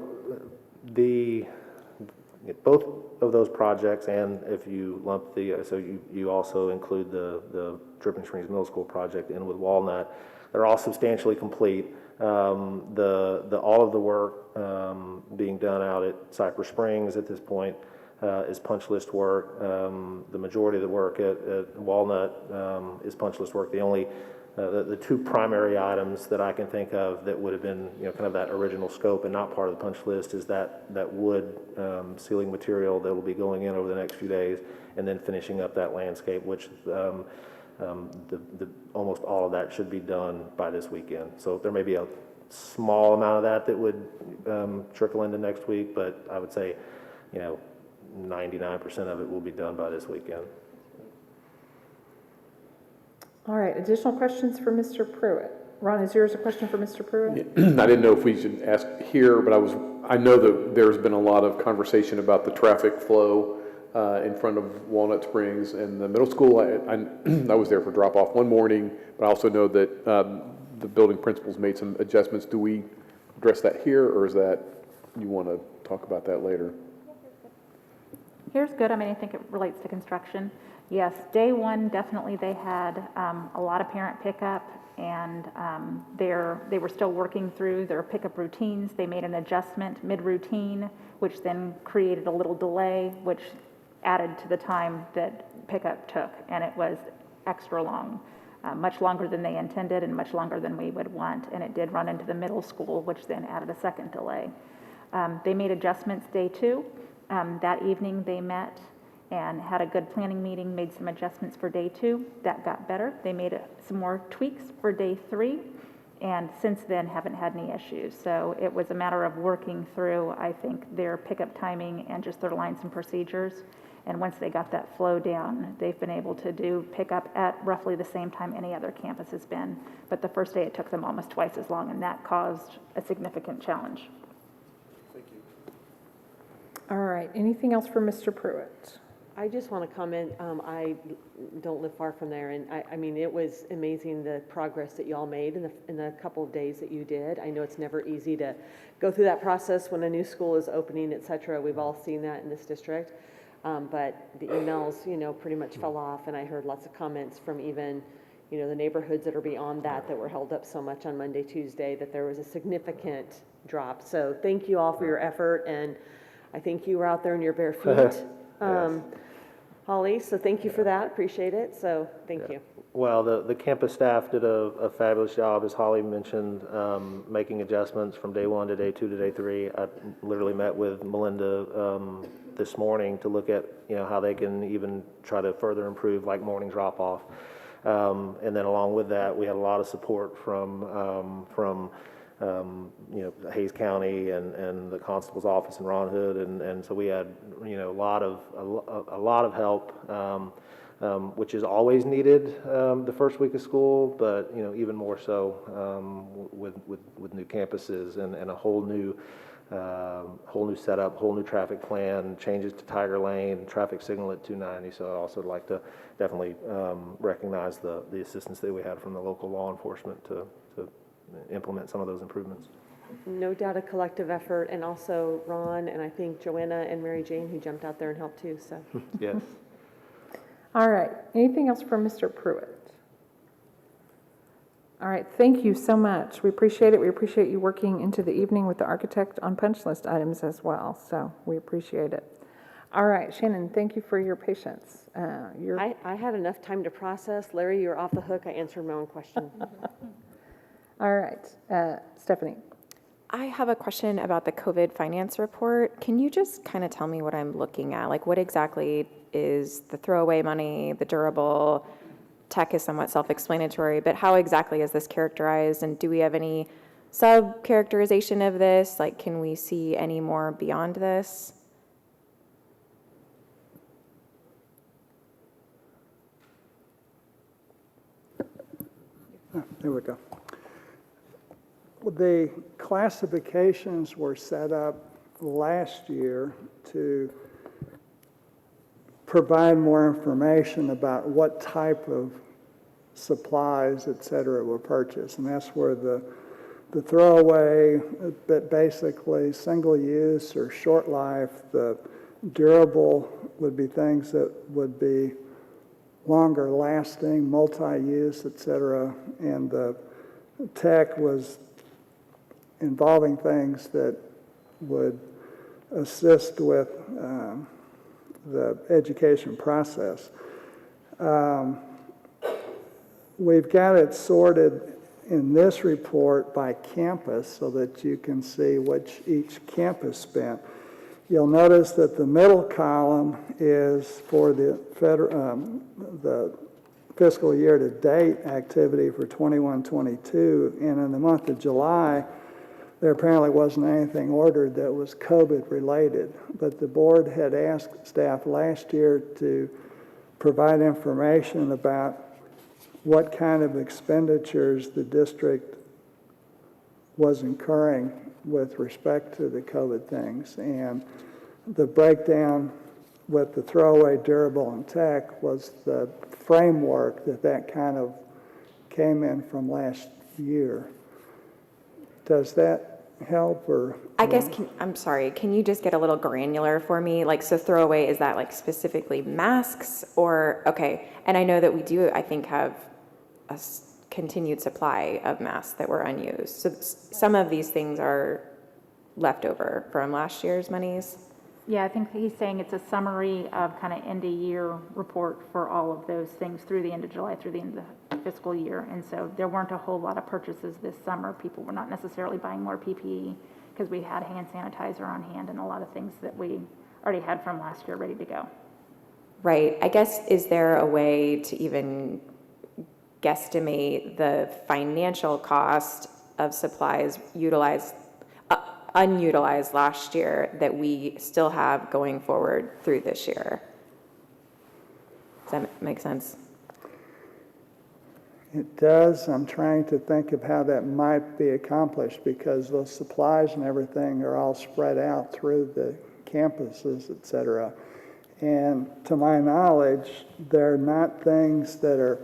both of those projects, and if you lump you also include the Dripping Springs Middle School project in with Walnut, they're all substantially complete. All of the work being done out at Cypress Springs at this point is punch list work. The majority of the work at Walnut is punch list work. The two primary items that I can think of that would have been, kind of that original scope and not part of the punch list is that wood ceiling material that will be going in over the next few days, and then finishing up that landscape, which almost all of that should be done by this weekend. So there may be a small amount of that would trickle into next week, but I would say, 99% of it will be done by this weekend. All right, additional questions for Mr. Pruitt? Ron, is yours a question for Mr. Pruitt? I didn't know if we should ask here, but I know that there's been a lot of conversation about the traffic flow in front of Walnut Springs and the middle school. I was there for drop-off one morning, but I also know that the building principals made some adjustments. Do we address that here, or is that, you want to talk about that later? Here's good. I mean, I think it relates to construction. Yes, day one, definitely they had a lot of parent pickup, and they were still working through their pickup routines. They made an adjustment mid-routine, which then created a little delay, which added to the time that pickup took, and it was extra long, much longer than they intended and much longer than we would want, and it did run into the middle school, which then added a second delay. They made adjustments day two. That evening they met and had a good planning meeting, made some adjustments for day two. That got better. They made some more tweaks for day three, and since then haven't had any issues. So it was a matter of working through, I think, their pickup timing and just their lines and procedures. And once they got that flow down, they've been able to do pickup at roughly the same time any other campus has been. But the first day it took them almost twice as long, and that caused a significant challenge. All right, anything else for Mr. Pruitt? I just want to comment, I don't live far from there, and I mean, it was amazing the progress that you all made in the couple of days that you did. I know it's never easy to go through that process when a new school is opening, et cetera. We've all seen that in this district. But the emails, pretty much fell off, and I heard lots of comments from even, the neighborhoods that are beyond that were held up so much on Monday, Tuesday, that there was a significant drop. So thank you all for your effort, and I think you were out there in your bare feet. Yes. Holly, so thank you for that, appreciate it, so thank you. Well, the campus staff did a fabulous job, as Holly mentioned, making adjustments from day one to day two to day three. I literally met with Melinda this morning to look at, how they can even try to further improve, like morning drop-off. And then along with that, we had a lot of support from Hayes County and the constable's office in Ron Hood, and so we had, a lot of help, which is always needed the first week of school, but even more so with new campuses and a whole new setup, whole new traffic plan, changes to Tiger Lane, traffic signal at 290. So I also would like to definitely recognize the assistance that we had from the local law enforcement to implement some of those improvements. No doubt a collective effort, and also Ron, and I think Joanna and Mary Jane, who jumped out there and helped too, so. Yes. All right, anything else for Mr. Pruitt? All right, thank you so much. We appreciate it. We appreciate you working into the evening with the architect on punch list items as well, so we appreciate it. All right, Shannon, thank you for your patience. I had enough time to process. Larry, you're off the hook. I answered my own question. All right, Stephanie. I have a question about the COVID finance report. Can you just kind of tell me what I'm looking at? Like, what exactly is the throwaway money, the durable? Tech is somewhat self-explanatory, but how exactly is this characterized? And do we have any sub-characterization of this? Like, can we see any more beyond this? There we go. The classifications were set up last year to provide more information about what type of supplies, et cetera, were purchased. And that's where the throwaway, but basically single use or short life, the durable would be things that would be longer lasting, multi-use, et cetera. And the tech was involving things that would assist with the education process. We've got it sorted in this report by campus so that you can see what each campus spent. You'll notice that the middle column is for the fiscal year to date activity for 21-22, and in the month of July, there apparently wasn't anything ordered that was COVID related, but the board had asked staff last year to provide information about what kind of expenditures the district was incurring with respect to the COVID things. And the breakdown with the throwaway, durable, and tech was the framework that kind of came in from last year. Does that help, or? I guess, I'm sorry, can you just get a little granular for me? Like, so throwaway, is that like specifically masks or, okay. And I know that we do, I think, have a continued supply of masks that were unused. So some of these things are leftover from last year's monies. Yeah, I think he's saying it's a summary of kind of end of year report for all of those things through the end of July, through the end of the fiscal year. And so there weren't a whole lot of purchases this summer. People were not necessarily buying more PPE because we had hand sanitizer on hand and a lot of things that we already had from last year ready to go. Right. I guess, is there a way to even guesstimate the financial cost of supplies unutilized last year that we still have going forward through this year? Does that make sense? It does. I'm trying to think of how that might be accomplished because those supplies and everything are all spread out through the campuses, et cetera. And to my knowledge, they're not things that are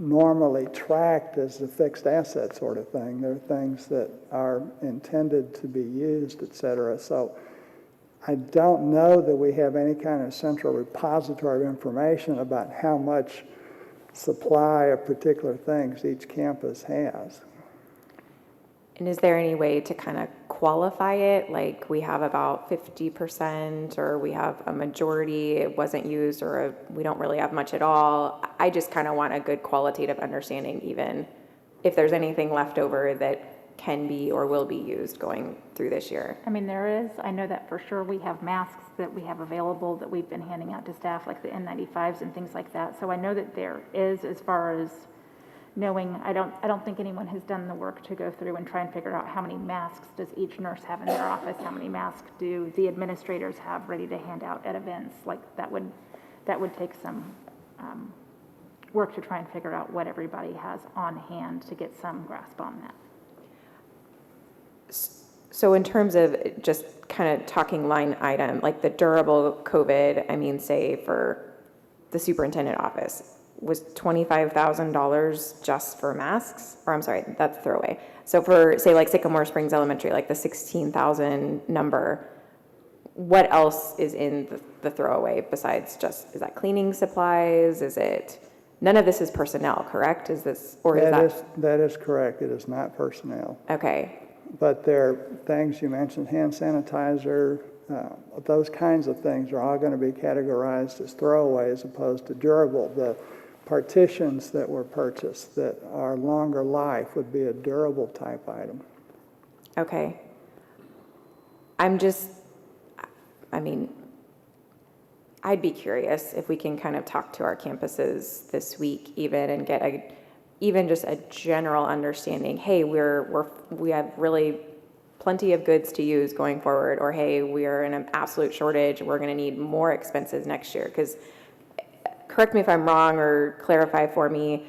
normally tracked as a fixed asset sort of thing. They're things that are intended to be used, et cetera. So I don't know that we have any kind of central repository of information about how much supply of particular things each campus has. And is there any way to kind of qualify it? Like, we have about 50%, or we have a majority, it wasn't used, or we don't really have much at all. I just kind of want a good qualitative understanding, even if there's anything left over that can be or will be used going through this year. I mean, there is. I know that for sure. We have masks that we have available that we've been handing out to staff, like the N95s and things like that. So I know that there is, as far as knowing, I don't think anyone has done the work to go through and try and figure out how many masks does each nurse have in their office, how many masks do the administrators have ready to hand out at events. Like, that would take some work to try and figure out what everybody has on hand to get some grasp on that. So in terms of just kind of talking line item, like the durable COVID, I mean, say for the superintendent office, was $25,000 just for masks? Or I'm sorry, that's throwaway. So for, say, like Sycamore Springs Elementary, like the 16,000 number, what else is in the throwaway besides just, is that cleaning supplies? Is it, none of this is personnel, correct? Is this, or is that? That is correct. It is not personnel. Okay. But there are things you mentioned, hand sanitizer, those kinds of things are all going to be categorized as throwaway as opposed to durable. The partitions that were purchased that are longer life would be a durable type item. Okay. I mean, I'd be curious if we can kind of talk to our campuses this week even and get even just a general understanding. Hey, we have really plenty of goods to use going forward, or hey, we are in an absolute shortage. We're going to need more expenses next year. Because, correct me if I'm wrong or clarify for me,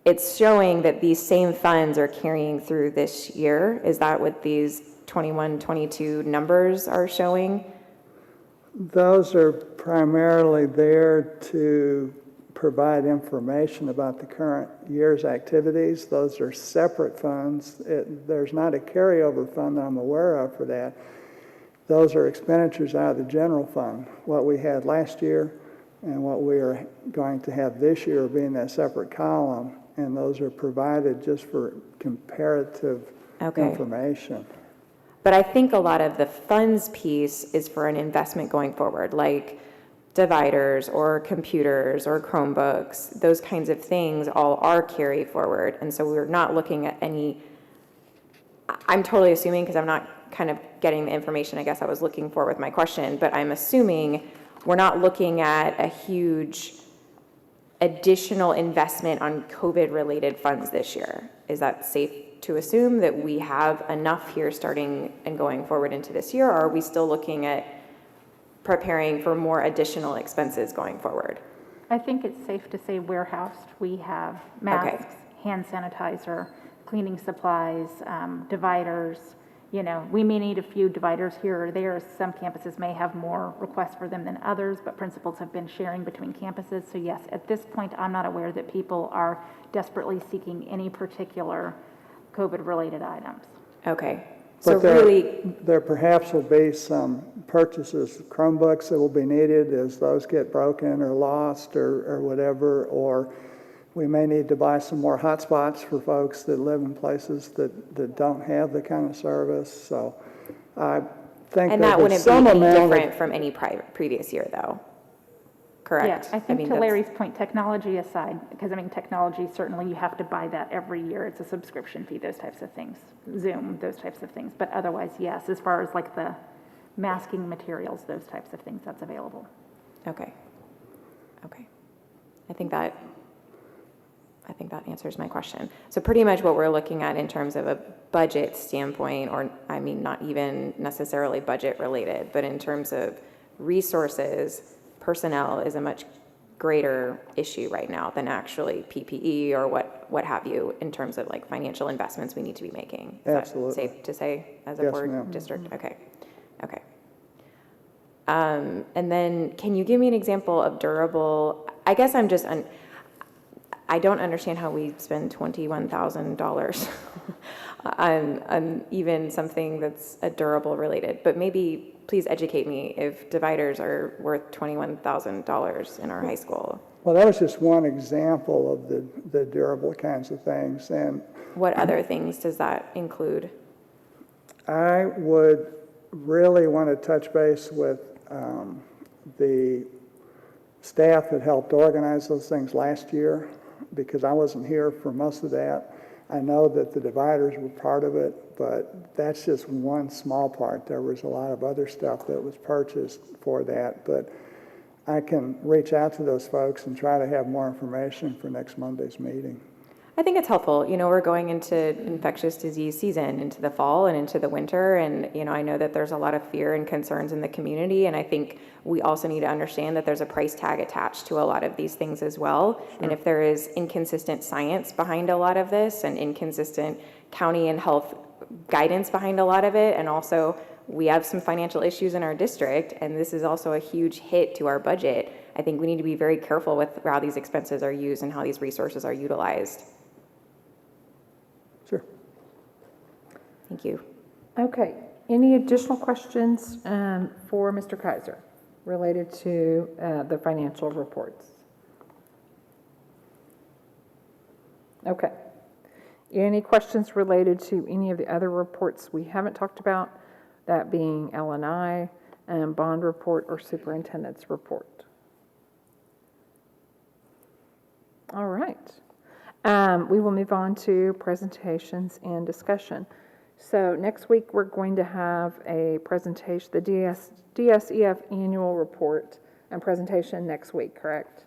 it's showing that these same funds are carrying through this year. Is that what these 21, 22 numbers are showing? Those are primarily there to provide information about the current year's activities. Those are separate funds. There's not a carryover fund that I'm aware of for that. Those are expenditures out of the general fund. What we had last year and what we are going to have this year will be in that separate column, and those are provided just for comparative information. But I think a lot of the funds piece is for an investment going forward, like dividers or computers or Chromebooks. Those kinds of things all are carry forward. And so we're not looking at any, I'm totally assuming, because I'm not kind of getting the information I guess I was looking for with my question, but I'm assuming we're not looking at a huge additional investment on COVID-related funds this year. Is that safe to assume that we have enough here starting and going forward into this year, or are we still looking at preparing for more additional expenses going forward? I think it's safe to say warehoused. We have masks, hand sanitizer, cleaning supplies, dividers. You know, we may need a few dividers here or there. Some campuses may have more requests for them than others, but principals have been sharing between campuses. So yes, at this point, I'm not aware that people are desperately seeking any particular COVID-related items. Okay. So But there, really, there perhaps will be some purchases, Chromebooks that will be needed as those get broken or lost or whatever, or we may need to buy some more hotspots for folks that live in places that don't have the kind of service. So I think and that wouldn't be any different from any previous year, though. Correct? Yeah, I think to that's- Larry's point, technology aside, because I mean, technology, certainly you have to buy that every year. It's a subscription fee, those types of things. Zoom, those types of things. But otherwise, yes, as far as like the masking materials, those types of things, that's available. Okay. Okay. I think that answers my question. So pretty much what we're looking at in terms of a budget standpoint, or I mean, not even necessarily budget related, but in terms of resources, personnel is a much greater issue right now than actually PPE or what have you in terms of like financial investments we need to be making. Is Absolutely. that safe to say as a Yes, board ma'am. district? Okay. Okay. And then can you give me an example of durable? I guess I'm just, I don't understand how we spend $21,000 on even something that's a durable related, but maybe please educate me if dividers are worth $21,000 in our high school. Well, that was just one example of the durable kinds of things. And what other things does that include? I would really want to touch base with the staff that helped organize those things last year, because I wasn't here for most of that. I know that the dividers were part of it, but that's just one small part. There was a lot of other stuff that was purchased for that, but I can reach out to those folks and try to have more information for next Monday's meeting. I think it's helpful. You know, we're going into infectious disease season, into the fall and into the winter. And, you know, I know that there's a lot of fear and concerns in the community. And I think we also need to understand that there's a price tag attached to a lot of these things as well. Sure. And if there is inconsistent science behind a lot of this and inconsistent county and health guidance behind a lot of it, and also we have some financial issues in our district, and this is also a huge hit to our budget, I think we need to be very careful with how these expenses are used and how these resources are utilized. Sure. Thank you. Okay. Any additional questions for Mr. Kaiser related to the financial reports? Okay. Any questions related to any of the other reports we haven't talked about, that being L&I, bond report, or superintendent's report? All right. We will move on to presentations and discussion. So next week, we're going to have a presentation, the DSEF annual report and presentation next week, correct?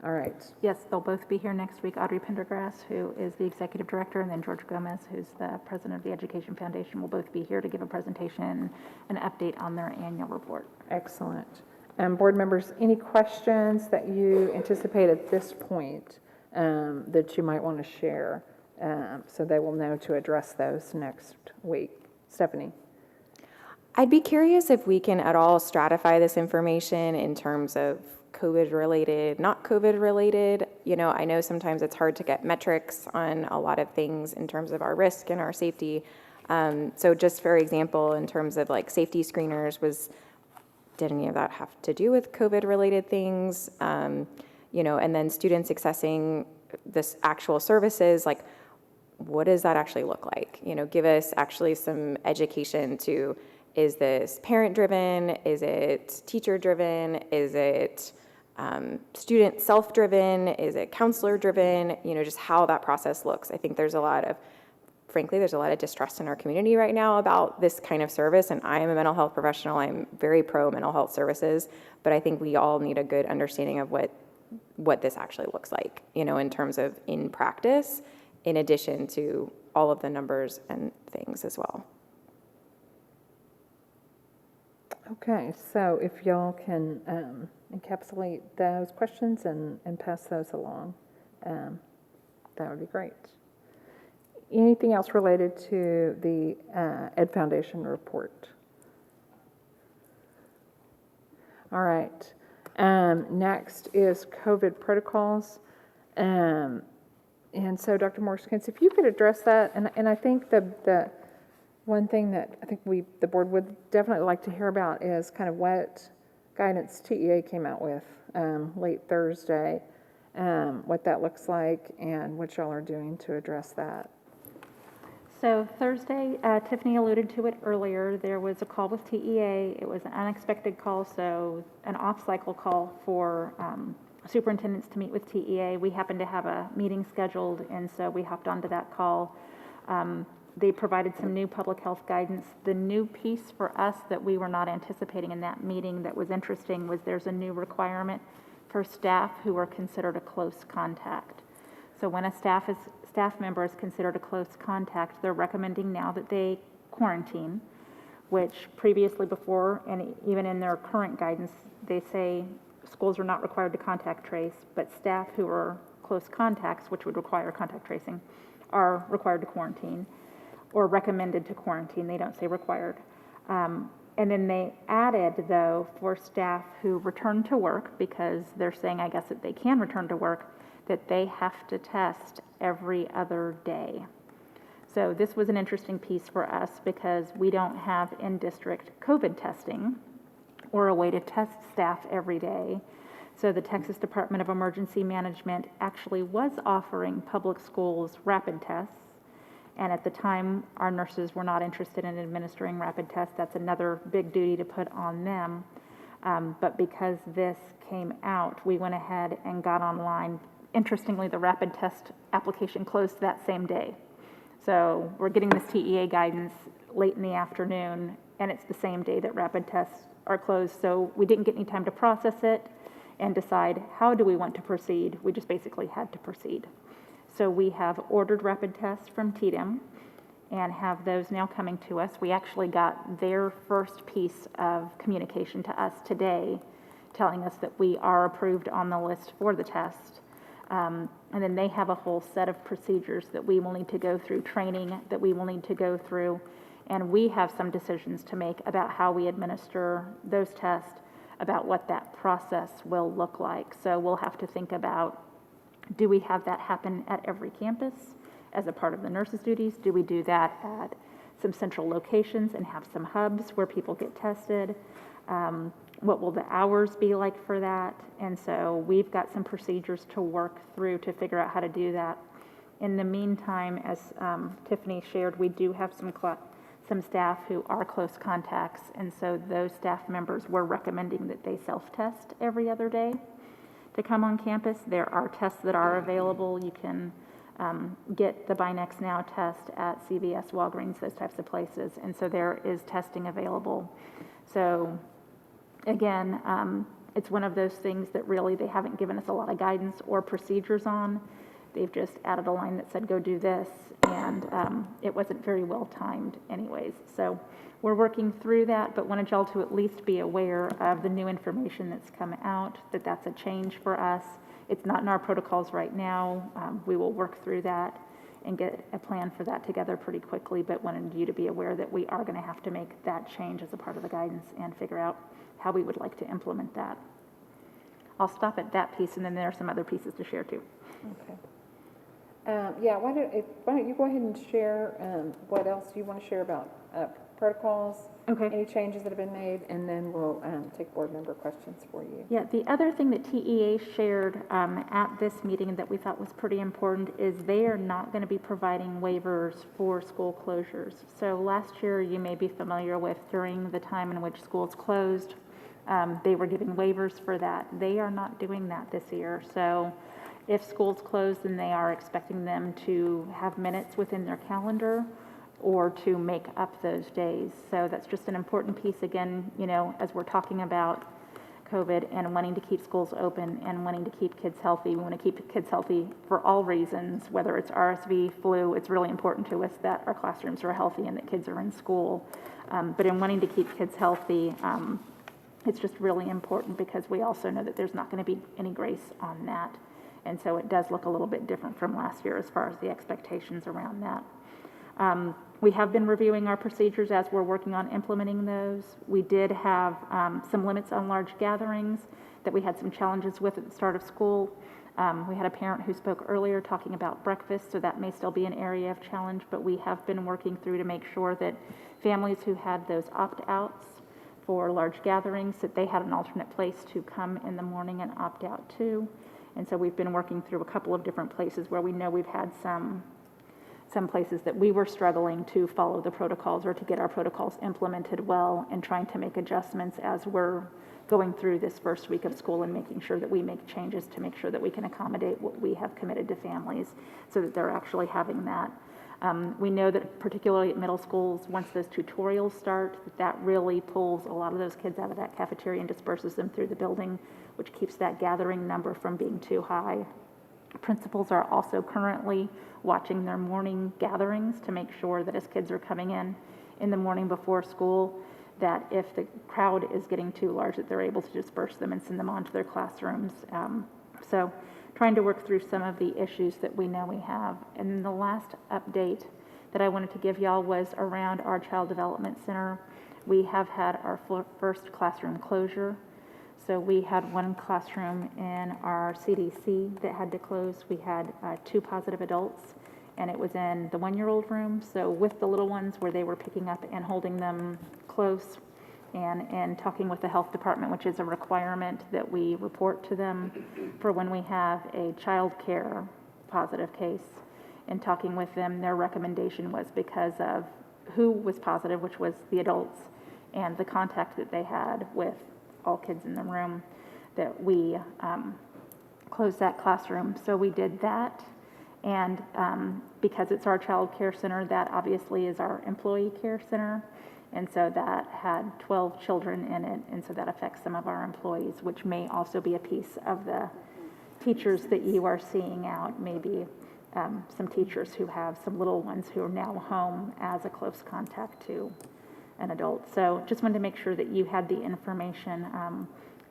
All right. Yes, they'll both be here next week. Audrey Pendergrass, who is the executive director, and then George Gomez, who's the president of the Education Foundation, will both be here to give a presentation, an update on their annual report. Excellent. Board members, any questions that you anticipate at this point that you might want to share, so they will know to address those next week? Stephanie? I'd be curious if we can at all stratify this information in terms of COVID related, not COVID related. You know, I know sometimes it's hard to get metrics on a lot of things in terms of our risk and our safety. So just for example, in terms of like safety screeners, did any of that have to do with COVID related things? You know, and then students accessing this actual services, like what does that actually look like? You know, give us actually some education to, is this parent driven? Is it teacher driven? Is it student self-driven? Is it counselor driven? You know, just how that process looks. I think there's a lot of distrust in our community right now about this kind of service, and I am a mental health professional. I'm very pro mental health services, but I think we all need a good understanding of what this actually looks like, you know, in terms of in practice, in addition to all of the numbers and things as well. Okay, so if y'all can encapsulate those questions and pass those along, that would be great. Anything else related to the Ed Foundation report? All right. Next is COVID protocols. And so, Dr. Morskins, if you could address that, and I think the one thing that I think the board would definitely like to hear about is kind of what guidance TEA came out with late Thursday, what that looks like, and what y'all are doing to address that. So Thursday, Tiffany alluded to it earlier, there was a call with TEA. It was an unexpected call, so an off-cycle call for superintendents to meet with TEA. We happened to have a meeting scheduled, and so we hopped onto that call. They provided some new public health guidance. The new piece for us that we were not anticipating in that meeting that was interesting was there's a new requirement for staff who are considered a close contact. So when a staff member is considered a close contact, they're recommending now that they quarantine, which previously before, and even in their current guidance, they say schools are not required to contact trace, but staff who are close contacts, which would require contact tracing, are required to quarantine or recommended to quarantine. They don't say required. And then they added, though, for staff who return to work, because they're saying, I guess, that they can return to work, that they have to test every other day. So this was an interesting piece for us because we don't have in-district COVID testing or a way to test staff every day. So the Texas Department of Emergency Management actually was offering public schools rapid tests. And at the time, our nurses were not interested in administering rapid tests. That's another big duty to put on them. But because this came out, we went ahead and got online. Interestingly, the rapid test application closed that same day. So we're getting this TEA guidance late in the afternoon, and it's the same day that rapid tests are closed. So we didn't get any time to process it and decide how do we want to proceed. We just basically had to proceed. So we have ordered rapid tests from TDEM and have those now coming to us. We actually got their first piece of communication to us today telling us that we are approved on the list for the test. And then they have a whole set of procedures that we will need to go through, training that we will need to go through, and we have some decisions to make about how we administer those tests, about what that process will look like. So we'll have to think about, do we have that happen at every campus as a part of the nurses' duties? Do we do that at some central locations and have some hubs where people get tested? What will the hours be like for that? And so we've got some procedures to work through to figure out how to do that. In the meantime, as Tiffany shared, we do have some staff who are close contacts, and so those staff members were recommending that they self-test every other day to come on campus. There are tests that are available. You can get the Binex Now test at CVS, Walgreens, those types of places, and so there is testing available. So again, it's one of those things that really they haven't given us a lot of guidance or procedures on. They've just added a line that said, go do this, and it wasn't very well timed anyways. So we're working through that, but wanted y'all to at least be aware of the new information that's come out, that that's a change for us. It's not in our protocols right now. We will work through that and get a plan for that together pretty quickly, but wanted you to be aware that we are going to have to make that change as a part of the guidance and figure out how we would like to implement that. I'll stop at that piece, and then there are some other pieces to share too. Okay. Yeah, why don't you go ahead and share what else you want to share about protocols, okay, any changes that have been made, and then we'll take board member questions for you. Yeah, the other thing that TEA shared at this meeting that we thought was pretty important is they are not going to be providing waivers for school closures. So last year, you may be familiar with, during the time in which schools closed, they were giving waivers for that. They are not doing that this year. So if schools close, then they are expecting them to have minutes within their calendar or to make up those days. So that's just an important piece, again, you know, as we're talking about COVID and wanting to keep schools open and wanting to keep kids healthy. We want to keep kids healthy for all reasons, whether it's RSV, flu. It's really important to us that our classrooms are healthy and that kids are in school. But in wanting to keep kids healthy, It's just really important because we also know that there's not going to be any grace on that. And so it does look a little bit different from last year as far as the expectations around that. We have been reviewing our procedures as we're working on implementing those. We did have some limits on large gatherings that we had some challenges with at the start of school. We had a parent who spoke earlier talking about breakfast, so that may still be an area of challenge, but we have been working through to make sure that families who had those opt-outs for large gatherings, that they had an alternate place to come in the morning and opt out to. And so we've been working through a couple of different places where we know we've had some places that we were struggling to follow the protocols or to get our protocols implemented well, and trying to make adjustments as we're going through this first week of school and making sure that we make changes to make sure that we can accommodate what we have committed to families so that they're actually having that. We know that particularly at middle schools, once those tutorials start, that really pulls a lot of those kids out of that cafeteria and disperses them through the building, which keeps that gathering number from being too high. Principals are also currently watching their morning gatherings to make sure that as kids are coming in the morning before school, that if the crowd is getting too large, that they're able to disperse them and send them on to their classrooms. So trying to work through some of the issues that we know we have. And the last update that I wanted to give y'all was around our Child Development Center. We have had our first classroom closure. So we had one classroom in our CDC that had to close. We had 2 positive adults, and it was in the 1-year-old room. So with the little ones, where they were picking up and holding them close, and talking with the health department, which is a requirement that we report to them for when we have a child care positive case. And talking with them, their recommendation was because of who was positive, which was the adults, and the contact that they had with all kids in the room, that we closed that classroom. So we did that. And because it's our child care center, that obviously is our employee care center. And so that had 12 children in it. And so that affects some of our employees, which may also be a piece of the teachers that you are seeing out. Maybe some teachers who have some little ones who are now home as a close contact to an adult. So just wanted to make sure that you had the information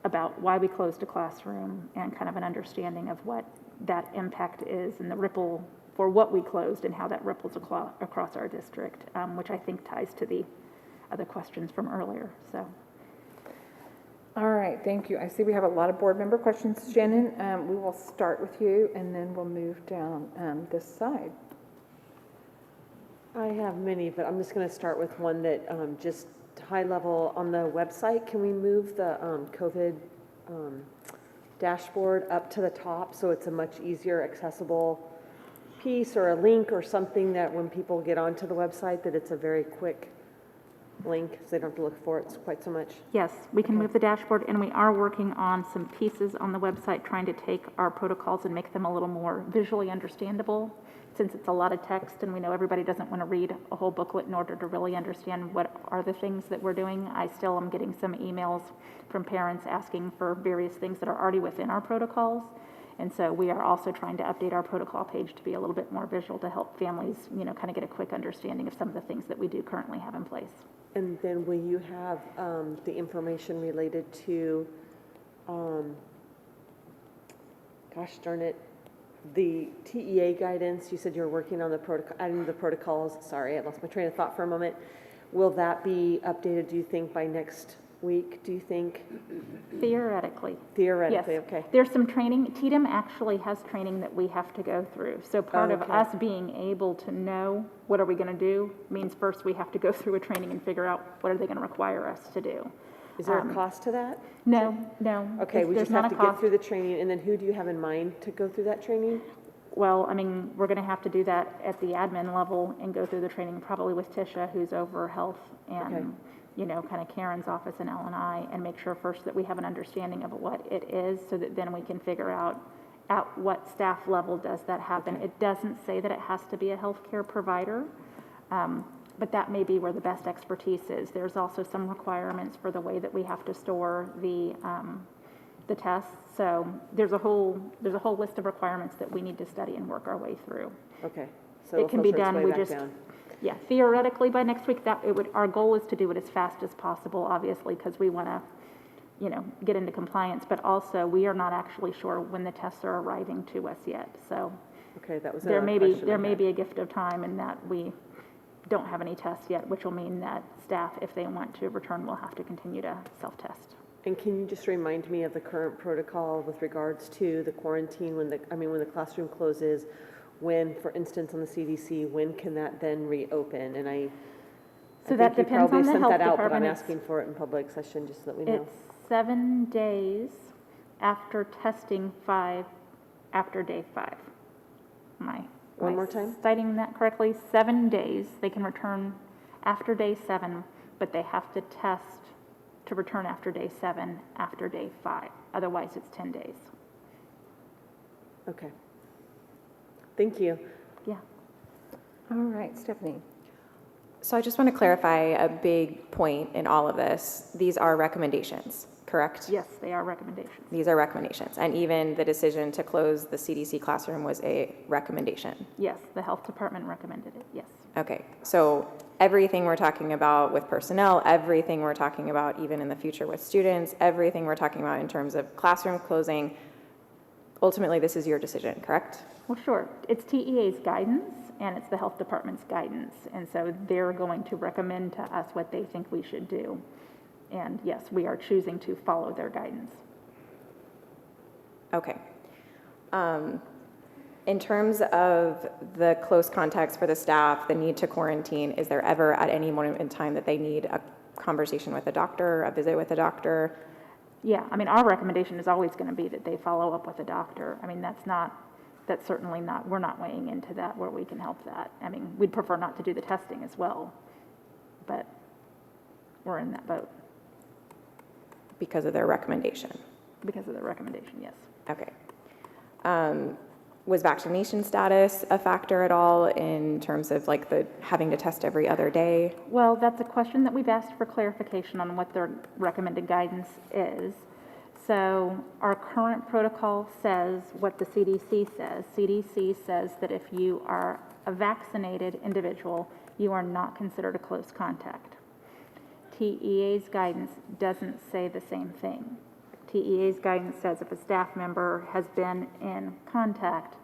about why we closed a classroom and kind of an understanding of what that impact is and the ripple for what we closed and how that ripples across our district, which I think ties to the other questions from earlier. So. All right, thank you. I see we have a lot of board member questions. Shannon, we will start with you and then we'll move down this side. I have many, but I'm just going to start with one that just high level on the website. Can we move the COVID dashboard up to the top so it's a much easier accessible piece or a link or something that when people get onto the website that it's a very quick link so they don't have to look for it quite so much? Yes, we can move the dashboard, and we are working on some pieces on the website trying to take our protocols and make them a little more visually understandable, since it's a lot of text and we know everybody doesn't want to read a whole booklet in order to really understand what are the things that we're doing. I still am getting some emails from parents asking for various things that are already within our protocols. And so we are also trying to update our protocol page to be a little bit more visual to help families, kind of get a quick understanding of some of the things that we do currently have in place. And then will you have the information related to, gosh darn it, the TEA guidance? You said you were working on the protocol, adding the protocols. Sorry, I lost my train of thought for a moment. Will that be updated, do you think, by next week, do you think? Theoretically. Theoretically, yes. Okay. There's some training. TDM actually has training that we have to go through. So part of us being able to know what are we going to do means first we have to go through a training and figure out what are they going to require us to do. Is there a cost to that? No. Okay, we just have to get through the training, and then who do you have in mind to go through that training? Well, we're going to have to do that at the admin level and go through the training probably with Tisha, who's over health, and kind of Karen's office and L&I, and make sure first that we have an understanding of what it is so that then we can figure out at what staff level does that happen. It doesn't say that it has to be a healthcare provider, but that may be where the best expertise is. There's also some requirements for the way that we have to store the tests. So there's a whole list of requirements that we need to study and work our way through. Okay, so it can be done. We just down. Yeah, theoretically by next week, our goal is to do it as fast as possible, obviously, because we want to get into compliance, but also we are not actually sure when the tests are arriving to us yet. So Okay, that was there another may be, question I there may had. be a gift of time in that we don't have any tests yet, which will mean that staff, if they want to return, will have to continue to self-test. And can you just remind me of the current protocol with regards to the quarantine when when the classroom closes, when, for instance, on the CDC, when can that then reopen? And I So that think you depends probably on the sent health that out, but I'm department. It's- asking for it in public session just so that we know. It's 7 days after testing 5, after day 5. One more time? Citing that correctly, 7 days, they can return after day 7, but they have to test to return after day 7, after day 5. Otherwise, it's 10 days. Okay. Thank you. Yeah. All right, Stephanie. So I just want to clarify a big point in all of this. These are recommendations, correct? Yes, they are recommendations. These are recommendations. And even the decision to close the CDC classroom was a recommendation. Yes, the health department recommended it, yes. Okay, so everything we're talking about with personnel, everything we're talking about even in the future with students, everything we're talking about in terms of classroom closing, ultimately this is your decision, correct? Well, sure. It's TEA's guidance and it's the health department's guidance. And so they're going to recommend to us what they think we should do. And yes, we are choosing to follow their guidance. Okay. In terms of the close contacts for the staff, the need to quarantine, is there ever at any moment in time that they need a conversation with a doctor, a visit with a doctor? Yeah, I mean, our recommendation is always going to be that they follow up with a doctor. I mean, that's certainly not, we're not weighing into that where we can help that. I mean, we'd prefer not to do the testing as well, but we're in that boat. Because of their recommendation? Because of their recommendation, yes. Okay. Was vaccination status a factor at all in terms of like the having to test every other day? Well, that's a question that we've asked for clarification on what their recommended guidance is. So our current protocol says what the CDC says. CDC says that if you are a vaccinated individual, you are not considered a close contact. TEA's guidance doesn't say the same thing. TEA's guidance says if a staff member has been in contact,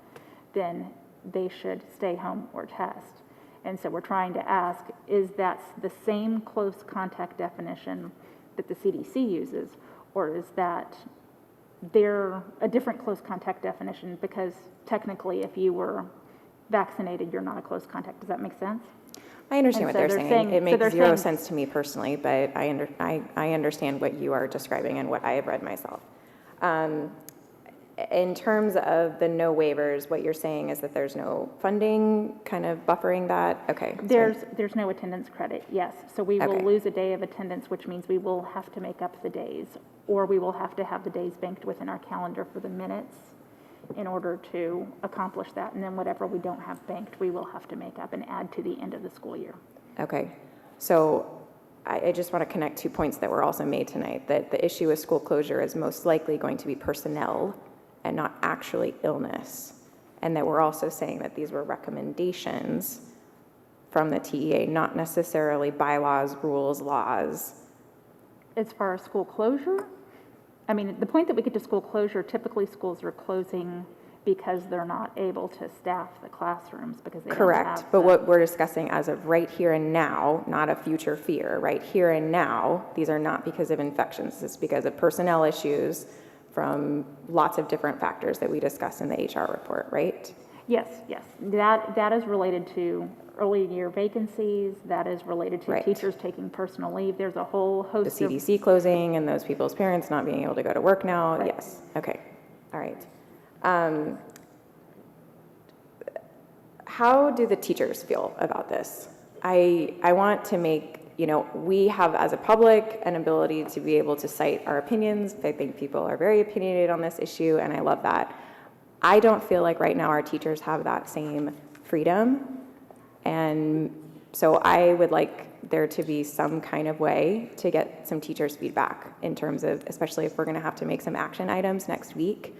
then they should stay home or test. And so we're trying to ask, is that the same close contact definition that the CDC uses, or is that there a different close contact definition? Because technically, if you were vaccinated, you're not a close contact. Does that make sense? I understand what they're saying. It makes zero saying, sense to me personally, but I understand what you are describing and what I have read myself. In terms of the no waivers, what you're saying is that there's no funding kind of buffering that? Okay. There's no attendance credit, yes. So we will Okay. lose a day of attendance, which means we will have to make up the days, or we will have to have the days banked within our calendar for the minutes in order to accomplish that. And then whatever we don't have banked, we will have to make up and add to the end of the school year. Okay. So I just want to connect 2 points that were also made tonight, that the issue with school closure is most likely going to be personnel and not actually illness. And that we're also saying that these were recommendations from the TEA, not necessarily bylaws, rules, laws. As far as school closure, I mean, the point that we get to school closure, typically schools are closing because they're not able to staff the classrooms because they don't Correct, have but the- what we're discussing as of right here and now, not a future fear, right here and now, these are not because of infections, it's because of personnel issues from lots of different factors that we discussed in the HR report, right? Yes, yes. That is related to early year vacancies, that is related to Right. teachers taking personal leave. There's a whole The host of... CDC closing and those people's parents not being able to go to work now, Right. yes, okay, all right. How do the teachers feel about this? I want to make, we have as a public an ability to be able to cite our opinions. I think people are very opinionated on this issue, and I love that. I don't feel like right now our teachers have that same freedom. And so I would like there to be some kind of way to get some teachers' feedback in terms of, especially if we're going to have to make some action items next week.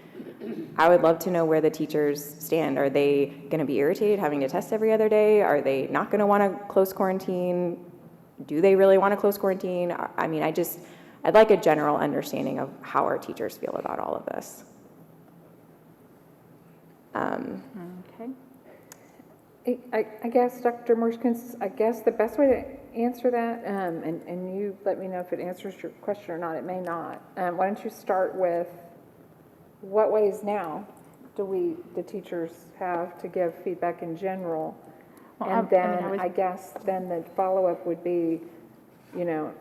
I would love to know where the teachers stand. Are they going to be irritated having to test every other day? Are they not going to want to close quarantine? Do they really want to close quarantine? I mean, I'd like a general understanding of how our teachers feel about all of this. Okay. I guess, Dr. Morskins, I guess the best way to answer that, and you let me know if it answers your question or not, it may not. Why don't you start with what ways now do the teachers have to give feedback in general? Well, And then I guess then the follow-up would be, you know,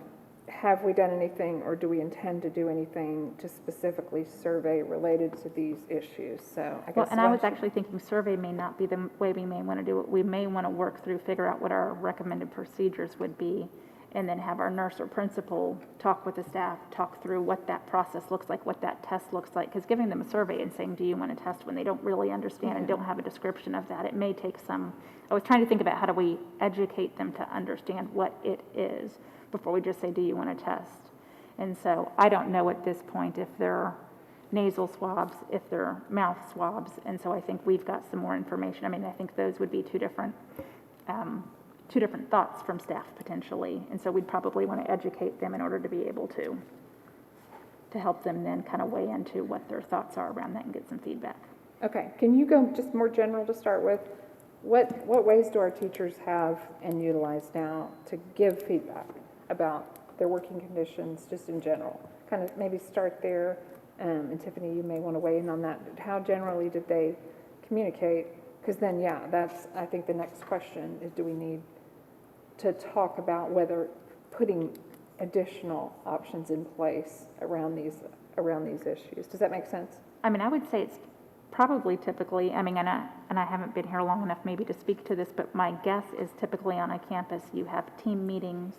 have we done anything or do we intend to do anything to specifically survey related to these issues? So I guess. Well, and I was actually thinking survey may not be the way we may want to do it. We may want to work through, figure out what our recommended procedures would be, and then have our nurse or principal talk with the staff, talk through what that process looks like, what that test looks like. Because giving them a survey and saying, do you want to test, when they don't really understand and don't have a description of that, it may take some. I was trying to think about how do we educate them to understand what it is before we just say, do you want to test? And so I don't know at this point if they're nasal swabs, if they're mouth swabs. And so I think we've got some more information. I mean, I think those would be two different thoughts from staff potentially. And so we'd probably want to educate them in order to be able to help them then kind of weigh into what their thoughts are around that and get some feedback. Okay, can you go just more general to start with? What ways do our teachers have and utilize now to give feedback about their working conditions, just in general? Kind of maybe start there, and Tiffany, you may want to weigh in on that. How generally did they communicate? Because then, yeah, that's, I think the next question is, do we need to talk about whether putting additional options in place around these issues? Does that make sense? I mean, I would say it's probably typically, I mean, and I haven't been here long enough maybe to speak to this, but my guess is typically on a campus you have team meetings,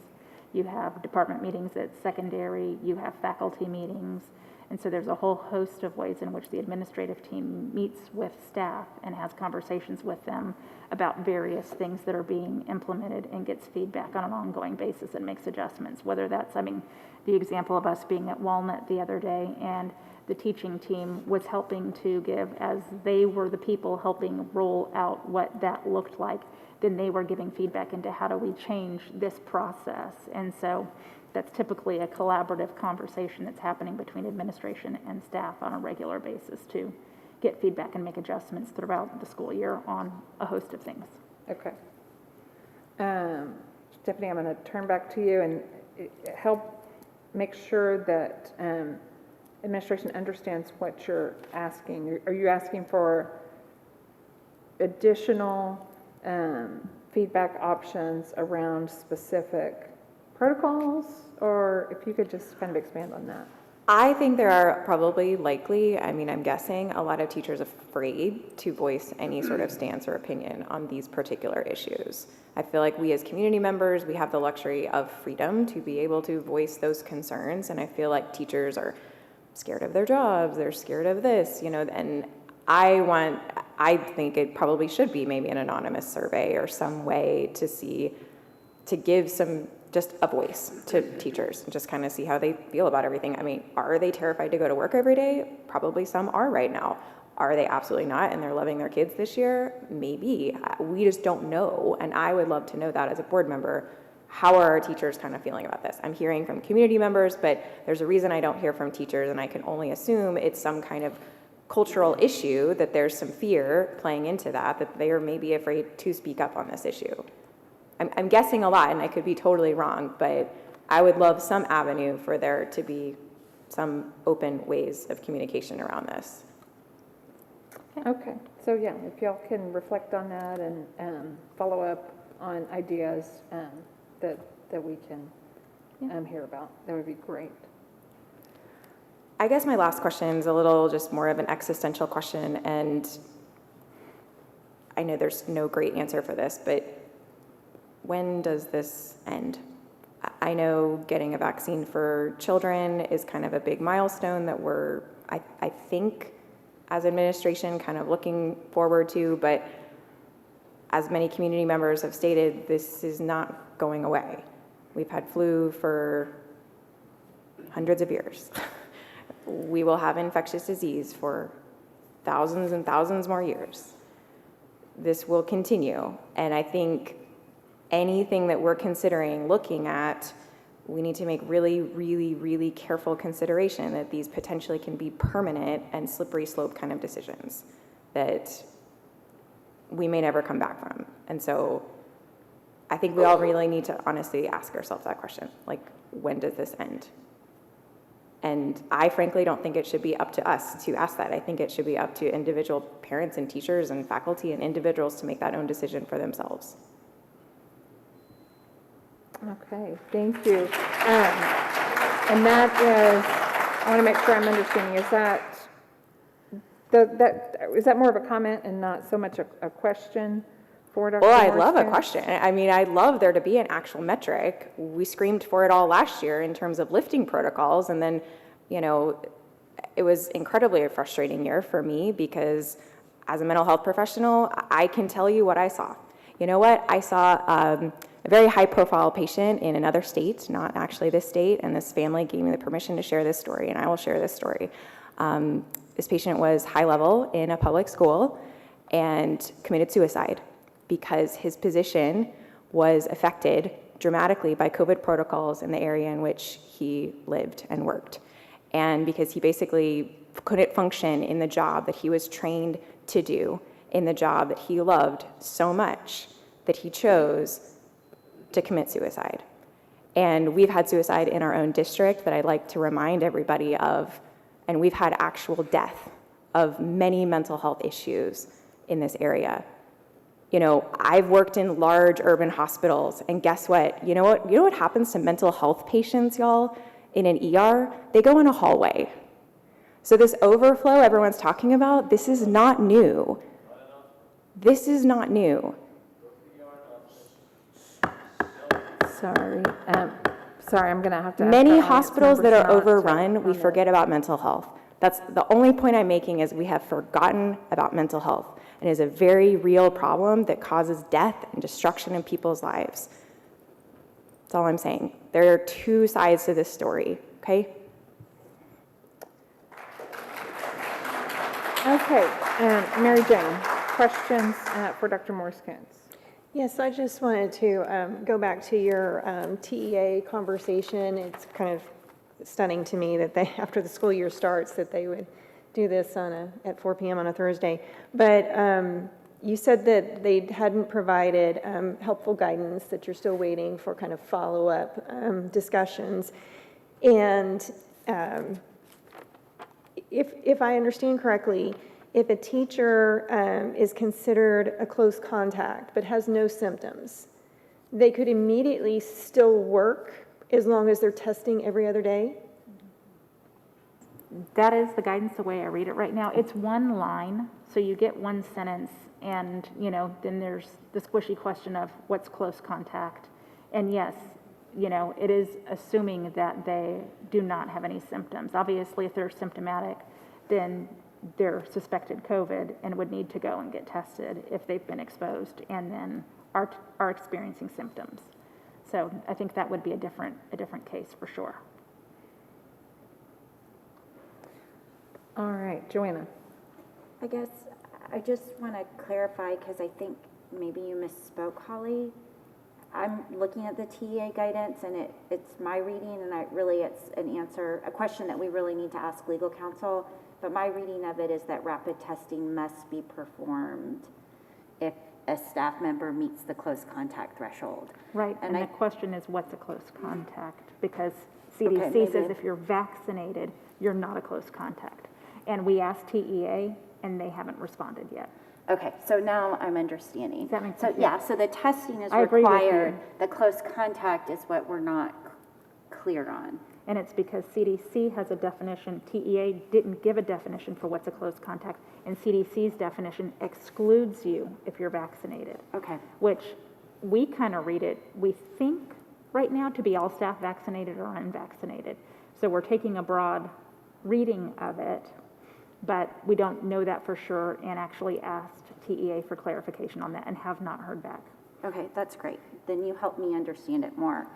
you have department meetings at secondary, you have faculty meetings, and so there's a whole host of ways in which the administrative team meets with staff and has conversations with them about various things that are being implemented and gets feedback on an ongoing basis and makes adjustments, whether that's, I mean, the example of us being at Walnut the other day and the teaching team was helping to give, as they were the people helping roll out what that looked like, then they were giving feedback into how do we change this process. And so that's typically a collaborative conversation that's happening between administration and staff on a regular basis to get feedback and make adjustments throughout the school year on a host of things. Okay. Stephanie, I'm going to turn back to you and help make sure that administration understands what you're asking. Are you asking for additional feedback options around specific protocols, or if you could just kind of expand on that? I think there are probably likely, I mean, I'm guessing, a lot of teachers afraid to voice any sort of stance or opinion on these particular issues. I feel like we as community members, we have the luxury of freedom to be able to voice those concerns, and I feel like teachers are scared of their jobs, they're scared of this, you know, and I think it probably should be maybe an anonymous survey or some way to give some, just a voice to teachers and just kind of see how they feel about everything. I mean, are they terrified to go to work every day? Probably some are right now. Are they absolutely not and they're loving their kids this year? Maybe. We just don't know, and I would love to know that as a board member. How are our teachers kind of feeling about this? I'm hearing from community members, but there's a reason I don't hear from teachers, and I can only assume it's some kind of cultural issue, that there's some fear playing into that they are maybe afraid to speak up on this issue. I'm guessing a lot, and I could be totally wrong, but I would love some avenue for there to be some open ways of communication around this. Okay, so yeah, if y'all can reflect on that and follow up on ideas that we can hear about, that would be great. I guess my last question is a little just more of an existential question, and I know there's no great answer for this, but when does this end? I know getting a vaccine for children is kind of a big milestone that we're, I think, as administration kind of looking forward to, but as many community members have stated, this is not going away. We've had flu for hundreds of years. We will have infectious disease for thousands and thousands more years. This will continue, and I think anything that we're considering looking at we need to make really, really, really careful consideration that these potentially can be permanent and slippery slope kind of decisions that we may never come back from. And so I think we all really need to honestly ask ourselves that question, like, when does this end? And I frankly don't think it should be up to us to ask that. I think it should be up to individual parents and teachers and faculty and individuals to make that own decision for themselves. Okay, thank you. And that is, I want to make sure I'm understanding, is that more of a comment and not so much a question for Dr. Well, I'd love a Morrison? question. I mean, I'd love there to be an actual metric. We screamed for it all last year in terms of lifting protocols, and then, it was incredibly a frustrating year for me because as a mental health professional, I can tell you what I saw. You know what? I saw a very high-profile patient in another state, not actually this state, and this family gave me the permission to share this story, and I will share this story. This patient was high level in a public school and committed suicide because his position was affected dramatically by COVID protocols in the area in which he lived and worked. And because he basically couldn't function in the job that he was trained to do, in the job that he loved so much, that he chose to commit suicide. And we've had suicide in our own district that I'd like to remind everybody of, and we've had actual death of many mental health issues in this area. I've worked in large urban hospitals, and guess what? You know what happens to mental health patients, y'all, in an ER? They go in a hallway. So this overflow everyone's talking about, this is not new. This is not new. Sorry, I'm going to have to ask Many our audience hospitals that members are not to overrun, we comment. forget about mental health. That's the only point I'm making, is we have forgotten about mental health. And it is a very real problem that causes death and destruction in people's lives. That's all I'm saying. There are two sides to this story, okay? Okay, Mary Jane, questions for Dr. Morris-Kentz? Yes, I just wanted to go back to your TEA conversation. It's kind of stunning to me that they, after the school year starts, that they would do this at 4 p.m. on a Thursday. But you said that they hadn't provided helpful guidance, that you're still waiting for kind of follow-up discussions. And if I understand correctly, if a teacher is considered a close contact but has no symptoms, they could immediately still work as long as they're testing every other day? That is the guidance, the way I read it right now. It's one line, so you get one sentence, and, then there's the squishy question of what's close contact. And yes, it is assuming that they do not have any symptoms. Obviously, if they're symptomatic, then they're suspected COVID and would need to go and get tested if they've been exposed and then are experiencing symptoms. So I think that would be a different case for sure. All right, Joanna. I guess I just want to clarify, because I think maybe you misspoke, Holly. I'm looking at the TEA guidance, and it's my reading, and it's a question that we really need to ask legal counsel. But my reading of it is that rapid testing must be performed if a staff member meets the close contact threshold. Right, and the question is, what's a close contact? Because CDC Okay, says if you're vaccinated, you're not a close contact. And we asked TEA, and they haven't responded yet. Okay, so now I'm understanding. Does that make So sense? yeah, so the testing is I agree with required. you. The close contact is what we're not clear on. And it's because CDC has a definition. TEA didn't give a definition for what's a close contact, and CDC's definition excludes you if you're vaccinated. Okay. Which we kind of read it, we think right now, to be all staff vaccinated or unvaccinated. So we're taking a broad reading of it, but we don't know that for sure, and actually asked TEA for clarification on that and have not heard back. Okay, that's great. Then you help me understand it more.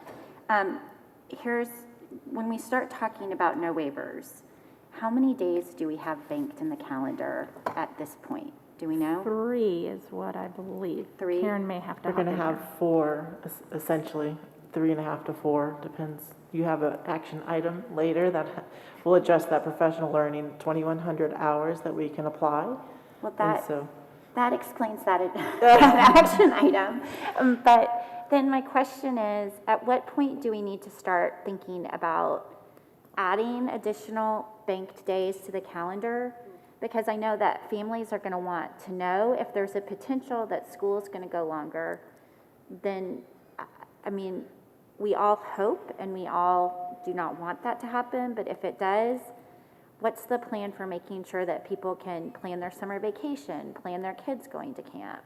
When we start talking about no waivers, how many days do we have banked in the calendar at this point? Do we know? 3 is what I believe. 3? Karen may have to We're going to hop in have here. 4, essentially. 3.5 to 4, depends. You have an action item later that will address that professional learning, 2,100 hours that we can apply. Well, And so, that explains that, that action item. But then my question is, at what point do we need to start thinking about adding additional banked days to the calendar? Because I know that families are going to want to know if there's a potential that school is going to go longer. Then, I mean, we all hope and we all do not want that to happen, but if it does, what's the plan for making sure that people can plan their summer vacation, plan their kids going to camp,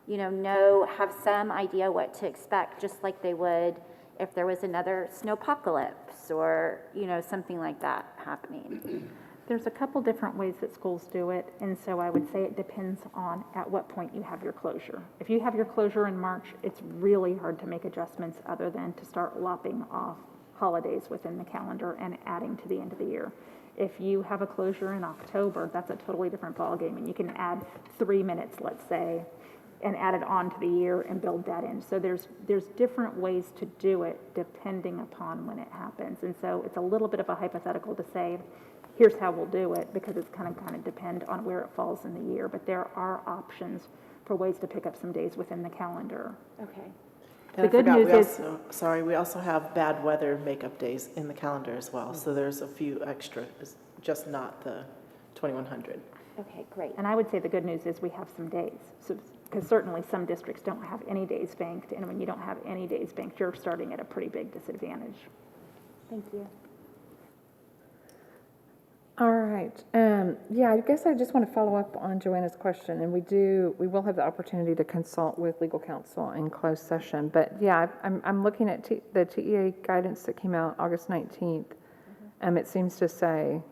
have some idea what to expect, just like they would if there was another snowpocalypse or, something like that happening? There's a couple different ways that schools do it, and so I would say it depends on at what point you have your closure. If you have your closure in March, it's really hard to make adjustments other than to start lopping off holidays within the calendar and adding to the end of the year. If you have a closure in October, that's a totally different ballgame, and you can add 3 minutes, let's say, and add it on to the year and build that in. So there's different ways to do it depending upon when it happens, and so it's a little bit of a hypothetical to say, here's how we'll do it, because it's kind of depend on where it falls in the year. But there are options for ways to pick up some days within the calendar. Okay. The good news is, we also have bad weather makeup days in the calendar as well. So there's a few extra, just not the 2,100. Okay, great. and I would say the good news is we have some days. So, because certainly some districts don't have any days banked, and when you don't have any days banked, you're starting at a pretty big disadvantage. Thank you. All right. Yeah, I guess I just want to follow up on Joanna's question, and we will have the opportunity to consult with legal counsel in closed session. But yeah, I'm looking at the TEA guidance that came out August 19th. It seems to say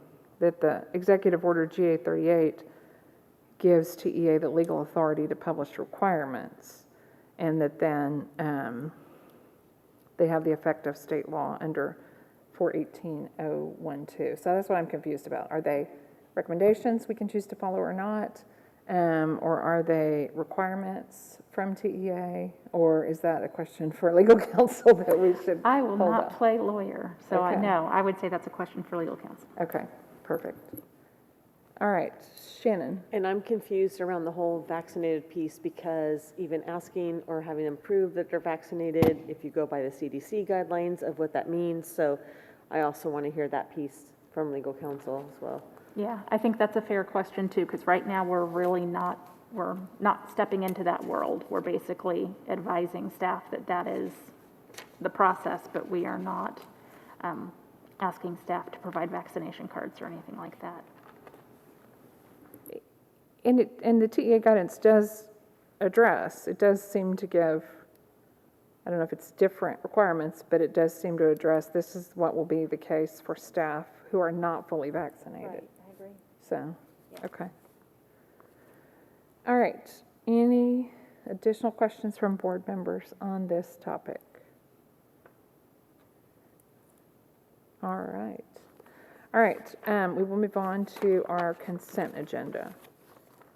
that the Executive Order GA 38 gives TEA the legal authority to publish requirements, and that then they have the effect of state law under 418012. So that's what I'm confused about. Are they recommendations we can choose to follow or not? Or are they requirements from TEA? Or is that a question for legal counsel that we should I will hold not up? play lawyer, so I Okay. know. I would say that's a question for legal counsel. Okay, perfect. All right, Shannon. And I'm confused around the whole vaccinated piece, because even asking or having them prove that they're vaccinated, if you go by the CDC guidelines of what that means. So I also want to hear that piece from legal counsel as well. Yeah, I think that's a fair question too, because right now we're not stepping into that world. We're basically advising staff that is the process, but we are not asking staff to provide vaccination cards or anything like that. And the TEA guidance does seem to give, I don't know if it's different requirements, but it does seem to address this is what will be the case for staff who are not fully vaccinated. Right, I agree. So, okay. All right. Any additional questions from board members on this topic? All right. All right. We will move on to our consent agenda.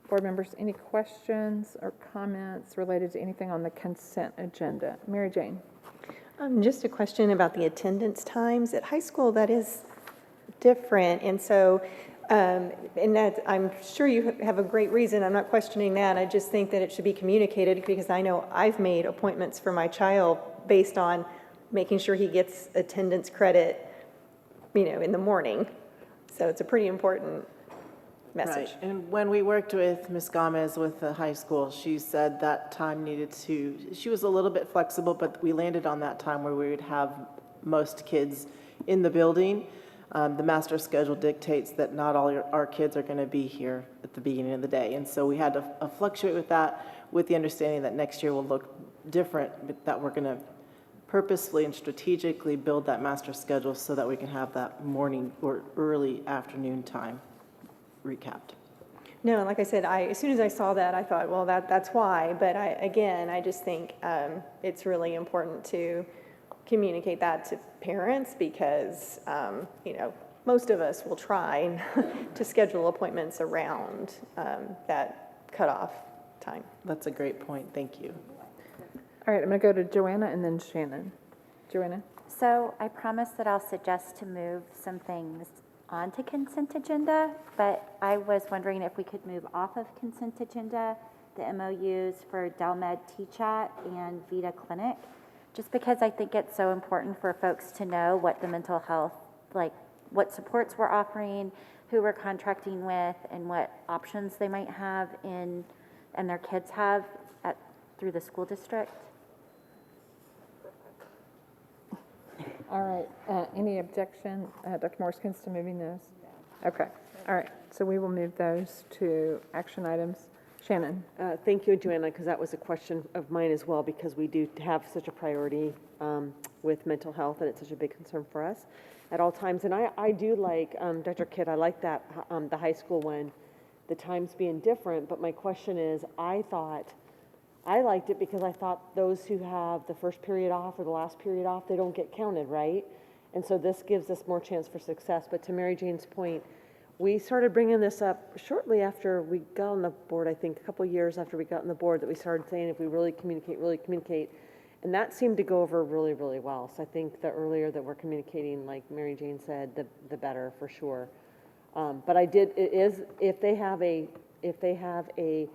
Board members, any questions or comments related to anything on the consent agenda? Mary Jane. Just a question about the attendance times. At high school, that is different, and so, and that, I'm sure you have a great reason, I'm not questioning that, I just think that it should be communicated, because I know I've made appointments for my child based on making sure he gets attendance credit, in the morning. So it's a pretty important message. Right, and when we worked with Ms. Gomez with the high school, she said that time she was a little bit flexible, but we landed on that time where we would have most kids in the building. The master schedule dictates that not all our kids are going to be here at the beginning of the day, and so we had to fluctuate with that, with the understanding that next year will look different, but that we're going to purposefully and strategically build that master schedule so that we can have that morning or early afternoon time recapped. No, like I said, as soon as I saw that, I thought, well, that's why. But I just think it's really important to communicate that to parents, because, most of us will try to schedule appointments around that cutoff time. That's a great point. Thank you. All right, I'm going to go to Joanna and then Shannon. Joanna? So I promise that I'll suggest to move some things onto consent agenda, but I was wondering if we could move off of consent agenda the MOUs for Delmed T-Chat and Vita Clinic, just because I think it's so important for folks to know what the mental health, like what supports we're offering, who we're contracting with, and what options they might have and their kids have through the school district. All right, any objection, Dr. Morskins, to moving those? Okay, all right, so we will move those to action items. Shannon? Thank you, Joanna, because that was a question of mine as well, because we do have such a priority with mental health, and it's such a big concern for us at all times. And I do like, Dr. Kidd, I like that, the high school one, the times being different, but my question is, I liked it because I thought those who have the first period off or the last period off, they don't get counted, right? And so this gives us more chance for success. But to Mary Jane's point, we started bringing this up shortly after we got on the board, I think a couple of years after we got on the board, that we started saying if we really communicate. And that seemed to go over really, really well. So I think the earlier that we're communicating, like Mary Jane said, the better for sure. But if they have a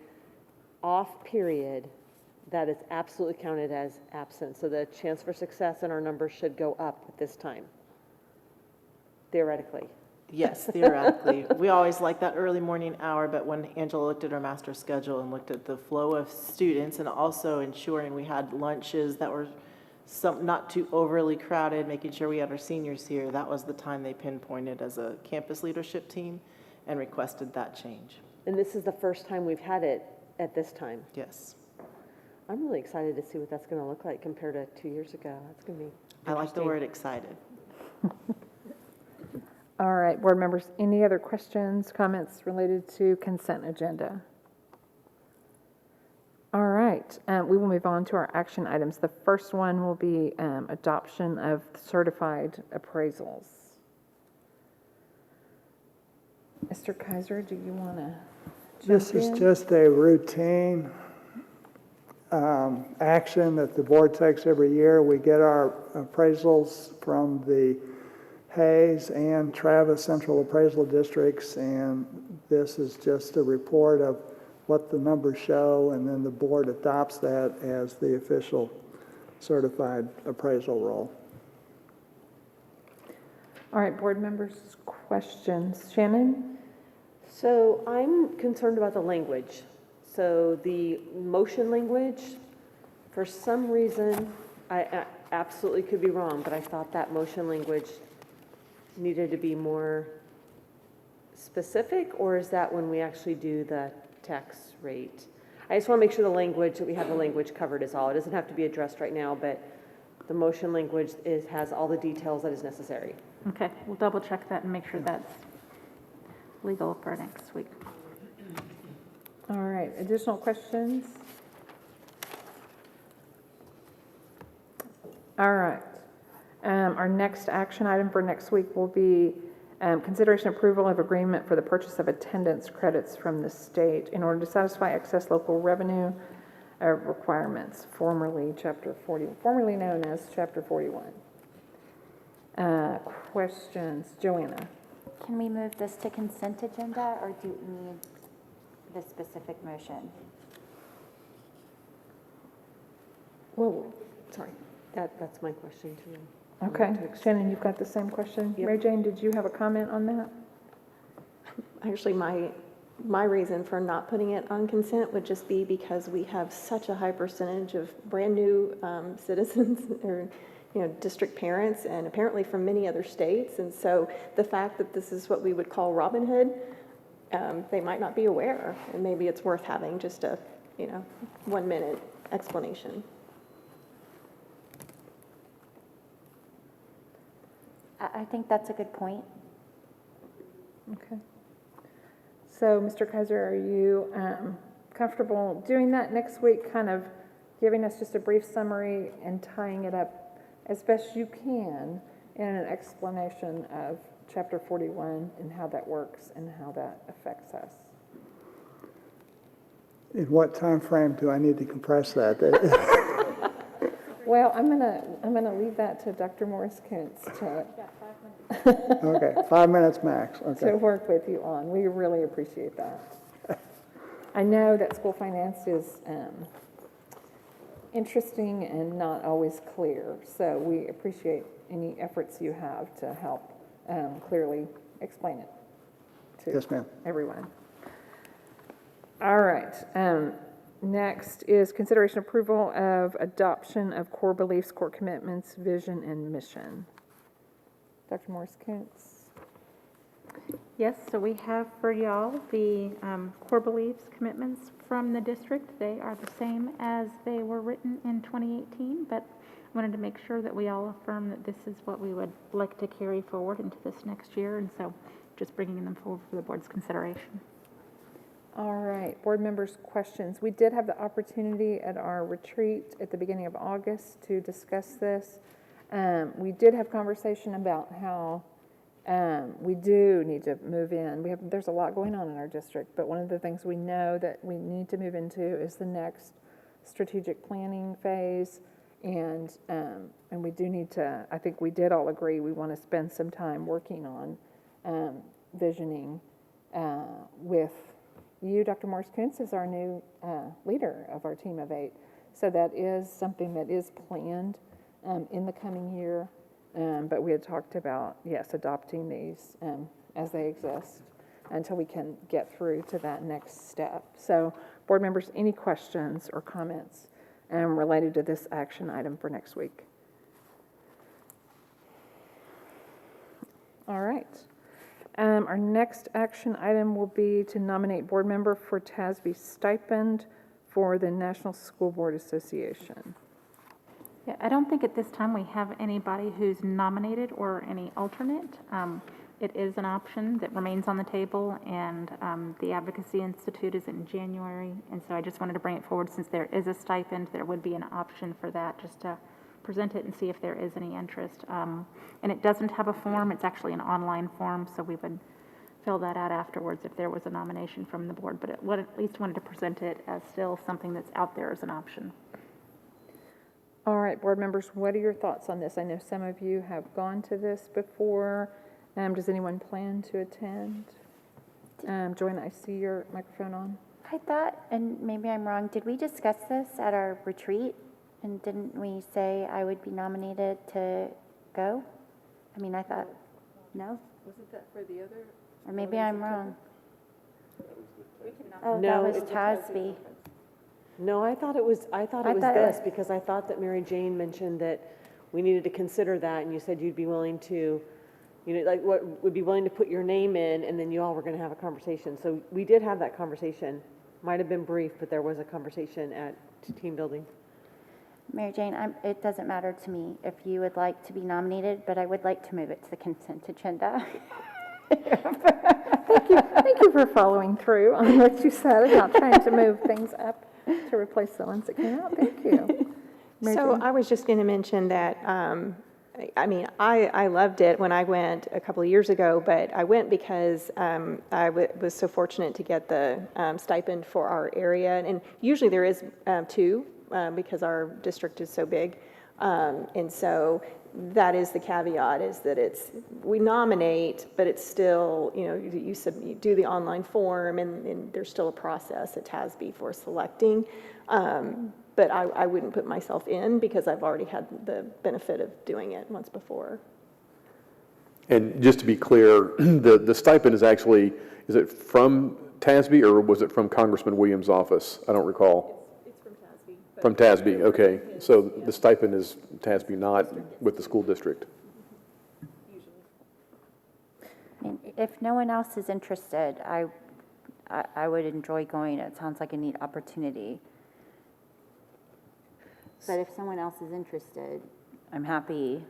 off period, that is absolutely counted as absent. So the chance for success in our numbers should go up at this time, theoretically. Yes, theoretically. We always like that early morning hour, but when Angela looked at our master schedule and looked at the flow of students and also ensuring we had lunches that were not too overly crowded, making sure we had our seniors here, that was the time they pinpointed as a campus leadership team and requested that change. And this is the first time we've had it at this time. Yes. I'm really excited to see what that's going to look like compared to 2 years ago. That's going to be I like the word excited. All right, board members, any other questions, comments related to consent agenda? All right, we will move on to our action items. The first one will be adoption of certified appraisals. Mr. Kaiser, do you want to This is just a routine action that the board takes every year. We get our appraisals from the Hayes and Travis Central Appraisal Districts, and this is just a report of what the numbers show, and then the board adopts that as the official certified appraisal roll. All right, board members, questions. Shannon? So I'm concerned about the language. So the motion language, for some reason, I absolutely could be wrong, but I thought that motion language needed to be more specific, or is that when we actually do the tax rate? I just want to make sure the language, that we have the language covered is all. It doesn't have to be addressed right now, but the motion language has all the details that is necessary. Okay, we'll double check that and make sure that's legal for next week. All right, additional questions? All right. Our next action item for next week will be consideration approval of agreement for the purchase of attendance credits from the state in order to satisfy excess local revenue requirements, formerly known as Chapter 41. Questions? Joanna? Can we move this to consent agenda, or do we need the specific motion? Well, sorry, that's my question too. Okay, Shannon, you've got the same question. Yep. Mary Jane, did you have a comment on that? Actually, my reason for not putting it on consent would just be because we have such a high percentage of brand-new citizens or, district parents, and apparently from many other states. And so the fact that this is what we would call Robin Hood, they might not be aware, and maybe it's worth having just a, 1-minute explanation. I think that's a good point. Okay. So, Mr. Kaiser, are you comfortable doing that next week, kind of giving us just a brief summary and tying it up as best you can in an explanation of Chapter 41 and how that works and how that affects us? In what time frame do I need to compress that? Well, I'm gonna leave that to Dr. Morris Kuntz to, Okay, 5 minutes max, okay. to work with you on. We really appreciate that. I know that school finance is interesting and not always clear, so we appreciate any efforts you have to help clearly explain it to Yes, ma'am. everyone. All right. Next is consideration approval of adoption of core beliefs, core commitments, vision, and mission. Dr. Morris Kuntz. Yes, so we have for y'all the core beliefs, commitments from the district. They are the same as they were written in 2018, but wanted to make sure that we all affirm that this is what we would like to carry forward into this next year, and so just bringing them forward for the board's consideration. All right, board members' questions. We did have the opportunity at our retreat at the beginning of August to discuss this. We did have conversation about how we do need to move in. There's a lot going on in our district, but one of the things we know that we need to move into is the next strategic planning phase, and we do need to. I think we did all agree we want to spend some time working on visioning with you, Dr. Morris Kuntz, is our new leader of our team of 8. So that is something that is planned in the coming year. But we had talked about, yes, adopting these as they exist until we can get through to that next step. So, board members, any questions or comments related to this action item for next week? All right. Our next action item will be to nominate board member for TASB stipend for the National School Board Association. Yeah, I don't think at this time we have anybody who's nominated or any alternate. It is an option that remains on the table, and the Advocacy Institute is in January, and so I just wanted to bring it forward since there is a stipend, there would be an option for that, just to present it and see if there is any interest. And it doesn't have a form, it's actually an online form, so we would fill that out afterwards if there was a nomination from the board, but at least wanted to present it as still something that's out there as an option. All right, board members, what are your thoughts on this? I know some of you have gone to this before. Does anyone plan to attend? Joanna, I see your microphone on. I thought, and maybe I'm wrong, did we discuss this at our retreat? And didn't we say I would be nominated to go? I mean, I thought, no? Wasn't that for the other? Or maybe I'm wrong. Oh, No, that was it's TASB. No, I thought it was this, because I thought that Mary Jane mentioned that we needed to consider that, and you said you'd be willing to, would be willing to put your name in, and then you all were going to have a conversation. So we did have that conversation. Might have been brief, but there was a conversation at team building. Mary Jane, it doesn't matter to me if you would like to be nominated, but I would like to move it to the consent agenda. Thank you for following through on what you said about trying to move things up to replace the ones that came out. Thank you. So I was just going to mention that, I loved it when I went a couple of years ago, but I went because I was so fortunate to get the stipend for our area. And usually there is 2 because our district is so big. And so that is the caveat, is that we nominate, but it's still, you do the online form, and there's still a process at TASB for selecting. But I wouldn't put myself in because I've already had the benefit of doing it once before. And just to be clear, the stipend is it from TASB or was it from Congressman Williams' office? I don't recall. It's from TASB. From TASB, okay. So the stipend is TASB, not with the school district. If no one else is interested, I would enjoy going. It sounds like a neat opportunity. But if someone else is interested, I'm happy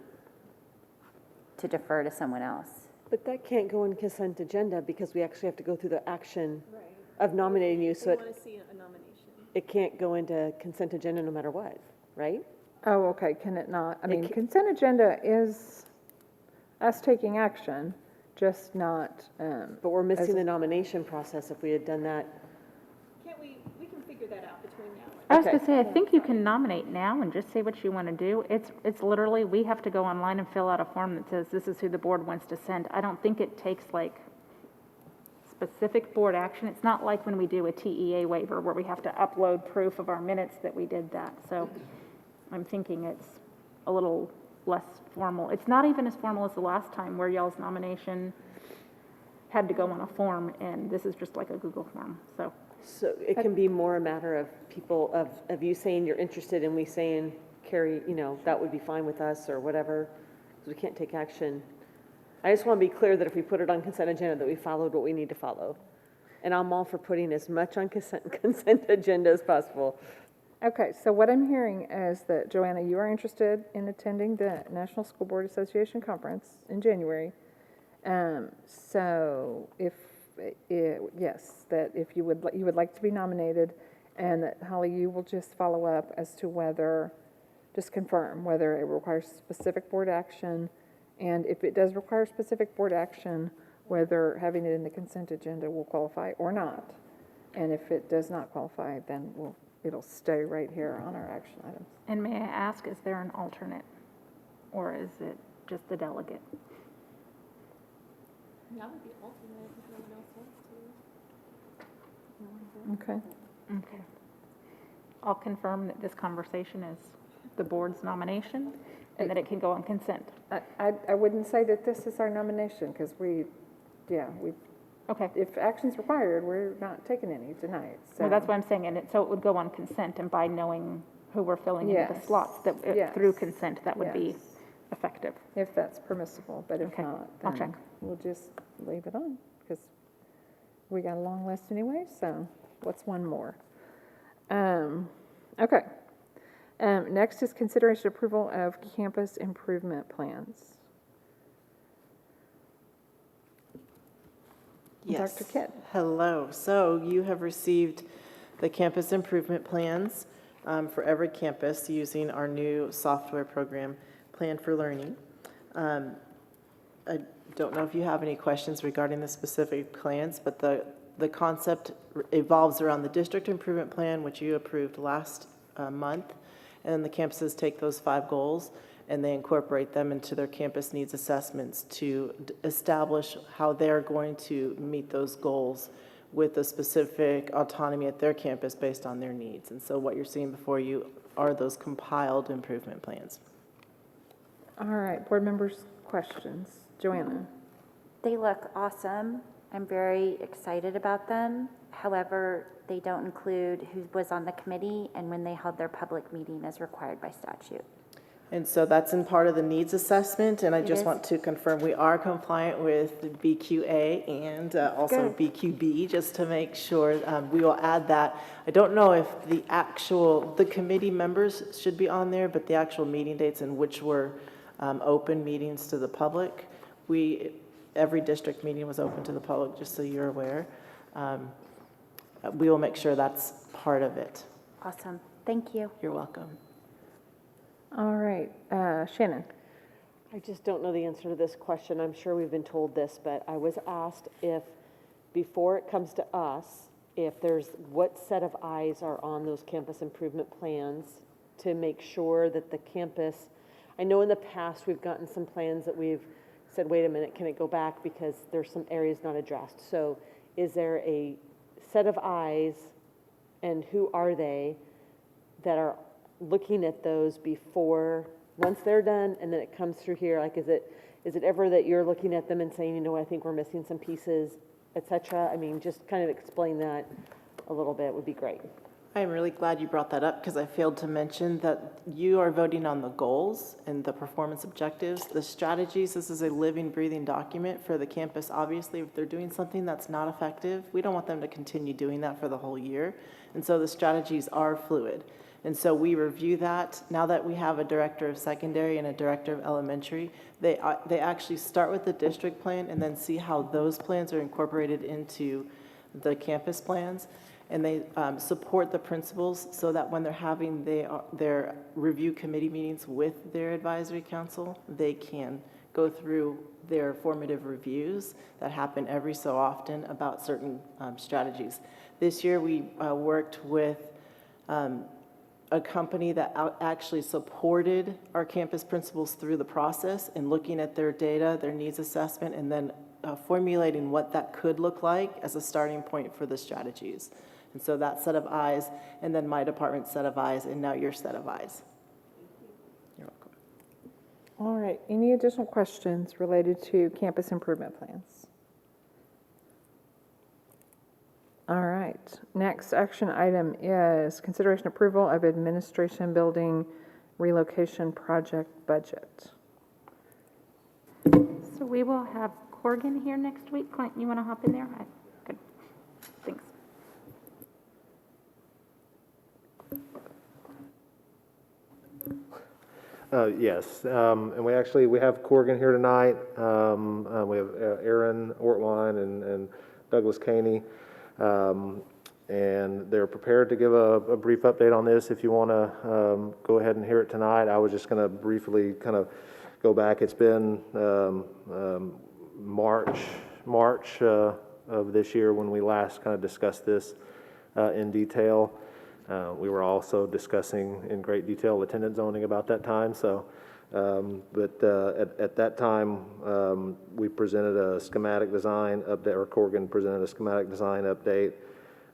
to defer to someone else. But that can't go in consent agenda because we actually have to go through the action of nominating you. So want to see a nomination. It can't go into consent agenda no matter what, right? Oh, okay, can it not? I mean, consent agenda is us taking action, just not. But we're missing the nomination process if we had done that. We can figure that out between now and I was Okay. gonna say, I think you can nominate now and just say what you want to do. It's literally, we have to go online and fill out a form that says this is who the board wants to send. I don't think it takes like specific board action. It's not like when we do a TEA waiver where we have to upload proof of our minutes that we did that. So I'm thinking it's a little less formal. It's not even as formal as the last time where y'all's nomination had to go on a form, and this is just like a Google form, so. So it can be more a matter of people, of you saying you're interested and we saying, Carrie, you know, that would be fine with us or whatever, because we can't take action. I just want to be clear that if we put it on consent agenda, that we followed what we need to follow. And I'm all for putting as much on consent agenda as possible. Okay, so what I'm hearing is that, Joanna, you are interested in attending the National School Board Association Conference in January. So yes, that if you would like to be nominated, and that Holly, you will just follow up as to whether, just confirm whether it requires specific board action, and if it does require specific board action, whether having it in the consent agenda will qualify or not. And if it does not qualify, then it'll stay right here on our action items. And may I ask, is there an alternate? Or is it just the delegate? That would be alternate if no one else wants to. Okay. Okay. I'll confirm that this conversation is the board's nomination and that it can go on consent. I wouldn't say that this is our nomination, because Okay. if action's required, we're not taking any tonight, so. Well, that's what I'm saying, and so it would go on consent, and by knowing who we're filling into the Yes. slots, that Yes. through consent, that would be Yes. effective. If that's permissible, but if Okay, not, I'll then check. we'll just leave it on, because we got a long list anyway, so what's one more? Okay. Next is consideration approval of campus improvement plans. Yes. Dr. Kidd. Hello. So you have received the campus improvement plans for every campus using our new software program, Plan for Learning. I don't know if you have any questions regarding the specific plans, but the concept evolves around the district improvement plan, which you approved last month. And the campuses take those 5 goals and they incorporate them into their campus needs assessments to establish how they're going to meet those goals with a specific autonomy at their campus based on their needs. And so what you're seeing before you are those compiled improvement plans. All right, board members' questions. Joanna? They look awesome. I'm very excited about them. However, they don't include who was on the committee and when they held their public meeting as required by statute. And so that's in part of the needs assessment, and I It just is? want to confirm we are compliant with BQA and also Good. BQB, just to make sure. We will add that. I don't know if the committee members should be on there, but the actual meeting dates in which were open meetings to the public. Every district meeting was open to the public, just so you're aware. We will make sure that's part of it. Awesome. Thank you. You're welcome. All right, Shannon? I just don't know the answer to this question. I'm sure we've been told this, but I was asked if, before it comes to us, if there's, what set of eyes are on those campus improvement plans to make sure that the campus, I know in the past we've gotten some plans that we've said, wait a minute, can it go back because there's some areas not addressed. So is there a set of eyes, and who are they, that are looking at those before, once they're done, and then it comes through here? Like, is it ever that you're looking at them and saying, you know, I think we're missing some pieces, et cetera? I mean, just kind of explain that a little bit would be great. I'm really glad you brought that up because I failed to mention that you are voting on the goals and the performance objectives, the strategies. This is a living, breathing document for the campus. Obviously, if they're doing something that's not effective, we don't want them to continue doing that for the whole year. And so the strategies are fluid. And so we review that. Now that we have a director of secondary and a director of elementary, they actually start with the district plan and then see how those plans are incorporated into the campus plans. And they support the principals so that when they're having their review committee meetings with their advisory council, they can go through their formative reviews that happen every so often about certain strategies. This year we worked with a company that actually supported our campus principals through the process and looking at their data, their needs assessment, and then formulating what that could look like as a starting point for the strategies. And so that set of eyes, and then my department's set of eyes, and now your set of eyes. You're welcome. All right, any additional questions related to campus improvement plans? All right, next action item is consideration approval of administration building relocation project budget. So we will have Corgan here next week. Clint, you want to hop in there? Good. Thanks. Yes, and we have Corgan here tonight. We have Aaron Ortwine and Douglas Caney, and they're prepared to give a brief update on this. If you want to go ahead and hear it tonight, I was just going to briefly kind of go back. It's been March of this year when we last kind of discussed this in detail. We were also discussing in great detail attendance zoning about that time. So, at that time, we presented a schematic design update, or Corgan presented a schematic design update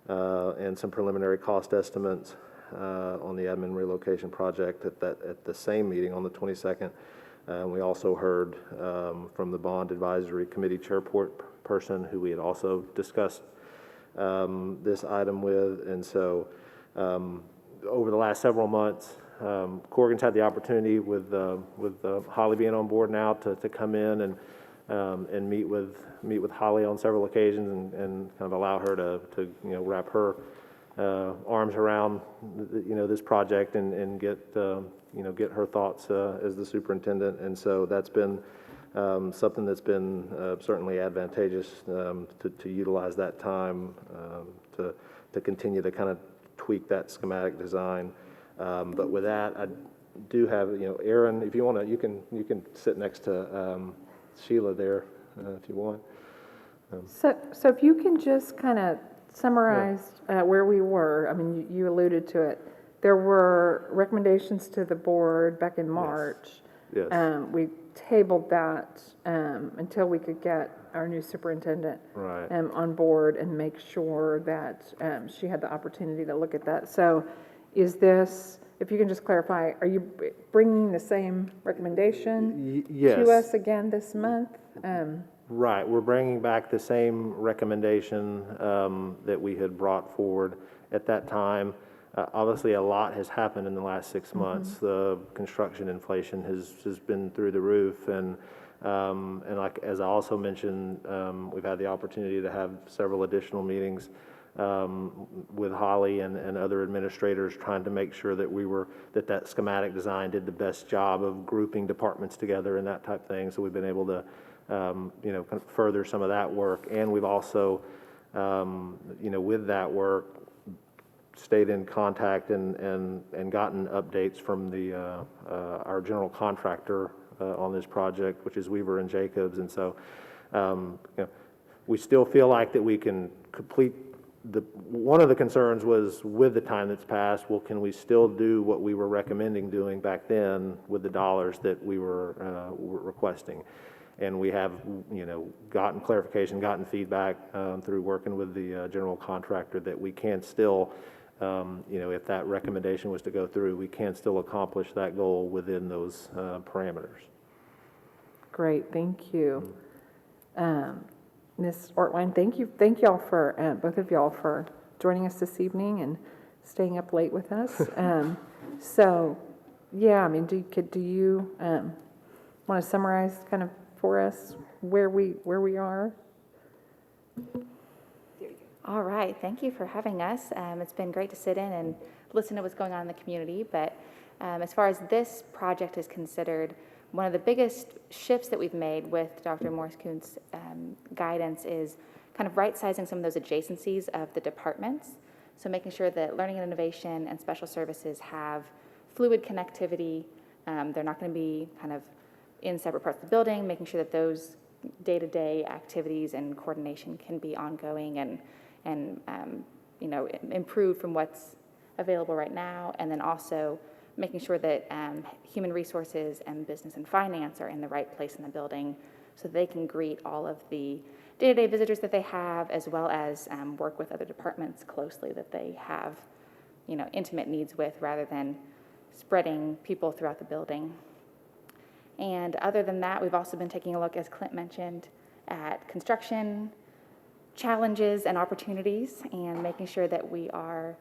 and some preliminary cost estimates on the admin relocation project at the same meeting on the 22nd. We also heard from the Bond Advisory Committee chairperson, who we had also discussed this item with, and so. Over the last several months, Corgan's had the opportunity with Holly being on board now to come in and meet with Holly on several occasions and kind of allow her to wrap her arms around this project and get her thoughts as the superintendent. And so that's been something that's been certainly advantageous to utilize that time to continue to kind of tweak that schematic design. But with that, I do have, Aaron, if you want to, you can sit next to Sheila there if you want. So if you can just kind of summarize where we were. I mean, you alluded to it. There were recommendations to the board back in March. Yes. We tabled that until we could get our new superintendent on board and make sure that she had the opportunity to look at that. So is this, if you can just clarify, are you bringing the same recommendation to us again this month? Right, we're bringing back the same recommendation that we had brought forward at that time. Obviously, a lot has happened in the last 6 months. The construction inflation has been through the roof, and like as I also mentioned, we've had the opportunity to have several additional meetings with Holly and other administrators, trying to make sure that that schematic design did the best job of grouping departments together and that type of thing. So we've been able to kind of further some of that work, and we've also with that work stayed in contact and gotten updates from our general contractor on this project, which is Weaver and Jacobs. And so we still feel like that we can complete one of the concerns was with the time that's passed, well, can we still do what we were recommending doing back then with the dollars that we were requesting? And we have, gotten clarification, gotten feedback through working with the general contractor that we can still, if that recommendation was to go through, we can still accomplish that goal within those parameters. Great, thank you. Ms. Ortwine, thank y'all for, both of y'all for joining us this evening and staying up late with us. So, yeah, I mean, do you want to summarize kind of for us where we are? All right, thank you for having us. It's been great to sit in and listen to what's going on in the community. But as far as this project is considered, one of the biggest shifts that we've made with Dr. Morse-Kuhn's guidance is kind of right-sizing some of those adjacencies of the departments. So making sure that learning and innovation and special services have fluid connectivity. They're not going to be kind of in separate parts of the building, making sure that those day-to-day activities and coordination can be ongoing and improved from what's available right now, and then also making sure that human resources and business and finance are in the right place in the building so they can greet all of the day-to-day visitors that they have, as well as work with other departments closely that they have, intimate needs with, rather than spreading people throughout the building. And other than that, we've also been taking a look, as Clint mentioned, at construction challenges and opportunities, and making sure that we are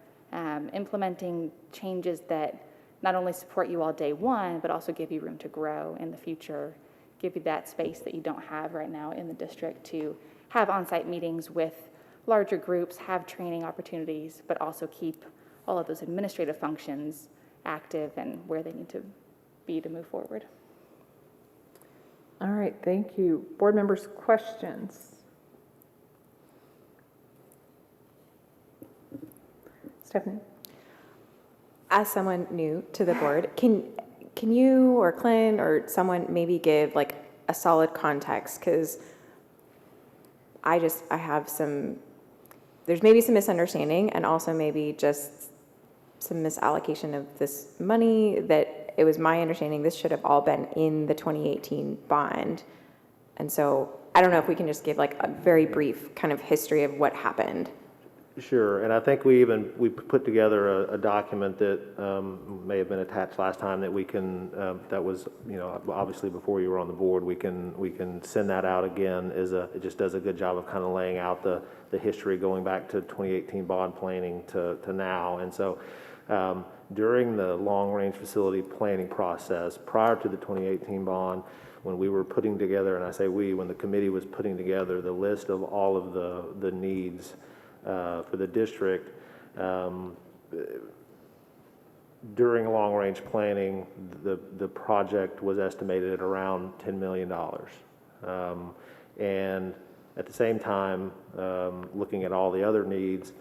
implementing changes that not only support you all day one, but also give you room to grow in the future, give you that space that you don't have right now in the district to have on-site meetings with larger groups, have training opportunities, but also keep all of those administrative functions active and where they need to be to move forward. All right, thank you. Board members, questions? Stephanie? As someone new to the board, can you or Clint or someone maybe give like a solid context? Because I have there's maybe some misunderstanding and also maybe just some misallocation of this money that it was my understanding this should have all been in the 2018 bond. And so I don't know if we can just give like a very brief kind of history of what happened. Sure, and I think we put together a document that may have been attached last time that we can, that was, obviously before you were on the board, we can send that out again. It just does a good job of kind of laying out the history going back to 2018 bond planning to now. And so during the long-range facility planning process, prior to the 2018 bond, when we were putting together, and I say we, when the committee was putting together the list of all of the needs for the district, during long-range planning, the project was estimated at around $10 million. And at the same time, looking at all the other needs,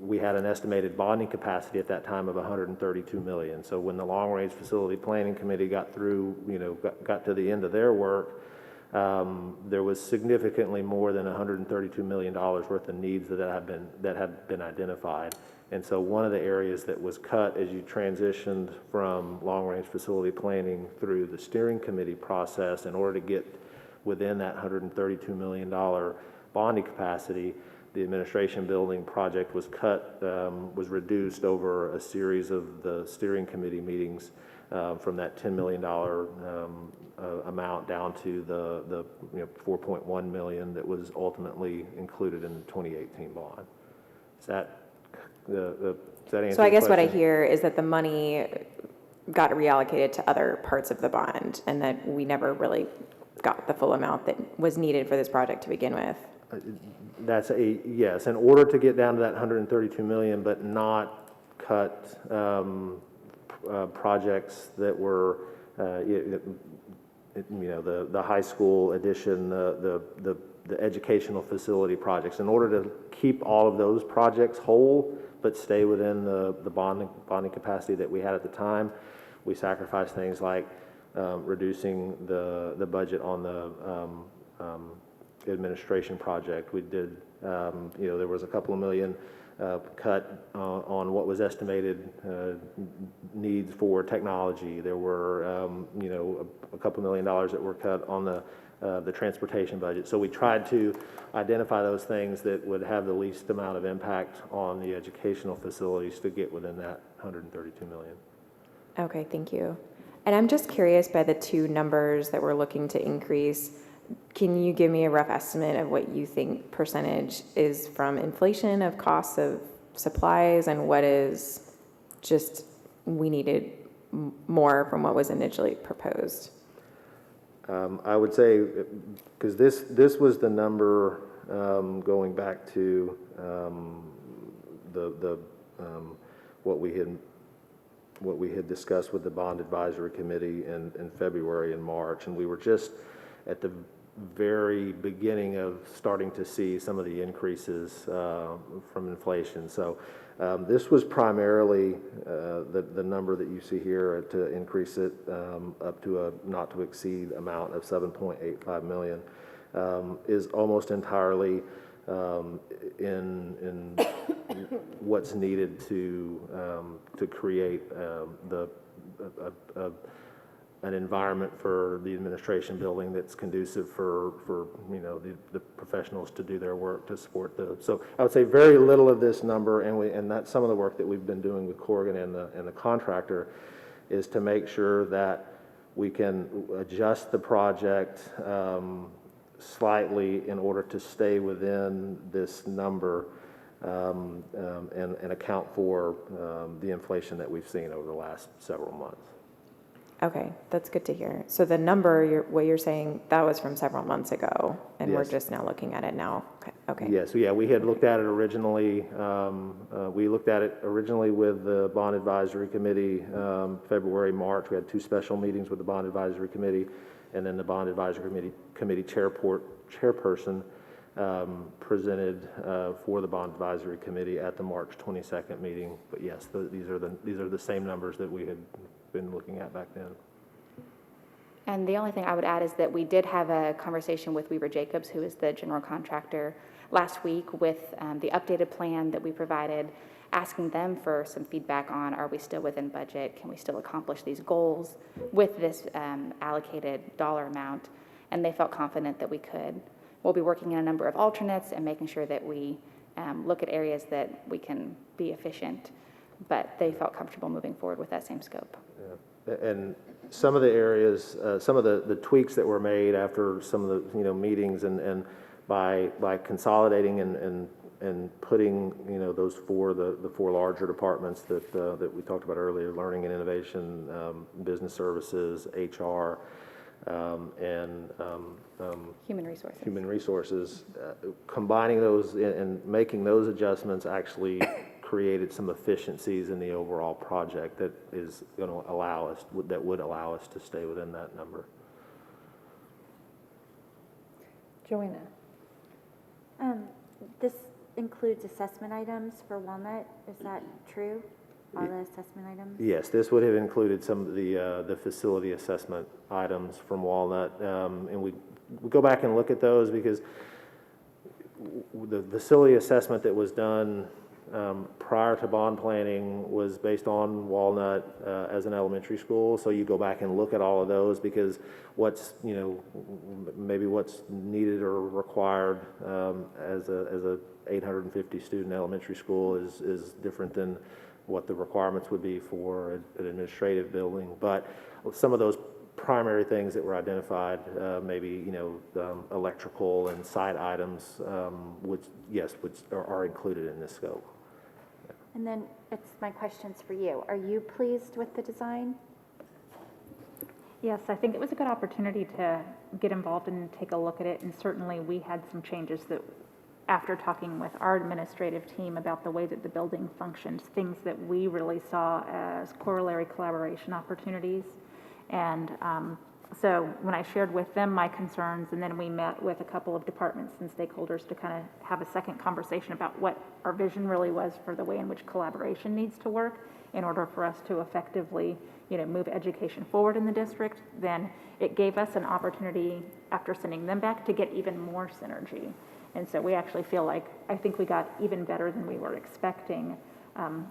we had an estimated bonding capacity at that time of $132 million. So when the long-range facility planning committee got through, got to the end of their work, there was significantly more than $132 million worth of needs that had been identified. And so one of the areas that was cut as you transitioned from long-range facility planning through the steering committee process, in order to get within that $132 million bonding capacity, the administration building project was cut, was reduced over a series of the steering committee meetings, from that $10 million amount down to the $4.1 million that was ultimately included in the 2018 bond. Does that answer So I your guess what I question? hear is that the money got reallocated to other parts of the bond and that we never really got the full amount that was needed for this project to begin with. That's yes. In order to get down to that $132 million, but not cut projects that were, the high school addition, the educational facility projects. In order to keep all of those projects whole, but stay within the bonding capacity that we had at the time, we sacrificed things like reducing the budget on the administration project. We did, there was a couple of million cut on what was estimated needs for technology. There were, a couple $1 million that were cut on the transportation budget. So we tried to identify those things that would have the least amount of impact on the educational facilities to get within that $132 million. Okay, thank you. And I'm just curious, by the two numbers that we're looking to increase, can you give me a rough estimate of what you think percentage is from inflation of costs of supplies and what is just we needed more from what was initially proposed? I would say, because this was the number going back to what we had discussed with the bond advisory committee in February and March, and we were just at the very beginning of starting to see some of the increases from inflation. So this was primarily the number that you see here to increase it up to a not to exceed amount of $7.85 million is almost entirely in what's needed to create an environment for the administration building that's conducive for the professionals to do their work to support so I would say very little of this number, and that's some of the work that we've been doing with Corrigan and the contractor, is to make sure that we can adjust the project slightly in order to stay within this number and account for the inflation that we've seen over the last several months. Okay, that's good to hear. So the number, what you're saying, that was from several months ago, and we're Yes. just now looking at it now. Okay. Yes, yeah, we had looked at it originally. We looked at it originally with the Bond Advisory Committee, February, March. We had 2 special meetings with the Bond Advisory Committee, and then the Bond Advisory Committee chairperson presented for the Bond Advisory Committee at the March 22nd meeting. But yes, these are the same numbers that we had been looking at back then. And the only thing I would add is that we did have a conversation with Weaver Jacobs, who is the general contractor, last week with the updated plan that we provided, asking them for some feedback on, are we still within budget? Can we still accomplish these goals with this allocated dollar amount? And they felt confident that we could. We'll be working on a number of alternates and making sure that we look at areas that we can be efficient, but they felt comfortable moving forward with that same scope. Yeah. And some of the areas, some of the tweaks that were made after some of the meetings and by consolidating and putting those the four larger departments that we talked about earlier, learning and innovation, business services, HR, and human resources, combining those and making those adjustments actually created some efficiencies in the overall project that is going to allow us, that would allow us to stay within that number. Joanna. This includes assessment items for Walnut, is that true? All the assessment items? Yes, this would have included some of the facility assessment items from Walnut, and we go back and look at those because the facility assessment that was done prior to bond planning was based on Walnut as an elementary school. So you go back and look at all of those because what's maybe what's needed or required as a 850 student elementary school is different than what the requirements would be for an administrative building. But some of those primary things that were identified, maybe electrical and site items, which are included in this scope. And then it's my questions for you. Are you pleased with the design? Yes, I think it was a good opportunity to get involved and take a look at it, and certainly we had some changes that, after talking with our administrative team about the way that the building functions, things that we really saw as corollary collaboration opportunities. And so when I shared with them my concerns, and then we met with a couple of departments and stakeholders to kind of have a second conversation about what our vision really was for the way in which collaboration needs to work in order for us to effectively, move education forward in the district, then it gave us an opportunity, after sending them back, to get even more synergy. And so we actually feel like, I think we got even better than we were expecting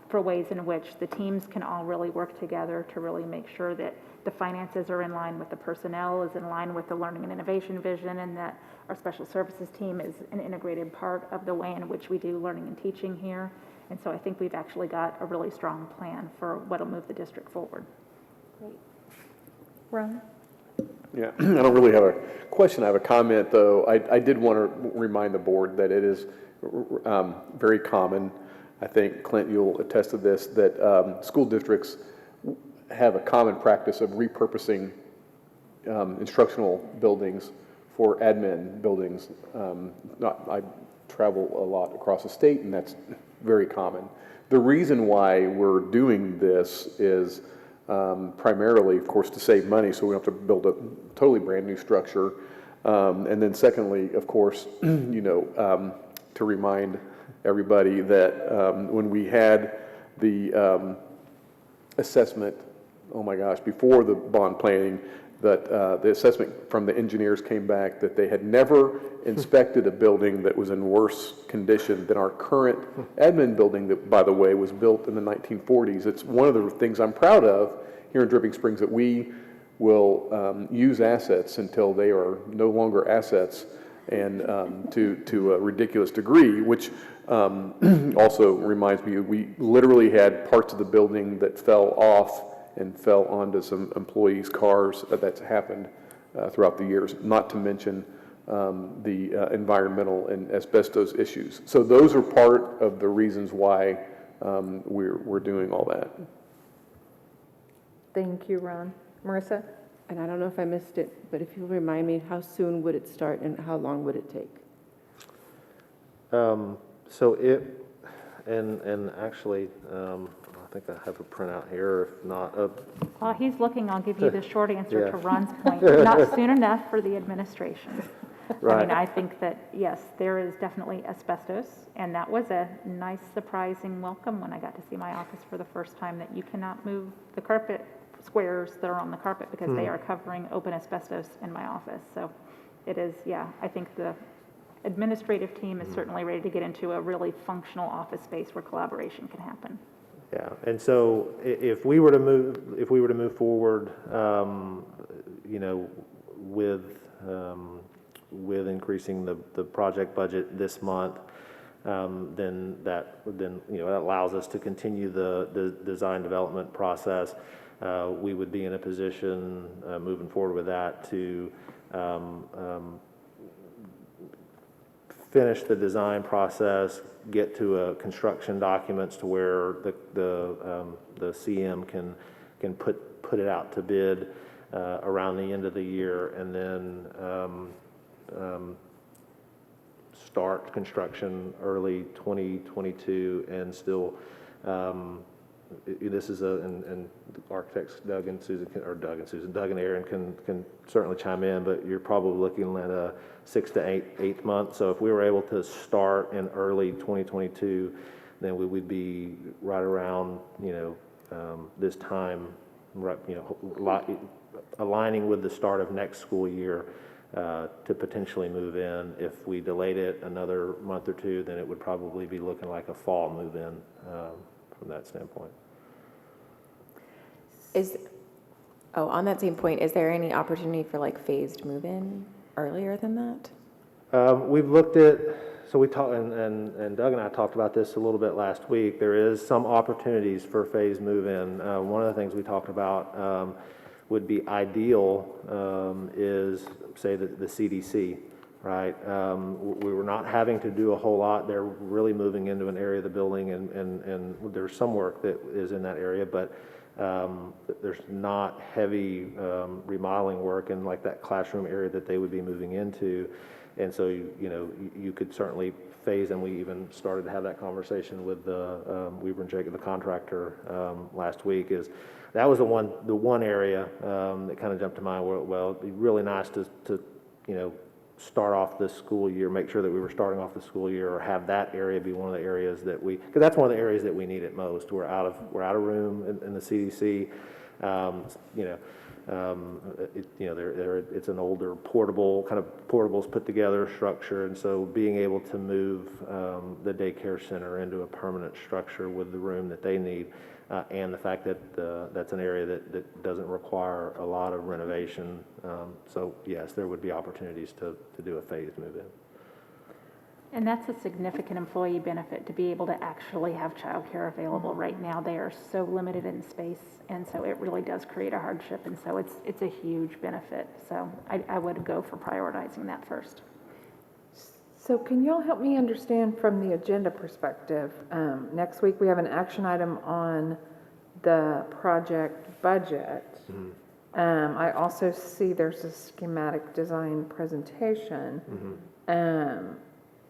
for ways in which the teams can all really work together to really make sure that the finances are in line with the personnel, is in line with the learning and innovation vision, and that our special services team is an integrated part of the way in which we do learning and teaching here. And so I think we've actually got a really strong plan for what will move the district forward. Great. Ron? Yeah, I don't really have a question. I have a comment, though. I did want to remind the board that it is very common, I think, Clint, you'll attest to this, that school districts have a common practice of repurposing instructional buildings for admin buildings. I travel a lot across the state, and that's very common. The reason why we're doing this is primarily, of course, to save money, so we don't have to build a totally brand new structure. And then secondly, of course, to remind everybody that when we had the assessment, oh my gosh, before the bond planning, that the assessment from the engineers came back that they had never inspected a building that was in worse condition than our current admin building that, by the way, was built in the 1940s. It's one of the things I'm proud of here in Dripping Springs, that we will use assets until they are no longer assets, and to a ridiculous degree, which also reminds me, we literally had parts of the building that fell off and fell onto some employees' cars. That's happened throughout the years, not to mention the environmental and asbestos issues. So those are part of the reasons why we're doing all that. Thank you, Ron. Marissa? And I don't know if I missed it, but if you'll remind me, how soon would it start and how long would it take? So it, and actually, I think I have a printout here, if not. While he's looking, I'll give you the short answer Yeah. to Ron's point. Not soon enough for the administration. Right. I mean, I think that, yes, there is definitely asbestos, and that was a nice, surprising welcome when I got to see my office for the first time, that you cannot move the carpet squares that are on the carpet because they are covering open asbestos in my office. So it is, yeah, I think the administrative team is certainly ready to get into a really functional office space where collaboration can happen. Yeah, and so if we were to move forward, you know, with increasing the project budget this month, then you know, that allows us to continue the design development process. We would be in a position moving forward with that to finish the design process, get to construction documents to where the CM can put it out to bid around the end of the year, and then start construction early 2022, and still this is and architects Doug and Aaron can certainly chime in, but you're probably looking at a 6 to 8 months. So if we were able to start in early 2022, then we would be right around, you know, this time, right, you know, aligning with the start of next school year to potentially move in. If we delayed it another month or two, then it would probably be looking like a fall move in from that standpoint. On that same point, is there any opportunity for like phased move-in earlier than that? We've looked at, so we talked, and Doug and I talked about this a little bit last week. There is some opportunities for phased move-in. One of the things we talked about would be ideal is, say, the CDC, right? We were not having to do a whole lot. They're really moving into an area of the building, and there's some work that is in that area, but there's not heavy remodeling work in like that classroom area that they would be moving into. And so, you know, you could certainly phase, and we even started to have that conversation with Weaver and Jacob, the contractor, last week. Is that was the one area that kind of jumped to mind. Well, it'd be really nice to you know, start off this school year, make sure that we were starting off the school year, or have that area be one of the areas that because that's one of the areas that we need it most. We're out of room in the CDC. You know. It's an older portables put together structure, and so being able to move the daycare center into a permanent structure with the room that they need, and the fact that that's an area that doesn't require a lot of renovation. So yes, there would be opportunities to do a phased move-in. And that's a significant employee benefit, to be able to actually have childcare available. Right now, they are so limited in space, and so it really does create a hardship, and so it's a huge benefit. So I would go for prioritizing that first. So can y'all help me understand from the agenda perspective? Next week, we have an action item on the project budget. I also see there's a schematic design presentation.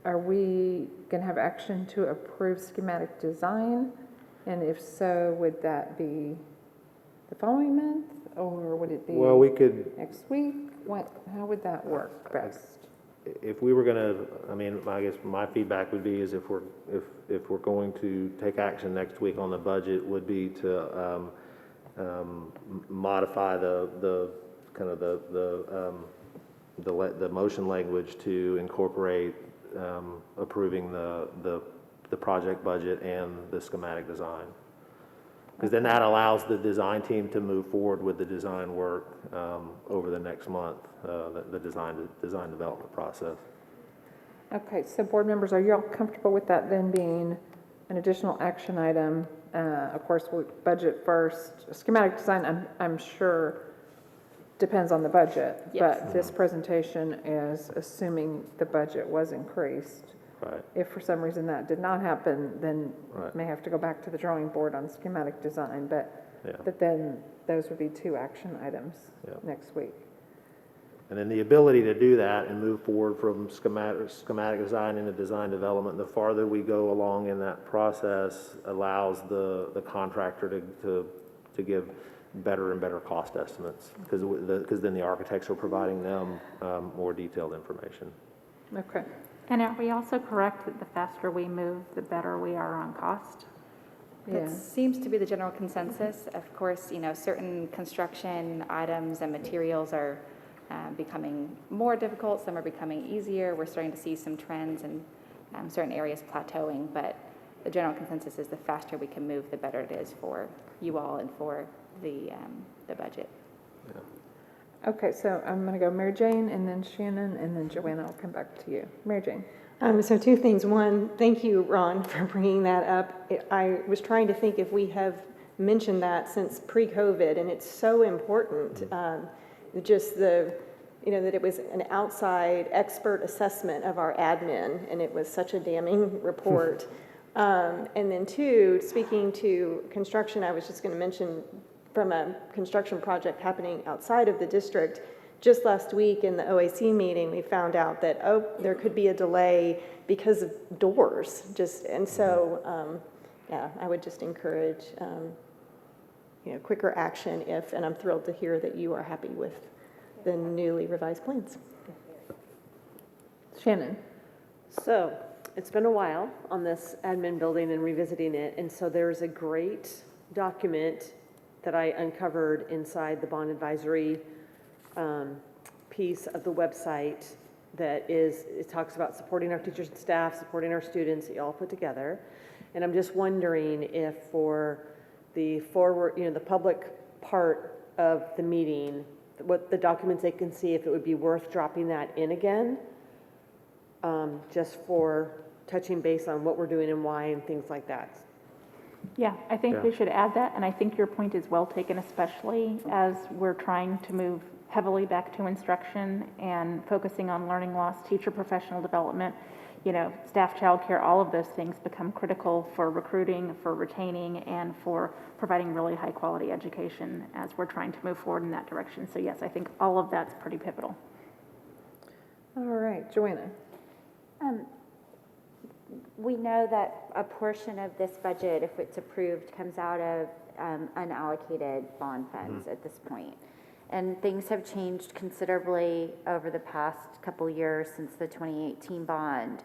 Are we going to have action to approve schematic design? And if so, would that be the following month, or would it be we could next week? How would that work best? If we were going to, I mean, I guess my feedback would be is if we're going to take action next week on the budget, would be to modify the kind of the motion language to incorporate approving the project budget and the schematic design. Because then that allows the design team to move forward with the design work over the next month, the design development process. Okay, so board members, are you all comfortable with that then being an additional action item? Of course, we'll budget first. Schematic design, I'm sure, depends on the budget. Yes. But this presentation is assuming the budget was increased. Right. If for some reason that did not happen, then Right. may have to go back to the drawing board on schematic design. Yeah. But then those would be 2 action items Yeah. next week. And then the ability to do that and move forward from schematic design into design development, the farther we go along in that process allows the contractor to give better and better cost estimates, because then the architects are providing them more detailed information. Okay. And are we also correct that the faster we move, the better we are on cost? That seems to be the general consensus. Of course, certain construction items and materials are becoming more difficult. Some are becoming easier. We're starting to see some trends in certain areas plateauing, but the general consensus is the faster we can move, the better it is for you all and for the budget. Yeah. Okay, so I'm going to go Mary Jane, and then Shannon, and then Joanna. I'll come back to you. Mary Jane. So 2 things. One, thank you, Ron, for bringing that up. I was trying to think if we have mentioned that since pre-COVID, and it's so important. Just that it was an outside expert assessment of our admin, and it was such a damning report. And then 2, speaking to construction, I was just going to mention from a construction project happening outside of the district, just last week in the OAC meeting, we found out that, there could be a delay because of doors. And so, I would just encourage, quicker action and I'm thrilled to hear that you are happy with the newly revised plans. Shannon. So, it's been a while on this admin building and revisiting it, and so there's a great document that I uncovered inside the bond advisory piece of the website it talks about supporting our teachers and staff, supporting our students, you all put together. And I'm just wondering if for the the public part of the meeting, what the documents they can see, if it would be worth dropping that in again, just for touching base on what we're doing and why and things like that. Yeah, I think we should add that, and I think your point is well taken, especially as we're trying to move heavily back to instruction and focusing on learning loss, teacher professional development, staff childcare, all of those things become critical for recruiting, for retaining, and for providing really high quality education as we're trying to move forward in that direction. So yes, I think all of that's pretty pivotal. All right, Joanna. We know that a portion of this budget, if it's approved, comes out of unallocated bond funds at this point. And things have changed considerably over the past couple years since the 2018 bond.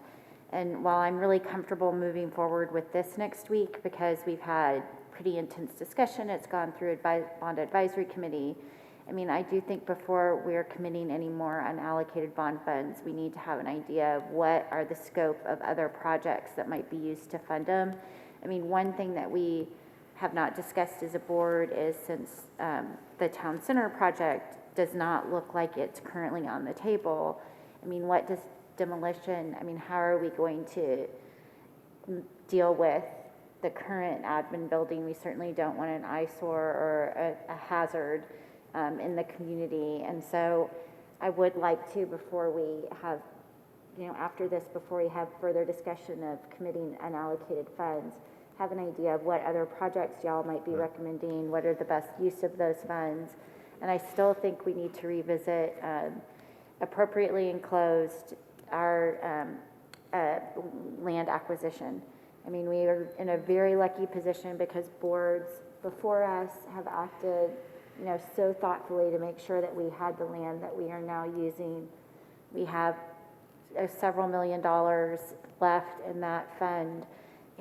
And while I'm really comfortable moving forward with this next week because we've had pretty intense discussion, it's gone through bond advisory committee. I do think before we're committing any more unallocated bond funds, we need to have an idea of what are the scope of other projects that might be used to fund them. One thing that we have not discussed as a board is since the town center project does not look like it's currently on the table. What does demolition, how are we going to deal with the current admin building? We certainly don't want an eyesore or a hazard in the community. And so I would like to, before we have, after this, before we have further discussion of committing unallocated funds, have an idea of what other projects y'all might be recommending, what are the best use of those funds. And I still think we need to revisit appropriately enclosed our land acquisition. We are in a very lucky position because boards before us have acted so thoughtfully to make sure that we had the land that we are now using. We have several $1 million left in that fund,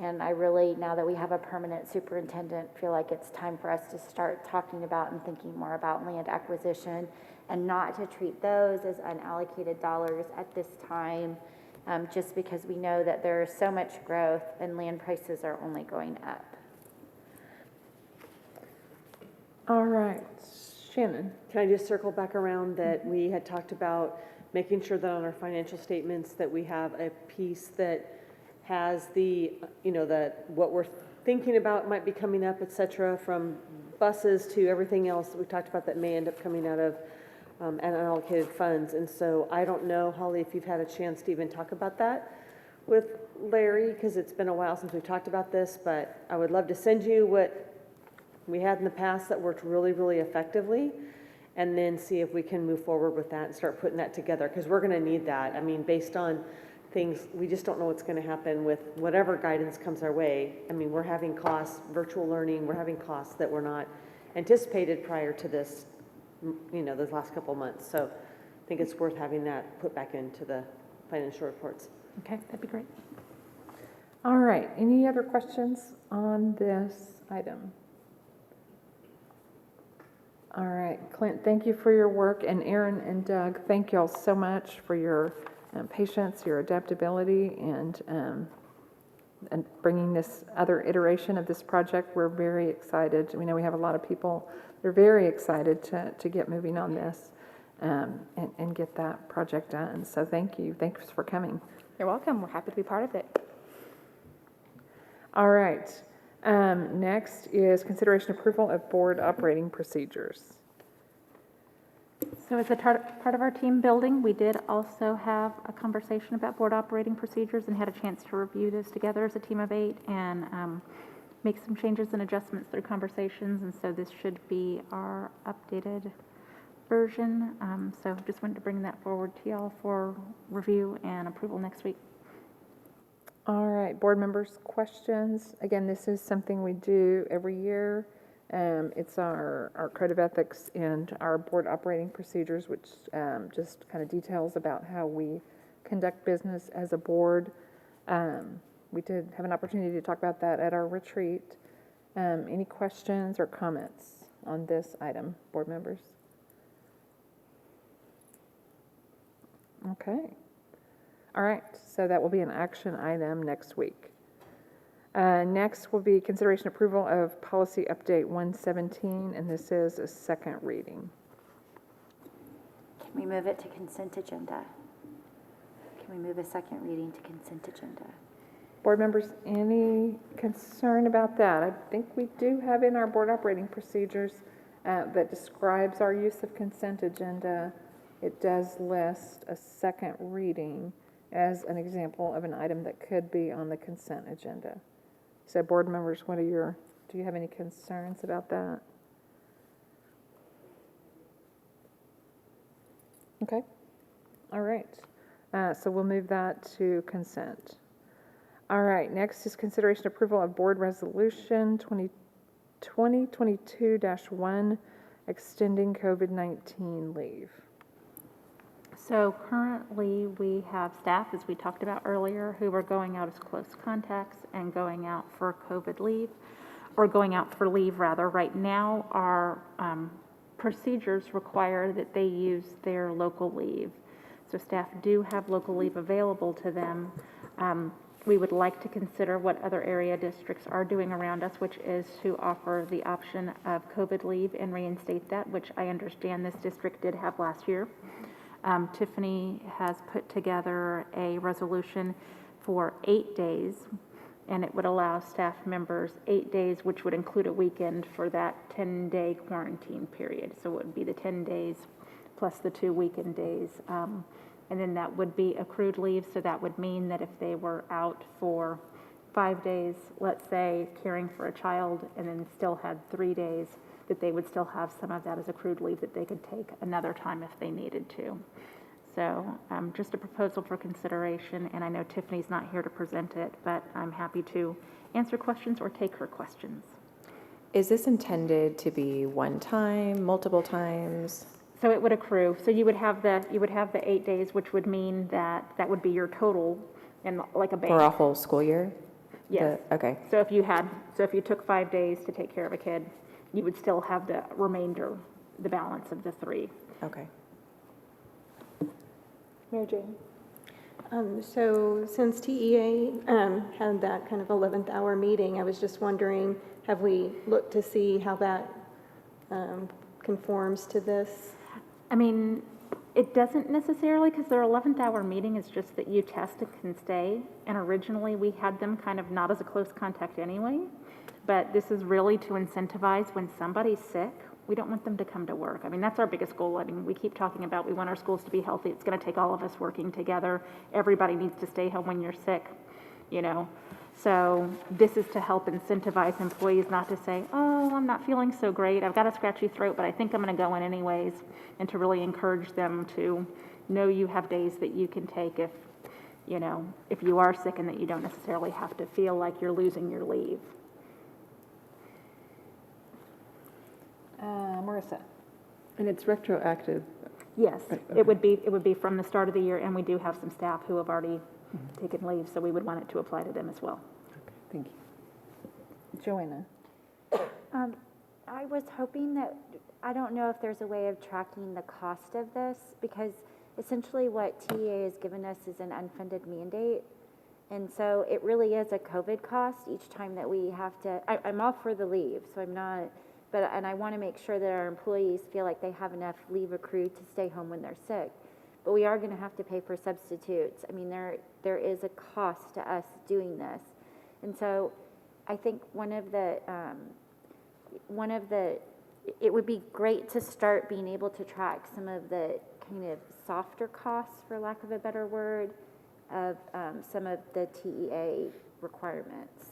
And I really, now that we have a permanent superintendent, feel like it's time for us to start talking about and thinking more about land acquisition and not to treat those as unallocated dollars at this time, just because we know that there is so much growth and land prices are only going up. All right, Shannon. Can I just circle back around that we had talked about making sure that on our financial statements that we have a piece that has the, that what we're thinking about might be coming up, et cetera, from buses to everything else that we talked about that may end up coming out of unallocated funds. And so I don't know, Holly, if you've had a chance to even talk about that with Larry, because it's been a while since we've talked about this, but I would love to send you what we had in the past that worked really, really effectively, and then see if we can move forward with that and start putting that together, because we're going to need that. I mean, based on things, we just don't know what's going to happen with whatever guidance comes our way. I mean, we're having costs, virtual learning, we're having costs that were not anticipated prior to this, those last couple of months. So I think it's worth having that put back into the financial reports. Okay, that'd be great. All right, any other questions on this item? All right, Clint, thank you for your work, and Aaron and Doug, thank y'all so much for your patience, your adaptability, and bringing this other iteration of this project. We're very excited. We know we have a lot of people. They're very excited to get moving on this and get that project done. So thank you. Thanks for coming. You're welcome. We're happy to be part of it. All right. Next is consideration approval of board operating procedures. So as a part of our team building, we did also have a conversation about board operating procedures and had a chance to review this together as a team of 8 and make some changes and adjustments through conversations. And so this should be our updated version. So just wanted to bring that forward to y'all for review and approval next week. All right, board members, questions? Again, this is something we do every year. It's our code of ethics and our board operating procedures, which just kind of details about how we conduct business as a board. We did have an opportunity to talk about that at our retreat. Any questions or comments on this item, board members? Okay. All right, so that will be an action item next week. Next will be consideration approval of policy update 117, and this is a second reading. Can we move it to consent agenda? Can we move a second reading to consent agenda? Board members, any concern about that? I think we do have in our board operating procedures that describes our use of consent agenda. It does list a second reading as an example of an item that could be on the consent agenda. So board members, do you have any concerns about that? Okay. All right. So we'll move that to consent. All right. Next is consideration approval of board resolution 2022-1, extending COVID-19 leave. So currently we have staff, as we talked about earlier, who are going out as close contacts and going out for COVID leave, or going out for leave rather. Right now, our procedures require that they use their local leave. So staff do have local leave available to them. We would like to consider what other area districts are doing around us, which is to offer the option of COVID leave and reinstate that, which I understand this district did have last year. Tiffany has put together a resolution for 8 days, and it would allow staff members 8 days, which would include a weekend for that 10-day quarantine period. So it would be the 10 days plus the 2 weekend days. And then that would be accrued leave. So that would mean that if they were out for 5 days, let's say, caring for a child, and then still had 3 days, that they would still have some of that as accrued leave that they could take another time if they needed to. So just a proposal for consideration, and I know Tiffany's not here to present it, but I'm happy to answer questions or take her questions. Is this intended to be one time, multiple times? So it would accrue. So you would have the 8 days, which would mean that would be your total, and like a bank. For a whole school year? Yes. Okay, So if you took 5 days to take care of a kid, you would still have the remainder, the balance of the 3. okay. Mary Jane? So since TEA had that kind of 11th hour meeting, I was just wondering, have we looked to see how that conforms to this? I mean, it doesn't necessarily, because their 11th hour meeting is just that you test and can stay. And originally, we had them kind of not as a close contact anyway. But this is really to incentivize when somebody's sick. We don't want them to come to work. I mean, that's our biggest goal. I mean, we keep talking about we want our schools to be healthy. It's going to take all of us working together. Everybody needs to stay home when you're sick, you know. So this is to help incentivize employees not to say, oh, I'm not feeling so great. I've got a scratchy throat, but I think I'm going to go in anyways. And to really encourage them to know you have days that you can take if, you know, if you are sick, and that you don't necessarily have to feel like you're losing your leave. Marissa? And it's retroactive. Yes, Right, it would be from the start of the year, and we do have some staff who have already taken leave, so we would want it to apply to them as well. Okay, thank you. Joanna? I was hoping that, I don't know if there's a way of tracking the cost of this, because essentially what TEA has given us is an unfunded mandate. And so it really is a COVID cost each time that we have to, I'm all for the leave, so I'm not, and I want to make sure that our employees feel like they have enough leave accrued to stay home when they're sick. But we are going to have to pay for substitutes. I mean, there is a cost to us doing this. And so I think it would be great to start being able to track some of the kind of softer costs, for lack of a better word, of some of the TEA requirements.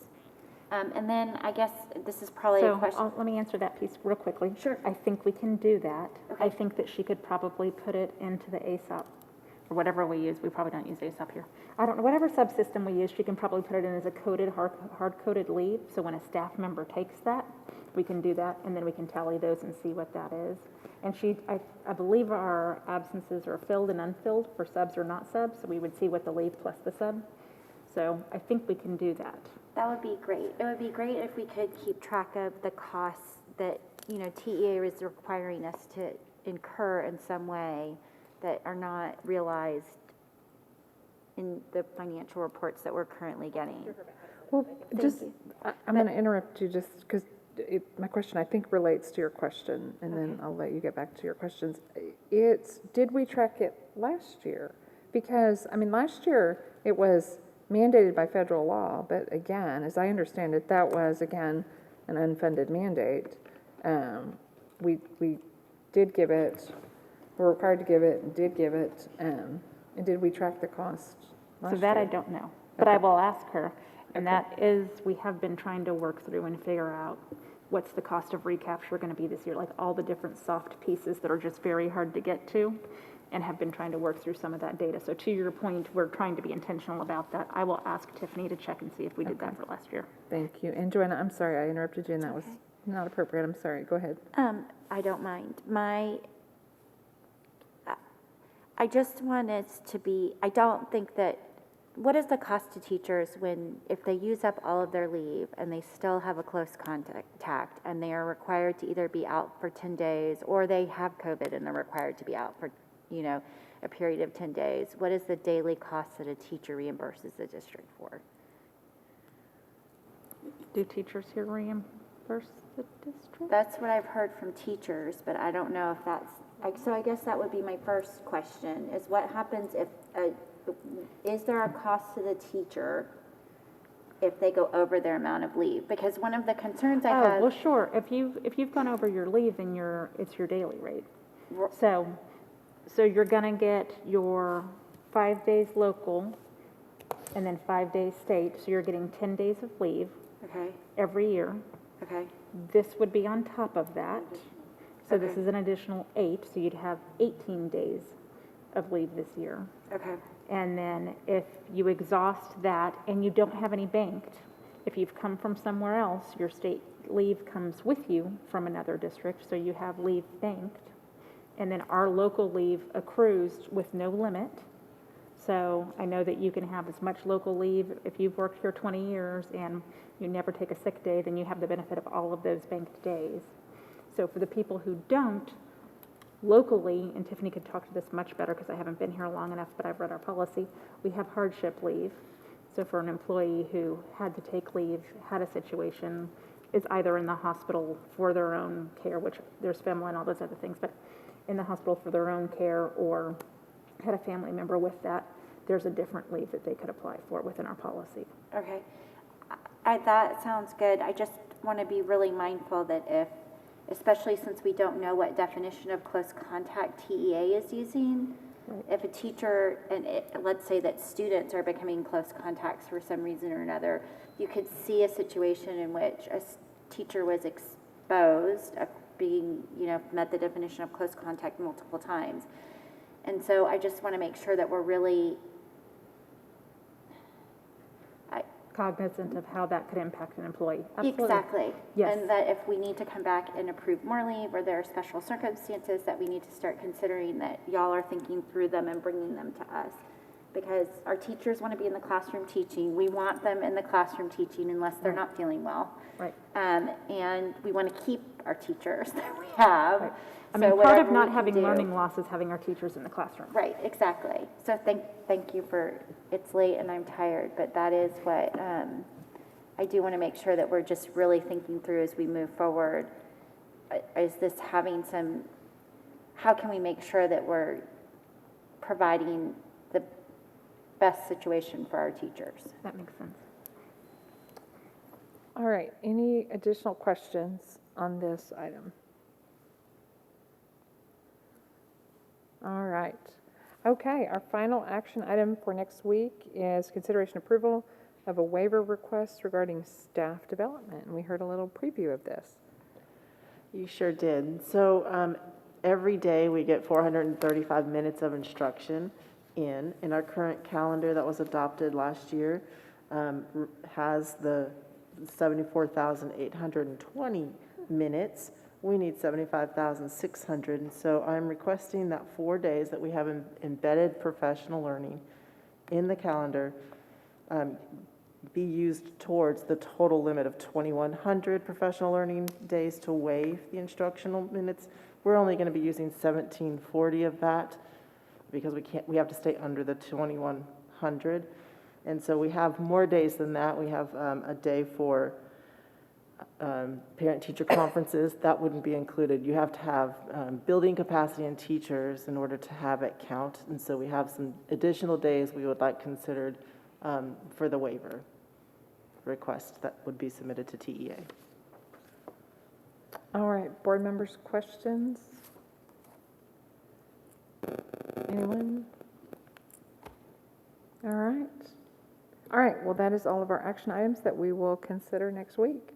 And then I guess this is probably a question. Let me answer that piece real quickly. Sure. I think we can do that. Okay. I think that she could probably put it into the ASAP, or whatever we use. We probably don't use ASAP here. I don't know, whatever subsystem we use, she can probably put it in as a coded, hard-coded leave. So when a staff member takes that, we can do that, and then we can tally those and see what that is. And I believe our absences are filled and unfilled for subs or not subs, so we would see what the leave plus the sub. So I think we can do that. That would be great. It would be great if we could keep track of the costs that, you know, TEA is requiring us to incur in some way that are not realized in the financial reports that we're currently getting. Well, I'm going to interrupt you just because my question, I think, relates to your question, and then I'll let you get back to your questions. Did we track it last year? Because, I mean, last year it was mandated by federal law, but again, as I understand it, that was, again, an unfunded mandate. We did give it, we're required to give it, and did give it, and did we track the cost last So that year? I don't know, but I will ask her. And that is, we have been trying to work through and figure out what's the cost of recapture going to be this year, like all the different soft pieces that are just very hard to get to, and have been trying to work through some of that data. So to your point, we're trying to be intentional about that. I will ask Tiffany to check and see if we did that for last year. Thank you. And Joanna, I'm sorry, I interrupted you, and that was not appropriate. I'm sorry. Go ahead. I don't mind. I just want it to be, I don't think that, what is the cost to teachers if they use up all of their leave and they still have a close contact and they are required to either be out for 10 days or they have COVID and they're required to be out for, you know, a period of 10 days? What is the daily cost that a teacher reimburses the district for? Do teachers here reimburse the district? That's what I've heard from teachers, but I don't know if that's, so I guess that would be my first question, is what happens if, is there a cost to the teacher if they go over their amount of leave? Because one of the concerns I have. Well, sure. If you've gone over your leave, then it's your daily rate. So you're gonna get your 5 days local and then 5 days state. So you're getting 10 days of leave every year. Okay. This would be on top of that. So this is an additional 8. So you'd have 18 days of leave this year. Okay. And then if you exhaust that and you don't have any banked, if you've come from somewhere else, your state leave comes with you from another district, so you have leave banked. And then our local leave accrues with no limit. So I know that you can have as much local leave. If you've worked here 20 years and you never take a sick day, then you have the benefit of all of those banked days. So for the people who don't, locally, and Tiffany could talk to this much better because I haven't been here long enough, but I've read our policy, we have hardship leave. So for an employee who had to take leave, had a situation, is either in the hospital for their own care, which there's FEMLA and all those other things, but in the hospital for their own care, or had a family member with that, there's a different leave that they could apply for within our policy. Okay. That sounds good. I just want to be really mindful that if, especially since we don't know what definition of close contact TEA is using, if a teacher, and let's say that students are becoming close contacts for some reason or another, you could see a situation in which a teacher was exposed, being, met the definition of close contact multiple times. And so I just want to make sure that we're really cognizant of how that could impact an employee. Absolutely. Exactly. Yes. And that if we need to come back and approve more leave, or there are special circumstances that we need to start considering, that y'all are thinking through them and bringing them to us. Because our teachers want to be in the classroom teaching. We want them in the classroom teaching unless they're not feeling well. Right. And we want to keep our teachers that we have. Right. So part of whatever not we having can do. learning loss is having our teachers in the classroom. Right, exactly. So thank you for, it's late and I'm tired, but that is what, I do want to make sure that we're just really thinking through as we move forward. Is this having some, how can we make sure that we're providing the best situation for our teachers? That makes sense. All right, any additional questions on this item? All right. Okay, our final action item for next week is consideration approval of a waiver request regarding staff development. And we heard a little preview of this. You sure did. So every day we get 435 minutes of instruction in our current calendar that was adopted last year has the 74,820 minutes. We need 75,600, and so I'm requesting that 4 days that we have embedded professional learning in the calendar be used towards the total limit of 2,100 professional learning days to waive the instructional minutes. We're only going to be using 1,740 of that because we have to stay under the 2,100, and so we have more days than that. We have a day for parent-teacher conferences. That wouldn't be included. You have to have building capacity and teachers in order to have it count, and so we have some additional days we would like considered for the waiver request that would be submitted to TEA. All right, board members, questions? Anyone? All right. All right, well, that is all of our action items that we will consider next week.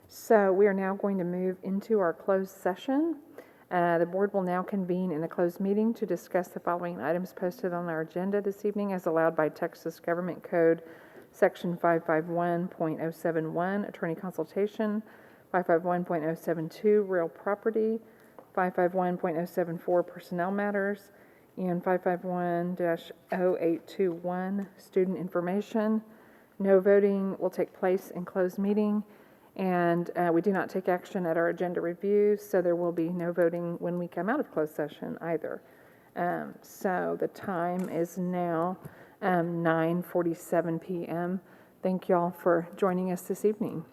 So we are now going to move into our closed session. The board will now convene in a closed meeting to discuss the following items posted on our agenda this evening as allowed by Texas Government Code Section 551.071, attorney consultation, 551.072, real property, 551.074, personnel matters, and 551-0821, student information. No voting will take place in closed meeting, and we do not take action at our agenda review, so there will be no voting when we come out of closed session either. So the time is now 9:47 p.m. Thank you all for joining us this evening.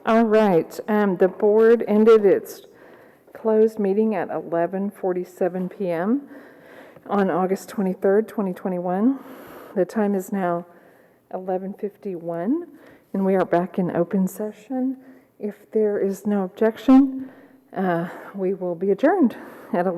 All right, the board ended its closed meeting at 11:47 p.m. on August 23rd, 2021. The time is now 11:51, and we are back in open session. If there is no objection, we will be adjourned at 11.